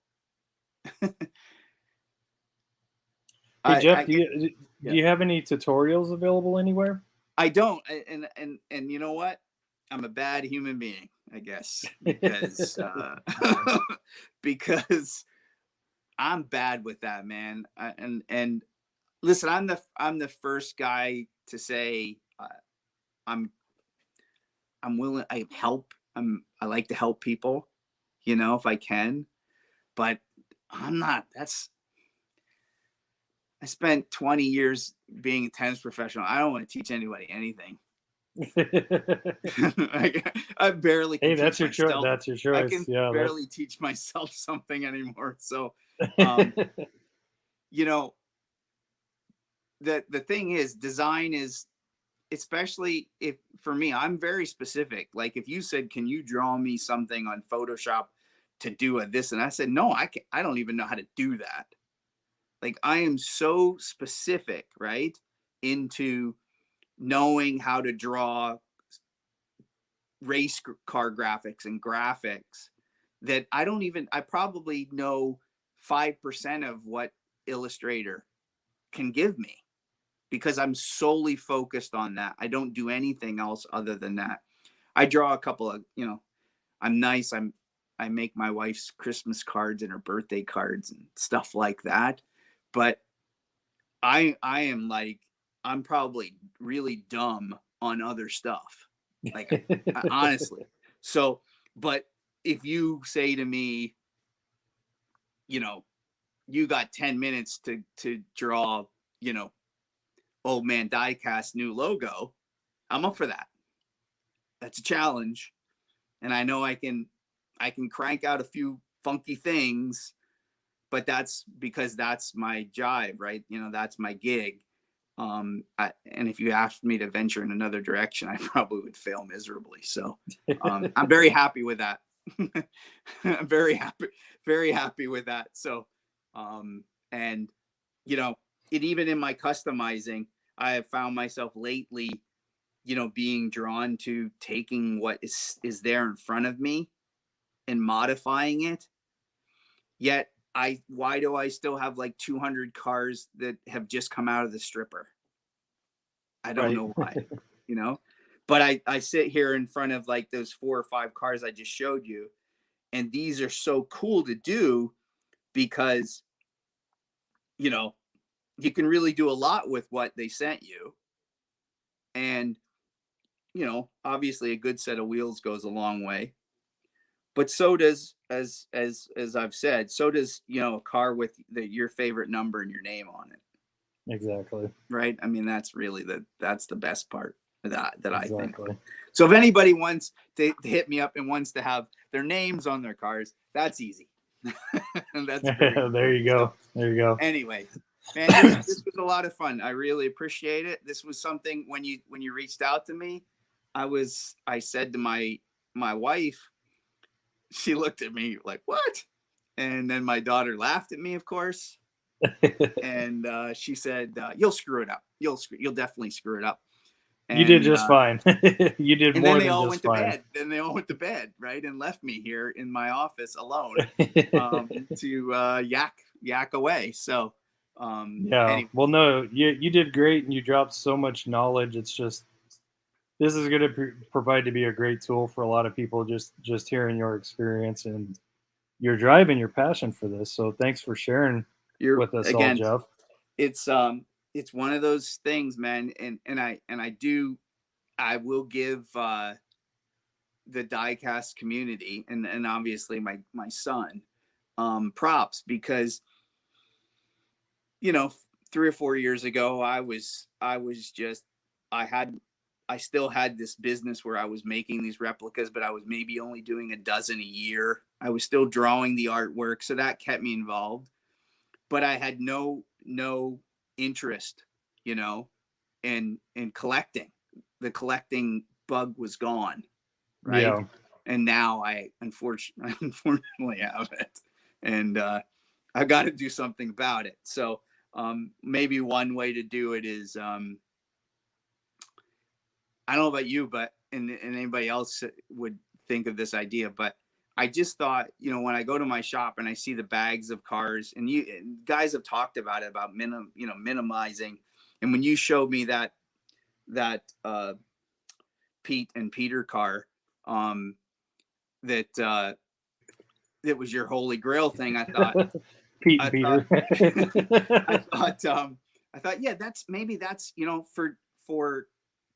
hey Jeff, do you have any tutorials available anywhere? I don't, and you know what? I'm a bad human being, I guess, because because I'm bad with that, man. And listen, I'm the first guy to say I'm willing. I like to help people, you know, if I can, but I'm not. I spent 20 years being a tennis professional. I don't want to teach anybody anything. I barely can. Hey, that's your choice. That's your choice. I can barely teach myself something anymore. So, you know, the thing is, design is, especially if for me, I'm very specific. Like if you said, can you draw me something on Photoshop to do this? And I said, no, I don't even know how to do that. Like I am so specific, right, into knowing how to draw race car graphics and graphics that I probably know 5% of what Illustrator can give me, because I'm solely focused on that. I don't do anything else other than that. I draw a couple of, you know, I'm nice. I make my wife's Christmas cards and her birthday cards and stuff like that. But I am like, I'm probably really dumb on other stuff. Like honestly. So, but if you say to me, you know, you got 10 minutes to draw, you know, Old Man Diecast new logo, I'm up for that. That's a challenge. And I know I can crank out a few funky things, but that's because that's my jive, right? You know, that's my gig. And if you asked me to venture in another direction, I probably would fail miserably. So I'm very happy with that. I'm very happy with that. So, and you know, even in my customizing, I have found myself lately, you know, being drawn to taking what is there in front of me and modifying it. Yet why do I still have like 200 cars that have just come out of the stripper? I don't know why, you know, but I sit here in front of like those 4 or 5 cars I just showed you, and these are so cool to do because, you know, you can really do a lot with what they sent you. And, you know, obviously a good set of wheels goes a long way, but so does, as I've said, so does, you know, a car with your favorite number and your name on it. Exactly. Right. I mean, that's really that's the best part of that exactly. I think. So if anybody wants to hit me up and wants to have their names on their cars, that's easy. That's there you go. There you go. Anyway, man, this was a lot of fun. I really appreciate it. This was something when you reached out to me, I said to my wife, she looked at me like, what? And then my daughter laughed at me, of course. And she said, you'll screw it up. You'll definitely screw it up. You did just fine. You did and more then they than all just went to fine. bed. Then they all went to bed, right, and left me here in my office alone to yak away. So Yeah. anyway. Well, no, you did great, and you dropped so much knowledge. It's just this is going to provide to be a great tool for a lot of people. Just hearing your experience and your drive and your passion for this. So thanks for sharing You're with us all, again. Jeff. It's one of those things, man, and I will give the diecast community and obviously my son props, because 3 or 4 years ago I was just I still had this business where I was making these replicas, but I was maybe only doing a dozen a year. I was still drawing the artwork, so that kept me involved, but I had no interest, in collecting. The collecting bug was gone, right? Yeah. And now I unfortunately have it, and I got to do something about it. So maybe one way to do it is I don't know about you, but and anybody else would think of this idea, but I just thought, when I go to my shop and I see the bags of cars, and guys have talked about it, about minimizing. And when you showed me that Pete and Peter car, that it was your holy grail thing, I thought. Pete and Peter. I thought, yeah, that's for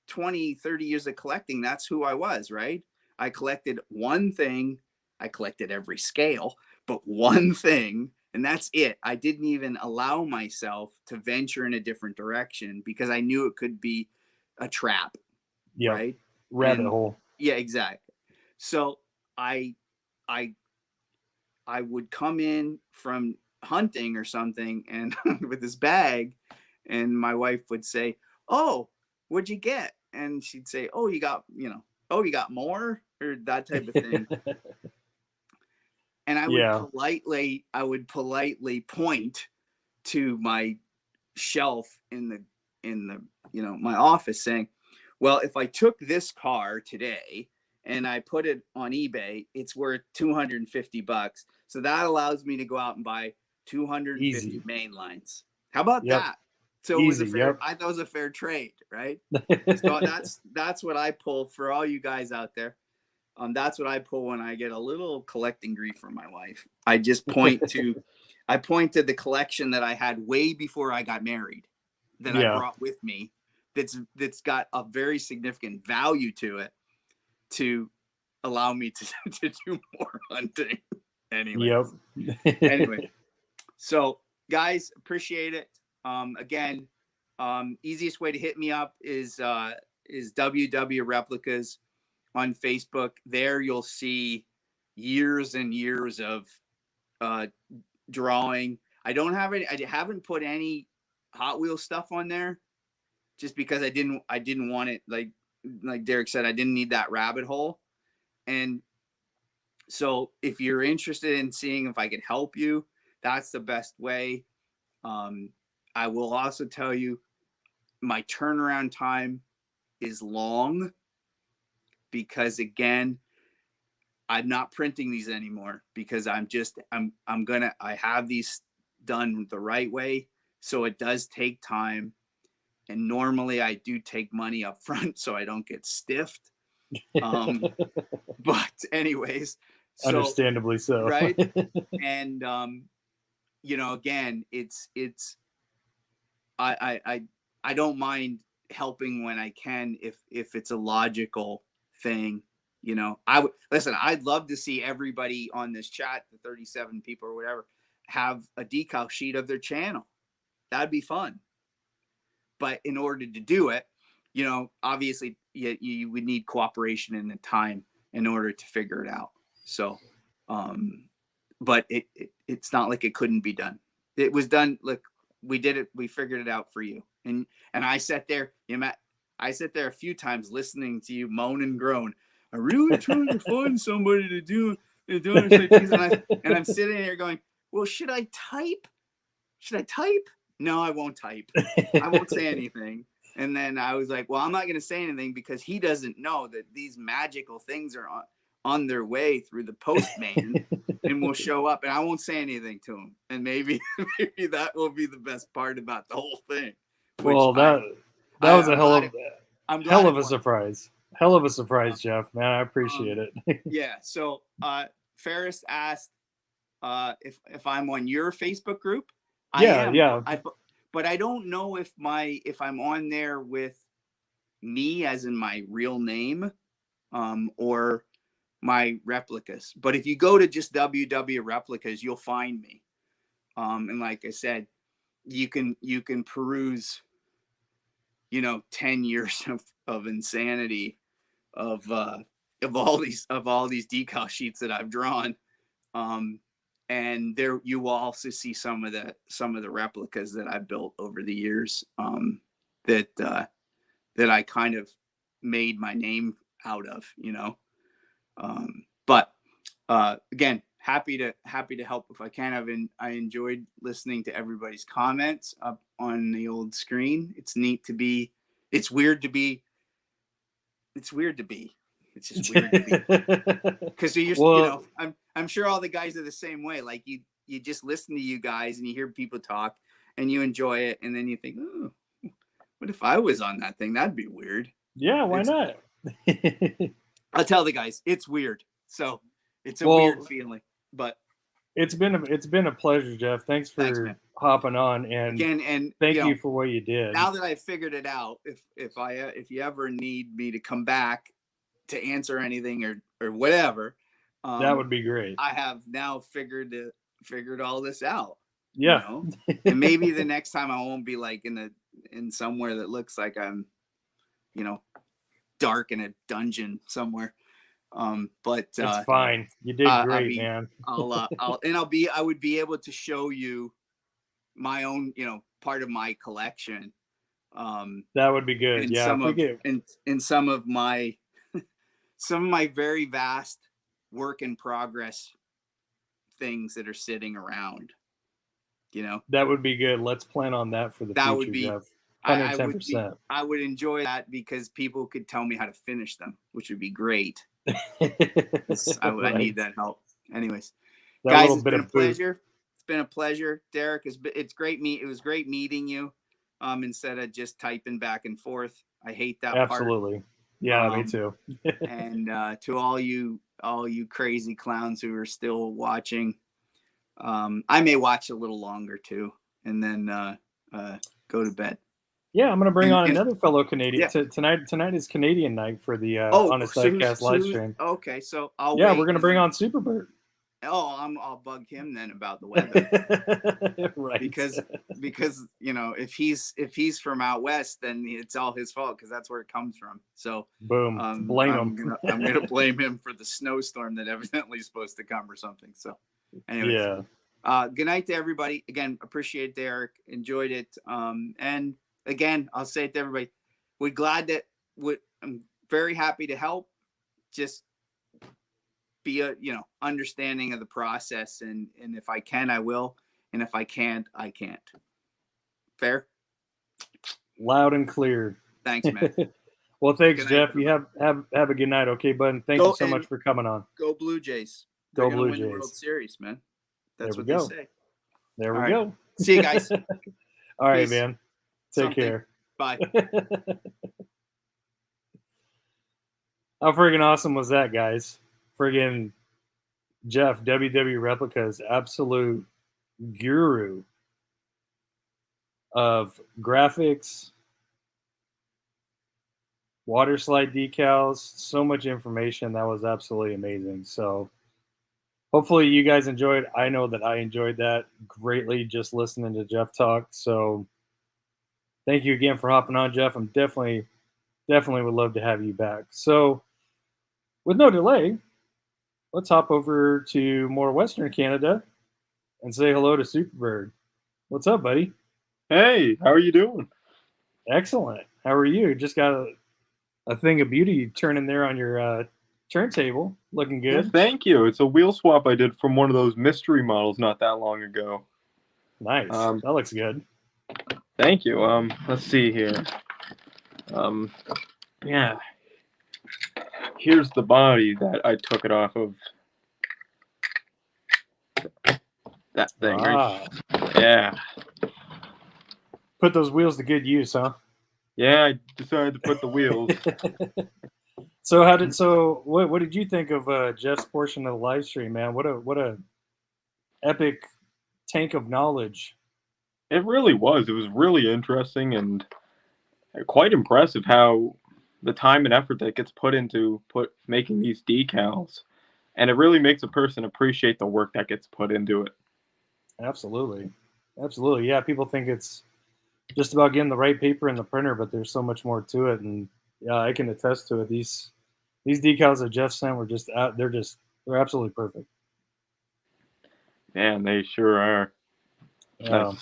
20, 30 years of collecting, that's who I was, right? I collected one thing. I collected every scale, but one thing, and that's it. I didn't even allow myself to venture in a different direction because I knew it could be a trap, Yep. right? Rabbit hole. Yeah, exactly. So I would come in from hunting or something and with this bag, and my wife would say, "Oh, what'd you get?" And she'd say, "Oh, you got more," or that type of thing. And I would politely point to my shelf in the my office, saying, "Well, if I took this car today and I put it on eBay, it's worth $250. So that allows me to go out and buy 250 Easy. main lines. How about that?" So it was Easy. I thought it was a fair trade, right? So that's what I pull for all you guys out there. That's what I pull when I get a little collecting grief from my wife. I just point to the collection that I had way before I got married, that I brought with me, that's got a very significant value to it, to allow me to do more hunting. Anyway. Anyway. So guys, appreciate it. Again, easiest way to hit me up is WWReplicas on Facebook. There you'll see years and years of drawing. I haven't put any Hot Wheels stuff on there, just because I didn't want it, like Derek said, I didn't need that rabbit hole. And so if you're interested in seeing if I could help you, that's the best way. I will also tell you, my turnaround time is long, because again, I'm not printing these anymore, because I have these done the right way. So it does take time. And normally I do take money up front so I don't get stiffed. But anyways, understandably so. Right. And, again, I don't mind helping when I can, if it's a logical thing. I'd love to see everybody on this chat, the 37 people or whatever, have a decal sheet of their channel. That'd be fun. But in order to do it, obviously you would need cooperation and the time in order to figure it out. So, but it's not like it couldn't be done. It was done. Look, we did it. We figured it out for you. And I sat there, I sat there a few times listening to you moan and groan. I really trying to find somebody to do it. And I'm sitting here going, well, should I type? No, I won't type. I won't say anything. And then I was like, well, I'm not going to say anything because he doesn't know that these magical things are on their way through the postman and will show up. And I won't say anything to him. And maybe that will be the best part about the whole thing. Well, that was a hell of a surprise. Hell of a surprise, Jeff. Man, I appreciate it. Yeah. So Ferris asked if I'm on your Facebook group. I am. Yeah. But I don't know if I'm on there with me as in my real name, or my replicas. But if you go to just WWReplicas, you'll find me. And like I said, you can peruse, 10 years of insanity of all these decal sheets that I've drawn. And there you will also see some of the replicas that I've built over the years, that I kind of made my name out of, but again, happy to help if I can. I enjoyed listening to everybody's comments up on the old screen. It's neat to be. It's weird to be. It's weird to be. It's just weird to be. Because I'm sure all the guys are the same way. Like you just listen to you guys and you hear people talk and you enjoy it, and then you think, oh, what if I was on that thing? That'd be weird. Yeah, why not? I'll tell the guys it's weird. So it's a weird feeling, but it's been a pleasure, Jeff. Thanks for hopping on, and again, and thank you for what you did. Now that I figured it out, if you ever need me to come back to answer anything or whatever, that would be great. I have now figured all this out. Yeah, and maybe the next time I won't be like in somewhere that looks like I'm, dark in a dungeon somewhere. But it's fine. You did great, man. I would be able to show you my own, part of my collection. That would be good. In some of my very vast work in progress things that are sitting around. That would be good. Let's plan on that for the future. Would be. Jeff. 110%. I would enjoy that because people could tell me how to finish them, which would be great. I need that help. Anyways, guys, it's been a pleasure. It's been a pleasure, Derek. It's great. It was great meeting you. Instead of just typing back and forth, I hate that. Absolutely. Part. Yeah, me too. And to all you crazy clowns who are still watching, I may watch a little longer too, and then go to bed. Yeah, I'm going to bring on another fellow Canadian. Yeah. Tonight is Canadian night for the Honest Diecast live stream. Okay, so we're going to bring on Superbird. Oh, I'll bug him then about the weather. Right. Because if he's from out west, then it's all his fault because that's where it comes from. So boom, blame him. I'm gonna blame him for the snowstorm that evidently is supposed to come or something. So anyway, yeah. Good night to everybody. Again, appreciate it, Derek. Enjoyed it. And again, I'll say it to everybody. I'm very happy to help. Just be understanding of the process, and if I can, I will, and if I can't, I can't. Fair? Loud and clear. Thanks, man. Well, thanks, Jeff. You have a good night, okay, bud? Thank you so much for coming on. Go Blue Jays. Go Blue Jays. Win the World Series, man. That's what they say. There we go. See you guys. All right, man. Take care. Bye. How friggin' awesome was that, guys? Friggin' Jeff, WWReplicas, absolute guru of graphics, water slide decals, so much information. That was absolutely amazing. So hopefully you guys enjoyed. I know that I enjoyed that greatly just listening to Jeff talk. So thank you again for hopping on, Jeff. I'm definitely would love to have you back. So with no delay, let's hop over to more Western Canada and say hello to Superbird. What's up, buddy? Hey, how are you doing? Excellent. How are you? Just got a thing of beauty turning there on your turntable. Looking good. Yeah, thank you. It's a wheel swap I did from one of those mystery models not that long ago. Nice. That looks good. Thank you. Let's see here. Yeah. Here's the body that I took it off of. That thing, right? Yeah. Put those wheels to good use, huh? Yeah, I decided to put the wheels. So what did you think of Jeff's portion of the live stream, man? What a epic tank of knowledge. It really was. It was really interesting and quite impressive how the time and effort that gets put into making these decals. And it really makes a person appreciate the work that gets put into it. Absolutely. Absolutely. Yeah, people think it's just about getting the right paper in the printer, but there's so much more to it. And yeah, I can attest to it. These decals that Jeff sent were just out. They're absolutely perfect. Man, they sure are. Yeah.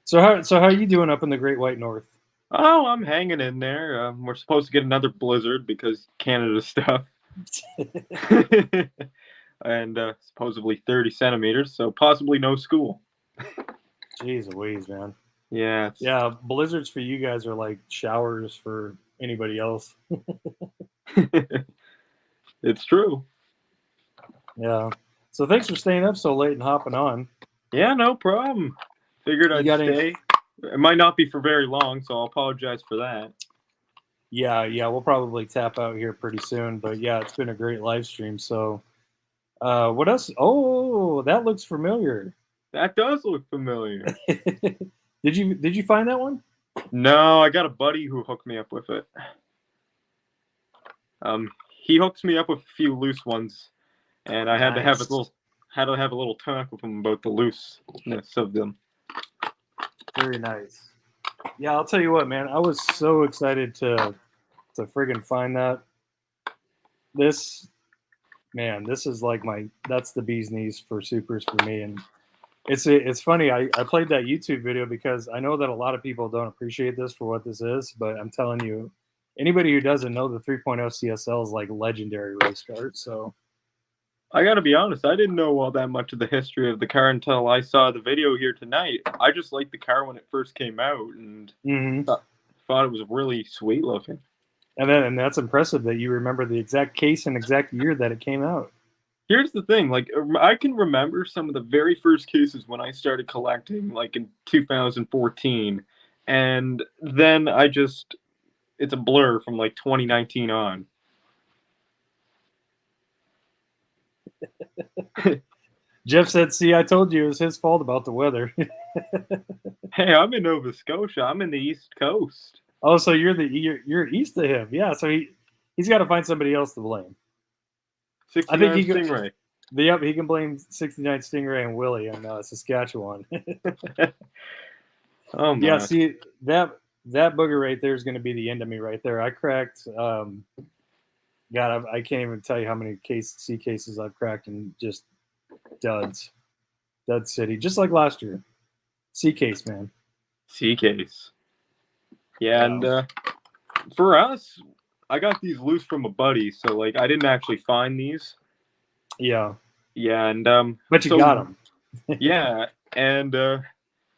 So how are you doing up in the Great White North? Oh, I'm hanging in there. We're supposed to get another blizzard because Canada stuff. And supposedly 30 centimeters, so possibly no school. Jeez Louise, man. Yeah. Yeah, blizzards for you guys are like showers for anybody else. It's true. Yeah. So thanks for staying up so late and hopping on. Yeah, no problem. Figured I'd stay. It might not be for very long, so I'll apologize for that. Yeah, we'll probably tap out here pretty soon. But yeah, it's been a great live stream. So what else? Oh, that looks familiar. That does look familiar. Did you find that one? No, I got a buddy who hooked me up with it. He hooks me up with a few loose ones, and I had to have a little talk with him about the looseness of them. Very nice. Yeah, I'll tell you what, man. I was so excited to friggin' find that. This is like that's the bee's knees for supers for me. And it's funny. I played that YouTube video because I know that a lot of people don't appreciate this for what this is, but I'm telling you, anybody who doesn't know, the 3.0 CSL is like legendary race car. So I gotta be honest, I didn't know all that much of the history of the car until I saw the video here tonight. I just liked the car when it first came out and thought it was really sweet looking. And that's impressive that you remember the exact case and exact year that it came out. Here's the thing, like I can remember some of the very first cases when I started collecting, like in 2014, and then it's a blur from like 2019 on. Jeff said, "See, I told you it was his fault about the weather." Hey, I'm in Nova Scotia. I'm in the East Coast. Oh, so you're east of him. Yeah, so he's got to find somebody else to blame. 69 Stingray. Yep, he can blame 69 Stingray and Willie in Saskatchewan. Oh my. Yeah, see that booger right there is going to be the end of me right there. I cracked. God, I can't even tell you how many C cases I've cracked and just duds, dud city, just like last year. C case, man. C case. Yeah, and for us, I got these loose from a buddy, so like I didn't actually find these. Yeah. Yeah, and but you got them. Yeah, and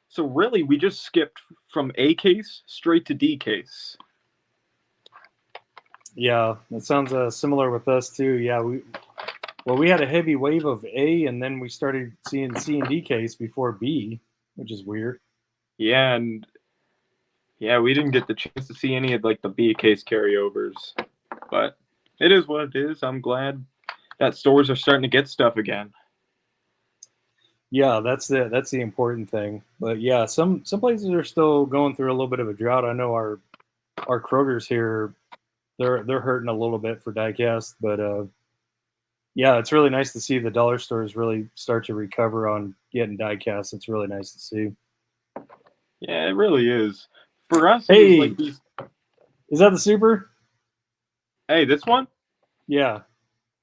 so really we just skipped from A case straight to D case. Yeah, that sounds similar with us too. Yeah, we had a heavy wave of A, and then we started seeing C and D case before B, which is weird. Yeah, and we didn't get the chance to see any of like the B case carryovers, but it is what it is. I'm glad that stores are starting to get stuff again. Yeah, that's the important thing. But yeah, some places are still going through a little bit of a drought. I know our Kroger's here, they're hurting a little bit for diecast, but yeah, it's really nice to see the dollar stores really start to recover on getting diecast. It's really nice to see. Yeah, it really is. For us, hey, like these... is that the Super? Hey, this one? Yeah.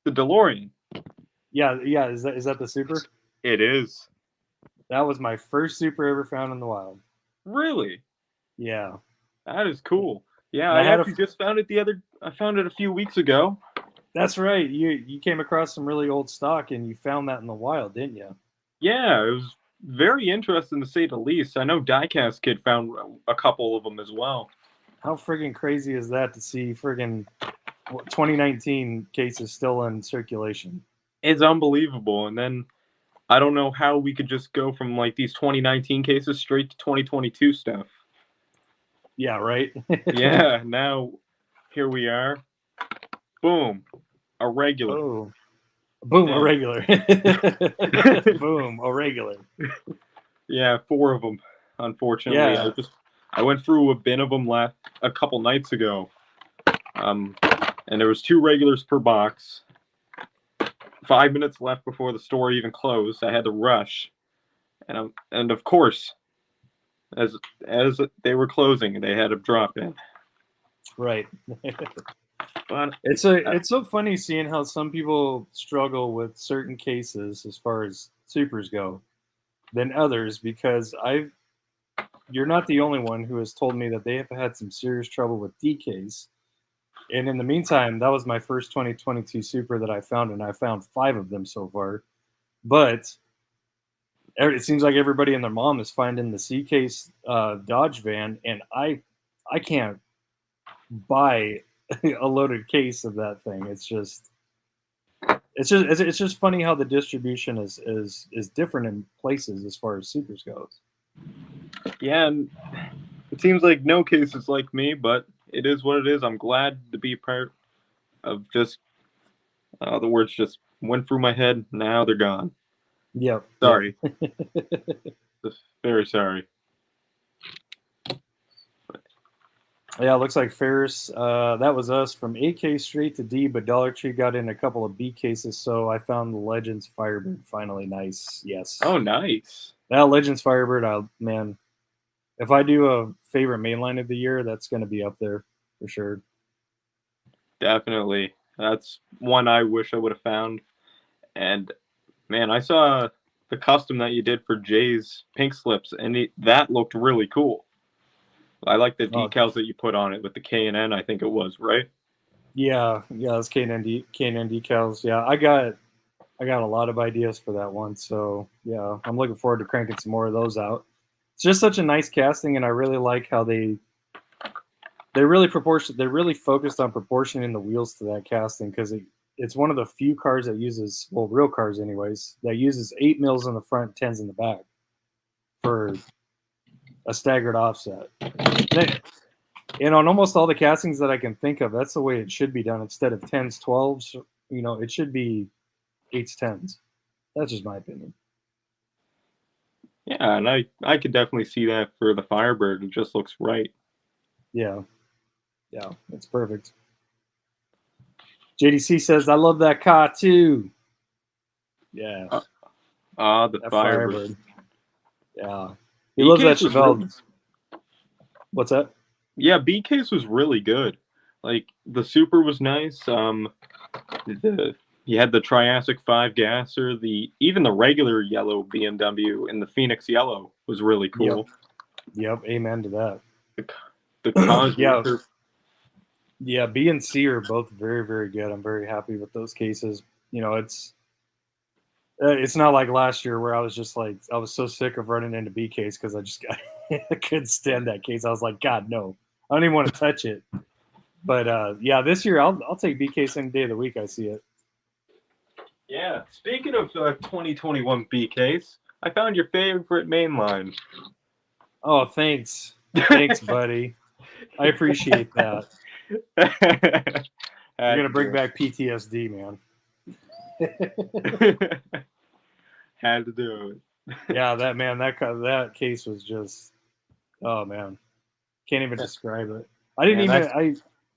The DeLorean. Yeah. Is that the Super? It is. That was my first Super ever found in the wild. Really? Yeah. That is cool. Yeah, I actually just found it I found it a few weeks ago. That's right. You came across some really old stock and you found that in the wild, didn't you? Yeah, it was very interesting to say the least. I know Diecast Kid found a couple of them as well. How friggin' crazy is that to see friggin' 2019 cases still in circulation? It's unbelievable. And then I don't know how we could just go from like these 2019 cases straight to 2022 stuff. Yeah, right? Yeah, now here we are. Boom. A regular. Oh. Boom, Yeah. a regular. Boom, a regular. Yeah, 4 of them, unfortunately. Yeah. I went through a bin of them a couple nights ago. And there was 2 regulars per box. 5 minutes left before the store even closed. I had to rush. And of course, as they were closing, they had to drop in. Right. But It's so funny seeing how some people struggle with certain cases as far as supers go than others, because you're not the only one who has told me that they have had some serious trouble with DKs. And in the meantime, that was my first 2022 super that I found, and I found 5 of them so far. But it seems like everybody and their mom is finding the C case Dodge van, and I can't buy a loaded case of that thing. It's just funny how the distribution is different in places as far as supers goes. yeah, and it seems like no case is like me, but it is what it is. I'm glad to be part of just the words just went through my head. Now they're gone. Yep. Sorry. Just very sorry. Yeah, it looks like Ferris, that was us from A case straight to D, but Dollar Tree got in a couple of B cases, so I found the Legends Firebird finally. Nice. Yes. Oh, nice. That Legends Firebird, man, if I do a favorite mainline of the year, that's going to be up there for sure. Definitely. That's one I wish I would have found. And, man, I saw the custom that you did for Jay's pink slips, and that looked really cool. I like the decals that you put on it with the K and N, I think it was, right? Yeah, it's K and N decals. Yeah, I got a lot of ideas for that one, so yeah, I'm looking forward to cranking some more of those out. It's just such a nice casting, and I really like how they really focused on proportioning the wheels to that casting, because it's one of the few cars that uses, well, real cars anyways, that uses 8 mils in the front, 10s in the back for a staggered offset. And on almost all the castings that I can think of, that's the way it should be done. Instead of 10s, 12s, it should be 8s, 10s. That's just my opinion. Yeah, and I could definitely see that for the Firebird. It just looks right. Yeah, it's perfect. JDC says, I love that car too. Yeah. The Firebird. Yeah. He loves that Chevelle. What's that? Yeah, B case was really good. Like, the Super was nice. You had the Triassic 5 gasser. Even the regular yellow BMW in the Phoenix yellow was really cool. Yep. Amen to that. The Cosworth. Yeah, B and C are both very, very good. I'm very happy with those cases. It's not like last year where I was just like, I was so sick of running into B case because I couldn't stand that case. I was like, God, no, I don't even want to touch it. But yeah, this year I'll take B case any day of the week I see it. Yeah. Speaking of 2021 B case, I found your favorite mainline. Oh, thanks, buddy. I appreciate that. You're gonna bring back PTSD, man. Had to do it. Yeah, that case was just, oh man, can't even describe it. I didn't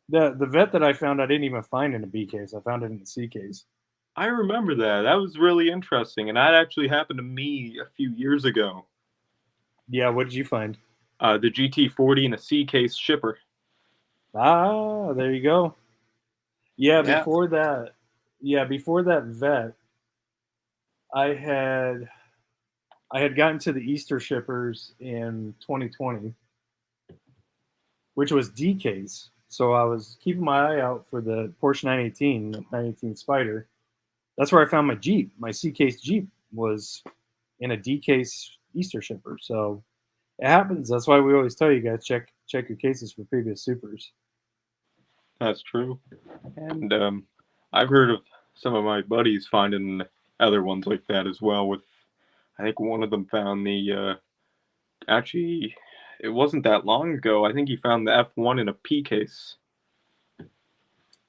the vet that I found, I didn't even find in a B case. I found it in the C case. I remember that. That was really interesting, and that actually happened to me a few years ago. Yeah, what did you find? The GT40 in a C case shipper. Ah, there you go. Yeah, before that vet, I had gotten to the Easter shippers in 2020, which was D case. So I was keeping my eye out for the Porsche 918 Spider. That's where I found my Jeep. My C case Jeep was in a D case Easter shipper. So, It happens. That's why we always tell you guys check your cases for previous supers. That's true. And I've heard of some of my buddies finding other ones like that as well. With I think one of them found the actually it wasn't that long ago. I think he found the F1 in a P case.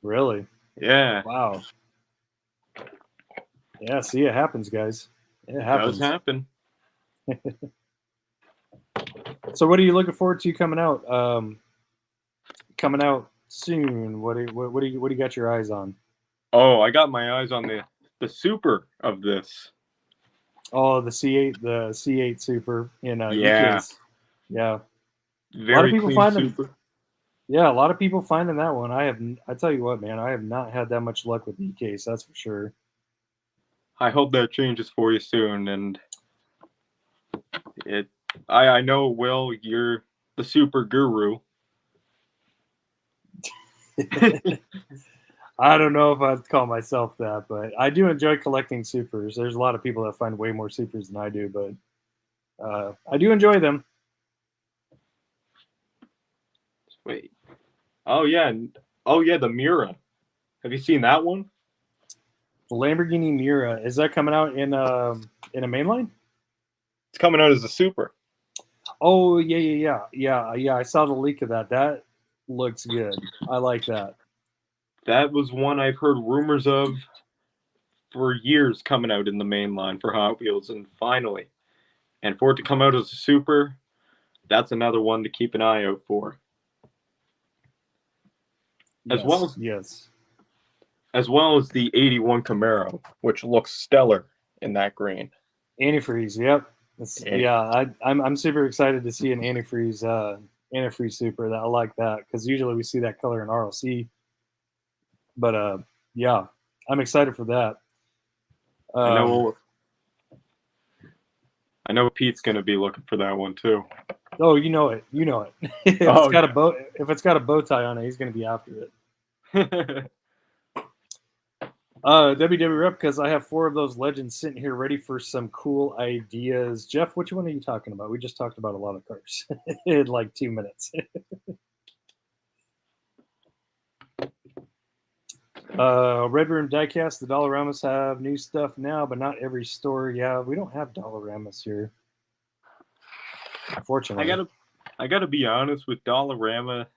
Really? Yeah. Wow. Yeah, see, it happens, guys. It happens. Does happen. So, what are you looking forward to coming out? Coming out soon. What do you got your eyes on? Oh, I got my eyes on the super of this. Oh, the C8 Super in Yeah. Ike's. Yeah. Very a lot of people clean find super. them. Yeah, a lot of people finding that one. I tell you what, man, I have not had that much luck with Ike's. That's for sure. I hope that changes for you soon, and I know, Will, you're the super guru. I don't know if I'd call myself that, but I do enjoy collecting supers. There's a lot of people that find way more supers than I do, but I do enjoy them. Wait. Oh yeah. The Miura. Have you seen that one? The Lamborghini Miura, is that coming out in a mainline? It's coming out as a super. Oh yeah. I saw the leak of that. That looks good. I like that. That was one I've heard rumors of for years coming out in the main line for Hot Wheels, and finally, and for it to come out as a super, that's another one to keep an eye out for. As well as the 81 Camaro, which looks stellar in that green. Antifreeze, yep. I'm super excited to see an antifreeze super. I like that because usually we see that color in RLC. But yeah, I'm excited for that. I know Pete's gonna be looking for that one too. Oh, you know it. If it's got a bow tie on it, he's gonna be after it. WWReplicas, I have 4 of those legends sitting here ready for some cool ideas. Jeff, which one are you talking about? We just talked about a lot of cars in like 2 minutes. Red Room Diecast, the Dolores have new stuff now, but not every store. Yeah, we don't have Dolores here, unfortunately. I gotta be honest with Dollarama.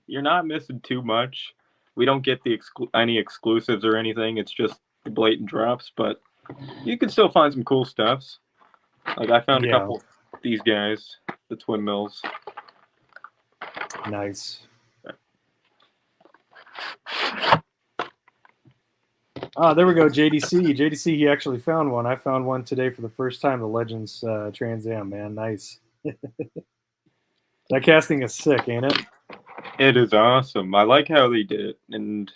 You're not missing too much. We don't get any exclusives or anything. It's just the blatant drops, but you can still find some cool stuffs. Like I found a couple of these guys, the Twin Mills. Nice. Ah, there we go, JDC. JDC, he actually found one. I found one today for the first time, the Legends Trans Am, man. Nice. That casting is sick, ain't it? It is awesome. I like how they did it, and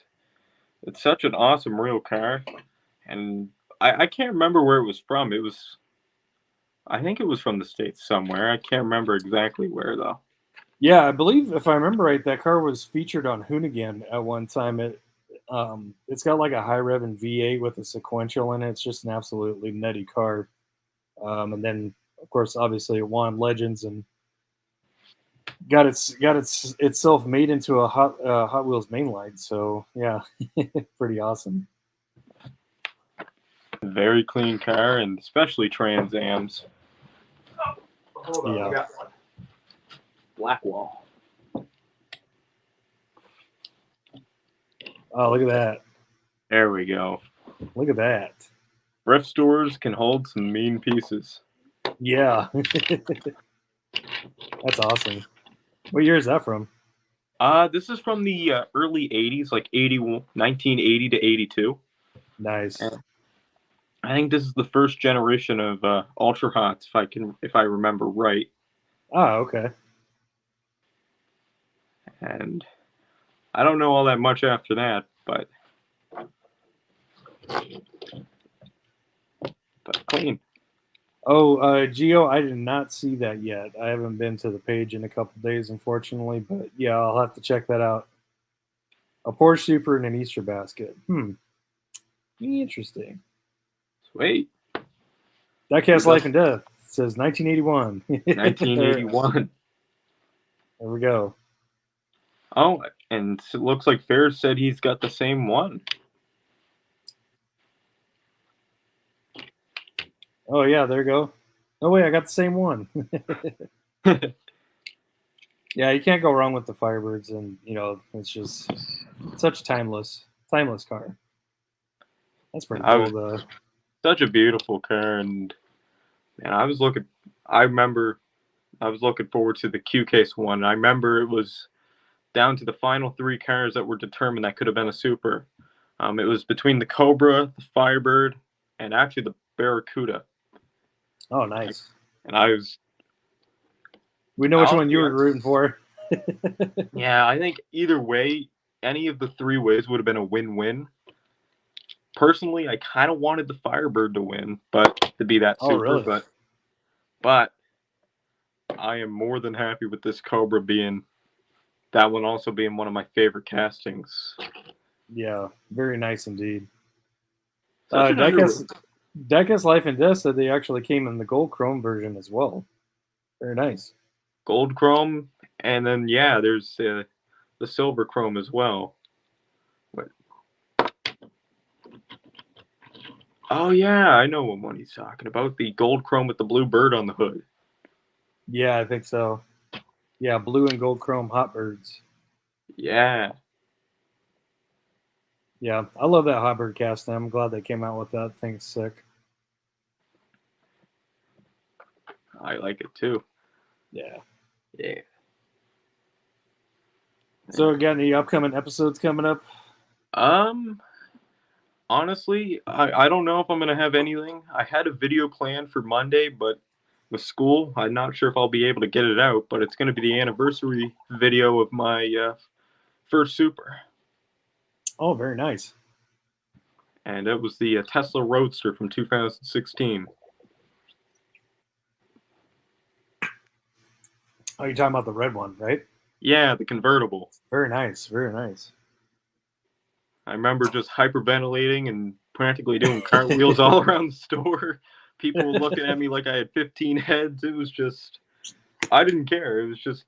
it's such an awesome real car. And I can't remember where it was from. I think it was from the States somewhere. I can't remember exactly where, though. Yeah, I believe, if I remember right, that car was featured on Hoonigan at one time. It's got like a high rev and V8 with a sequential in it. It's just an absolutely nutty car. And then, of course, obviously it won Legends and got itself made into a Hot Wheels mainline. So yeah, pretty awesome. Very clean car, and especially Trans Ams. Oh, hold on, yeah. I got one. Blackwall. Oh, look at that. There we go. Look at that. Thrift stores can hold some mean pieces. Yeah. That's awesome. What year is that from? This is from the early 80s, like 1980 to 82. Nice. And I think this is the first generation of Ultra Hots, if I remember right. Oh, okay. And I don't know all that much after that, but clean. Oh, Gio, I did not see that yet. I haven't been to the page in a couple days, unfortunately, but yeah, I'll have to check that out. A Porsche Super in an Easter basket. Interesting. Sweet. Diecast Life and Death. says 1981. 1981. There we go. Oh, and it looks like Ferris said he's got the same one. Oh, yeah, there you go. Oh, wait, I got the same one. Yeah, you can't go wrong with the Firebirds, and, you know, it's just such a timeless car. That's pretty cool, though. Such a beautiful car, and man, I remember I was looking forward to the Q Case one. I remember it was down to the final 3 cars that were determined that could have been a Super. It was between the Cobra, the Firebird, and actually the Barracuda. Oh, nice. And we know which one you were rooting for. Yeah, I think either way, any of the 3 ways would have been a win-win. Personally, I kind of wanted the Firebird to win, but to be that Super. Really? But I am more than happy with this Cobra that one also being one of my favorite castings. Yeah, very nice indeed. Diecast Life and Death said they actually came in the gold chrome version as well. Very nice. Gold chrome, and then yeah, there's the silver chrome as well. But oh yeah, I know what one he's talking about. The gold chrome with the blue bird on the hood. Yeah, I think so. Yeah, blue and gold chrome Hotbirds. Yeah. Yeah, I love that Hotbird casting. I'm glad they came out with that. Thing's sick. I like it too. Yeah. Yeah. So, got any upcoming episodes coming up? Honestly, I don't know if I'm gonna have anything. I had a video planned for Monday, but with school, I'm not sure if I'll be able to get it out. But it's gonna be the anniversary video of my first Super. Oh, very nice. And it was the Tesla Roadster from 2016. Oh, you're talking about the red one, right? Yeah, the convertible. Very nice. Very nice. I remember just hyperventilating and practically doing cartwheels all around the store. People were looking at me like I had 15 heads. It was just, I didn't care. It was just,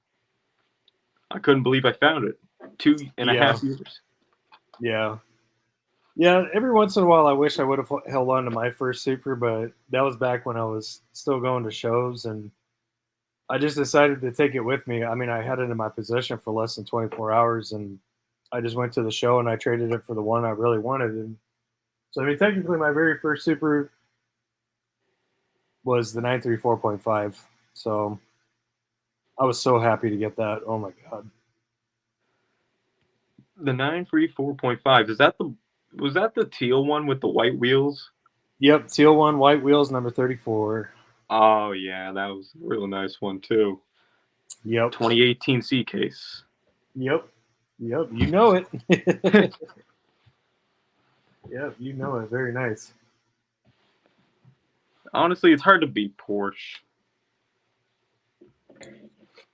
I couldn't believe I found it. 2.5 years. Yeah. Yeah, every once in a while I wish I would have held on to my first Super, but that was back when I was still going to shows, and I just decided to take it with me. I mean, I had it in my possession for less than 24 hours, and I just went to the show and I traded it for the one I really wanted. And so, I mean, technically my very first Super was the 934.5. So I was so happy to get that. Oh my God. The 934.5, was that the teal one with the white wheels? Yep, teal one, white wheels, number 34. Oh yeah, that was a really nice one too. Yep. 2018 C case. Yep. You know it. Yep, you know it. Very nice. Honestly, it's hard to beat Porsche.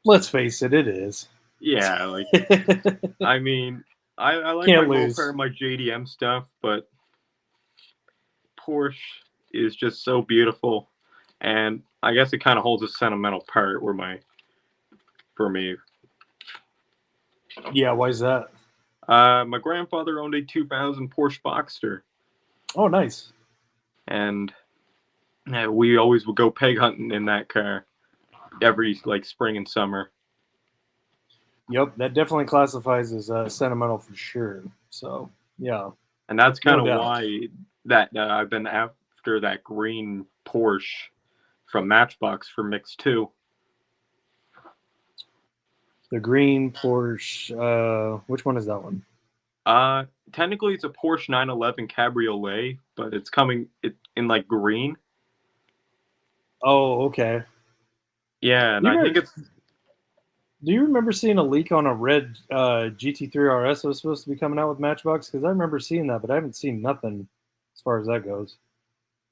Let's face it, it is. Yeah, like I mean, I like Can't my lose. Mopar, my JDM stuff, but Porsche is just so beautiful, and I guess it kind of holds a sentimental part for me. Yeah, why is that? My grandfather owned a 2000 Porsche Boxster. Oh, nice. And we always would go peg hunting in that car every spring and summer. Yep, that definitely classifies as sentimental for sure. So, yeah. And that's kind of why that I've been after that green Porsche from Matchbox for Mix 2. The green Porsche, which one is that one? Technically it's a Porsche 911 Cabriolet, but it's coming in green. Oh, okay. Yeah, and I think it's... Do you remember seeing a leak on a red GT3 RS that was supposed to be coming out with Matchbox? Because I remember seeing that, but I haven't seen nothing as far as that goes.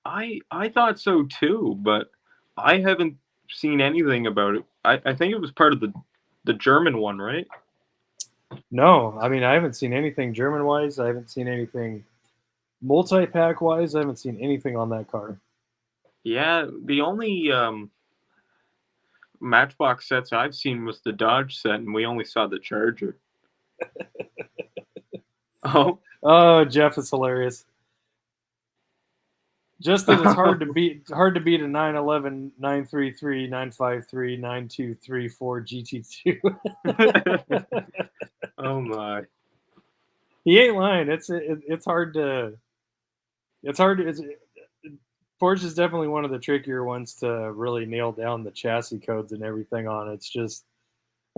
I thought so too, but I haven't seen anything about it. I think it was part of the German one, right? No, I mean, I haven't seen anything German-wise. I haven't seen anything multi-pack-wise. I haven't seen anything on that car. Yeah, the only Matchbox sets I've seen was the Dodge set, and we only saw the Charger. Oh, Oh, Jeff is hilarious. Just that it's hard to beat a 911, 933, 953, 9234 GT2. oh my. He ain't lying. It's hard to Porsche is definitely one of the trickier ones to really nail down the chassis codes and everything on. It's just,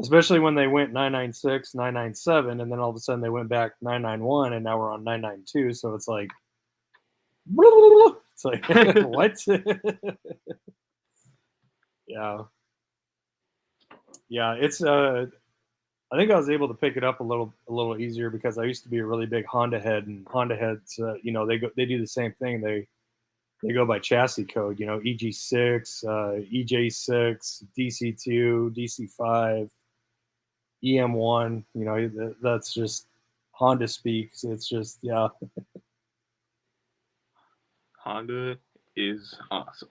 especially when they went 996, 997, and then all of a sudden they went back 991, and now we're on 992. So it's like, it's like what? Yeah, yeah. It's I think I was able to pick it up a little easier because I used to be a really big Honda head, and Honda heads, they do the same thing. They go by chassis code, EG6, EJ6, DC2, DC5, EM1. That's just Honda speaks. It's just, yeah. Honda is awesome.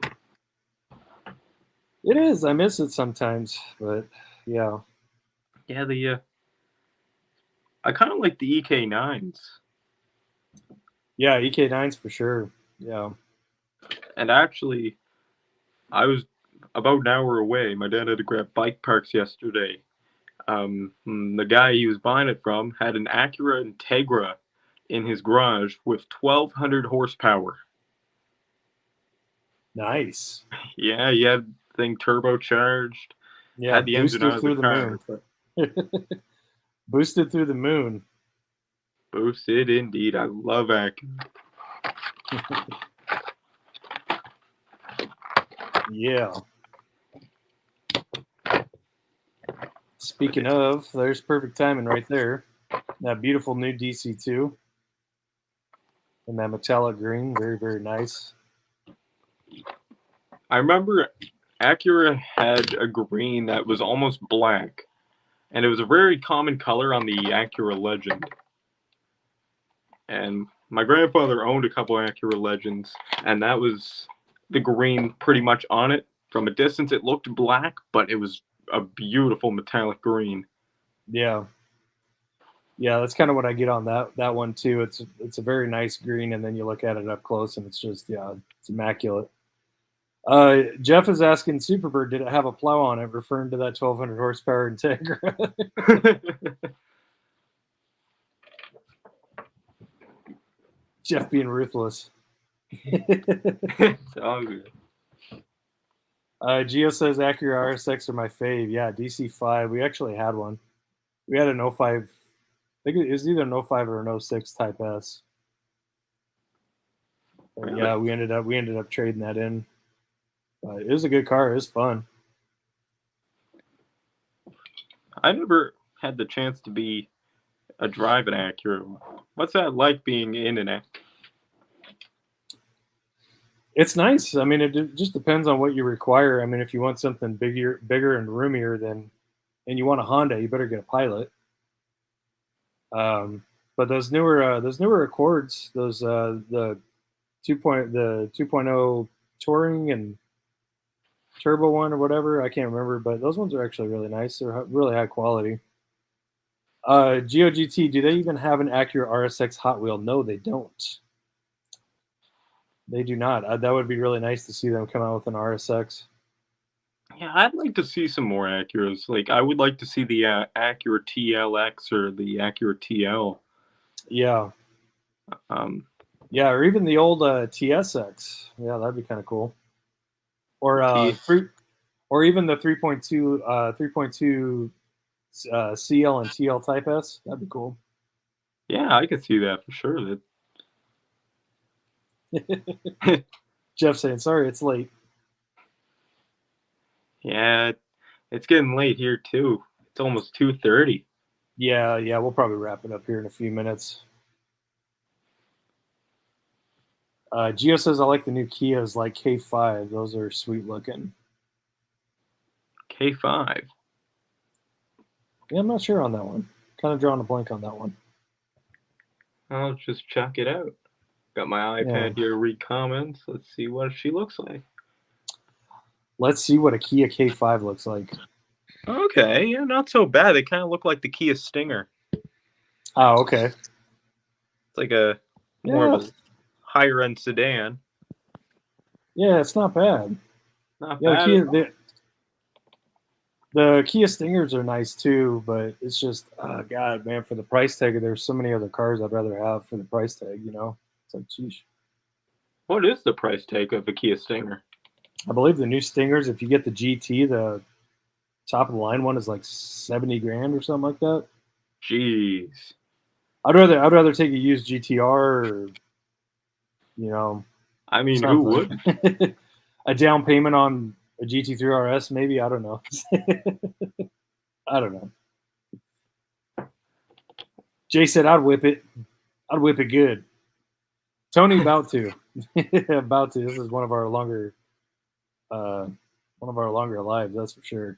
It is. I miss it sometimes, but yeah. Yeah, I kind of like the EK9s. Yeah, EK9s for sure. Yeah. And actually, I was about an hour away. My dad had to grab bike parts yesterday. The guy he was buying it from had an Acura Integra in his garage with 1,200 horsepower. Nice. Yeah, he had the thing turbocharged. Yeah, had the engine out of the car. Boosted through the moon. Boosted indeed. I love Acura. Yeah. Speaking of, there's perfect timing right there. That beautiful new DC2. And that metallic green. Very, very nice. I remember Acura had a green that was almost black. And it was a very common color on the Acura Legend. And my grandfather owned a couple Acura Legends, and that was the green pretty much on it. From a distance, it looked black, but it was a beautiful metallic green. Yeah. Yeah, that's kind of what I get on that one too. It's a very nice green, and then you look at it up close, and it's just, yeah, it's immaculate. Jeff is asking, Superbird, did it have a plow on it, referring to that 1,200 horsepower Integra? Jeff being ruthless. It's all good. Gio says Acura RSX are my fave. Yeah, DC5. We actually had one. We had an 05. I think it was either an 05 or an 06 Type S. But yeah, we ended up trading that in. It was a good car. It was fun. I never had the chance to be a driving Acura. What's that like being in an Acura? It's nice. I mean, it just depends on what you require. I mean, if you want something bigger and roomier, and you want a Honda, you better get a Pilot. But those newer Accords, those the 2.0 Touring and Turbo one or whatever, I can't remember, but those ones are actually really nice. They're really high quality. GOGT, do they even have an Acura RSX Hot Wheel? No, they don't. They do not. That would be really nice to see them come out with an RSX. Yeah, I'd like to see some more Acuras. Like, I would like to see the Acura TLX or the Acura TL. Yeah. Yeah, or even the old TSX. Yeah, that'd be kind of cool. Or or even the 3.2 CL and TL Type S. That'd be cool. Yeah, I could see that for sure. Jeff saying, sorry, it's late. Yeah, it's getting late here too. It's almost 2:30. Yeah, we'll probably wrap it up here in a few minutes. Gio says, I like the new Kias like K5. Those are sweet looking. K5? Yeah, I'm not sure on that one. Kind of drawing a blank on that one. I'll just check it out. Got my iPad here, read comments. Let's see what she looks like. Let's see what a Kia K5 looks like. Okay, yeah, not so bad. They kind of look like the Kia Stinger. Oh, okay. It's like a more of a higher end sedan. Yeah, it's not bad. Not Yeah, bad. the Kia Stingers are nice too, but it's just, oh God, man, for the price tag, there's so many other cars I'd rather have for the price tag, you know? It's like, geez. What is the price tag of a Kia Stinger? I believe the new Stingers, if you get the GT, the top of the line one is like 70 grand or something like that. Jeez. I'd rather take a used GTR or, you know, I mean, something. who would? A down payment on a GT3 RS, maybe. I don't know. I don't know. Jay said I'd whip it. I'd whip it good. Tony about to. About to. This is one of our longer lives, that's for sure.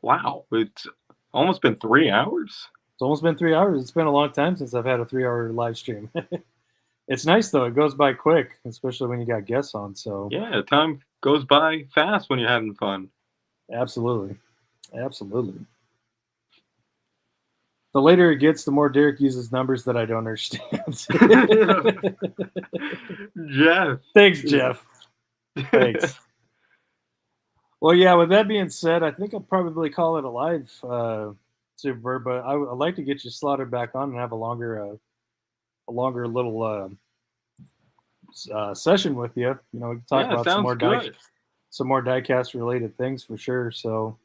Wow, it's almost been 3 hours. It's almost been 3 hours. It's been a long time since I've had a 3-hour live stream. It's nice though. It goes by quick, especially when you got guests on. So yeah, time goes by fast when you're having fun. Absolutely. The later it gets, the more Derek uses numbers that I don't understand. Jeff. Thanks, Jeff. Thanks. Well, yeah, with that being said, I think I'll probably call it a live Superbird, but I'd like to get you slotted back on and have a longer little session with you. You know, we can talk about some more diecast related things for sure. So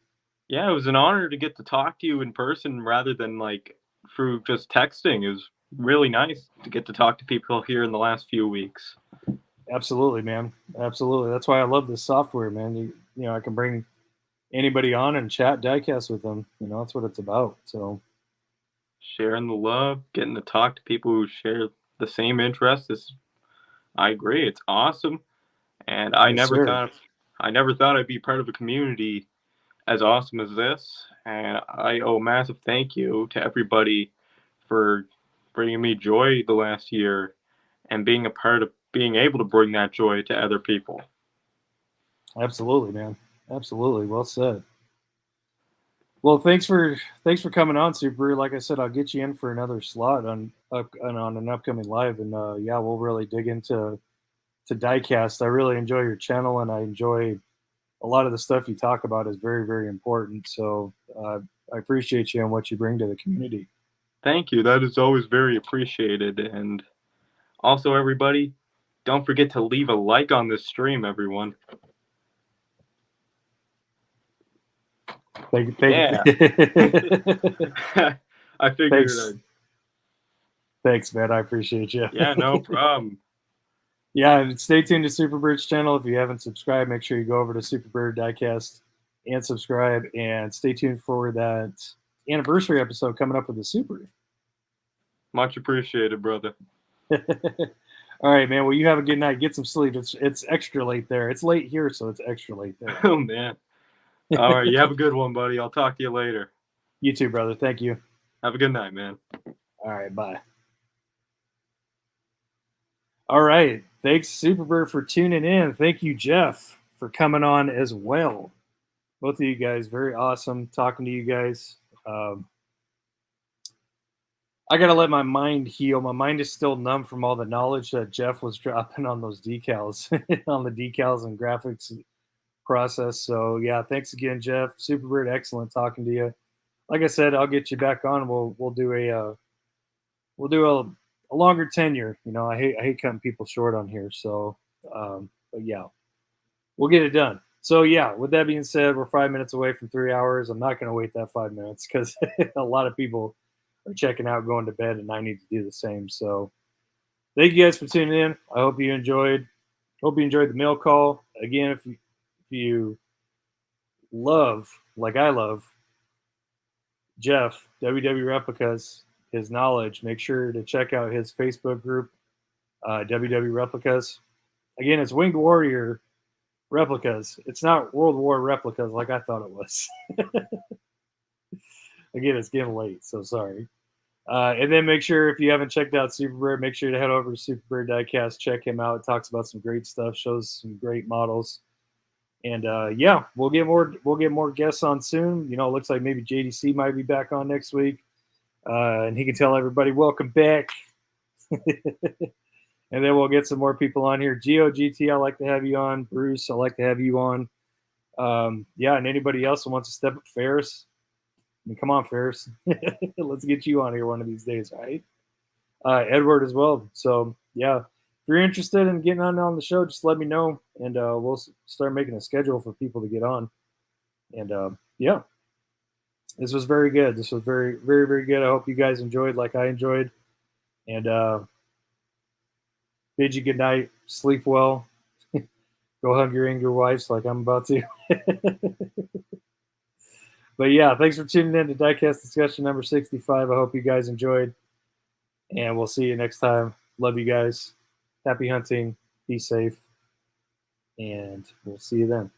yeah, it was an honor to get to talk to you in person rather than like through just texting. It was really nice to get to talk to people here in the last few weeks. Absolutely, man. Absolutely. That's why I love this software, man. You know, I can bring anybody on and chat diecast with them. You know, that's what it's about. So sharing the love, getting to talk to people who share the same interests. I agree. It's awesome. And I never thought I'd be part of a community as awesome as this. And I owe a massive thank you to everybody for bringing me joy the last year and being a part of being able to bring that joy to other people. Absolutely, man. Absolutely. Well said. Well, thanks for coming on, Super. Like I said, I'll get you in for another slot on an upcoming live, and yeah, we'll really dig into diecast. I really enjoy your channel, and I enjoy a lot of the stuff you talk about is very, very important. So I appreciate you and what you bring to the community. Thank you. That is always very appreciated. And also, everybody, don't forget to leave a like on this stream, everyone. Thank yeah. I figured. Thanks, man. I appreciate you. Yeah, no problem. Yeah, and stay tuned to Superbird's channel. If you haven't subscribed, make sure you go over to Superbird Diecast and subscribe. And stay tuned for that anniversary episode coming up with the Super. Much appreciated, brother. All right, man. Well, you have a good night. Get some sleep. It's extra late there. It's late here, so it's extra late there. Oh, man. All right, you have a good one, buddy. I'll talk to you later. You too, brother. Thank you. Have a good night, man. All right, bye. All right. Thanks, Superbird, for tuning in. Thank you, Jeff, for coming on as well. Both of you guys, very awesome talking to you guys. I got to let my mind heal. My mind is still numb from all the knowledge that Jeff was dropping on those decals, on the decals and graphics process. So, yeah, thanks again, Jeff. Superbird, excellent talking to you. Like I said, I'll get you back on. We'll do a longer tenure. You know, I hate cutting people short on here. So, but yeah, we'll get it done. So yeah, with that being said, we're 5 minutes away from 3 hours. I'm not going to wait that 5 minutes because a lot of people are checking out, going to bed, and I need to do the same. So thank you guys for tuning in. I hope you enjoyed. Hope you enjoyed the mail call. Again, if you love, like I love, Jeff, WWReplicas, his knowledge, make sure to check out his Facebook group, WWReplicas. Again, it's Winged Warrior Replicas. It's not World War Replicas like I thought it was. Again, it's getting late, so sorry. And then make sure, if you haven't checked out Superbird, make sure to head over to Superbird Diecast. Check him out. It talks about some great stuff, shows some great models. And yeah, we'll get more guests on soon. You know, it looks like maybe JDC might be back on next week. And he can tell everybody, welcome back. And then we'll get some more people on here. Geo GT, I'd like to have you on. Bruce, I'd like to have you on. Yeah, and anybody else who wants to step up, Ferris. I mean, come on, Ferris. Let's get you on here one of these days, right? Edward as well. So, yeah, if you're interested in getting on the show, just let me know, and we'll start making a schedule for people to get on. And, yeah, this was very good. This was very, very, very good. I hope you guys enjoyed like I enjoyed. And bid you good night. Sleep well. Go hug your angry wives like I'm about to. But yeah, thanks for tuning in to Diecast Discussion number 65. I hope you guys enjoyed. And we'll see you next time. Love you guys. Happy hunting. Be safe. And we'll see you then.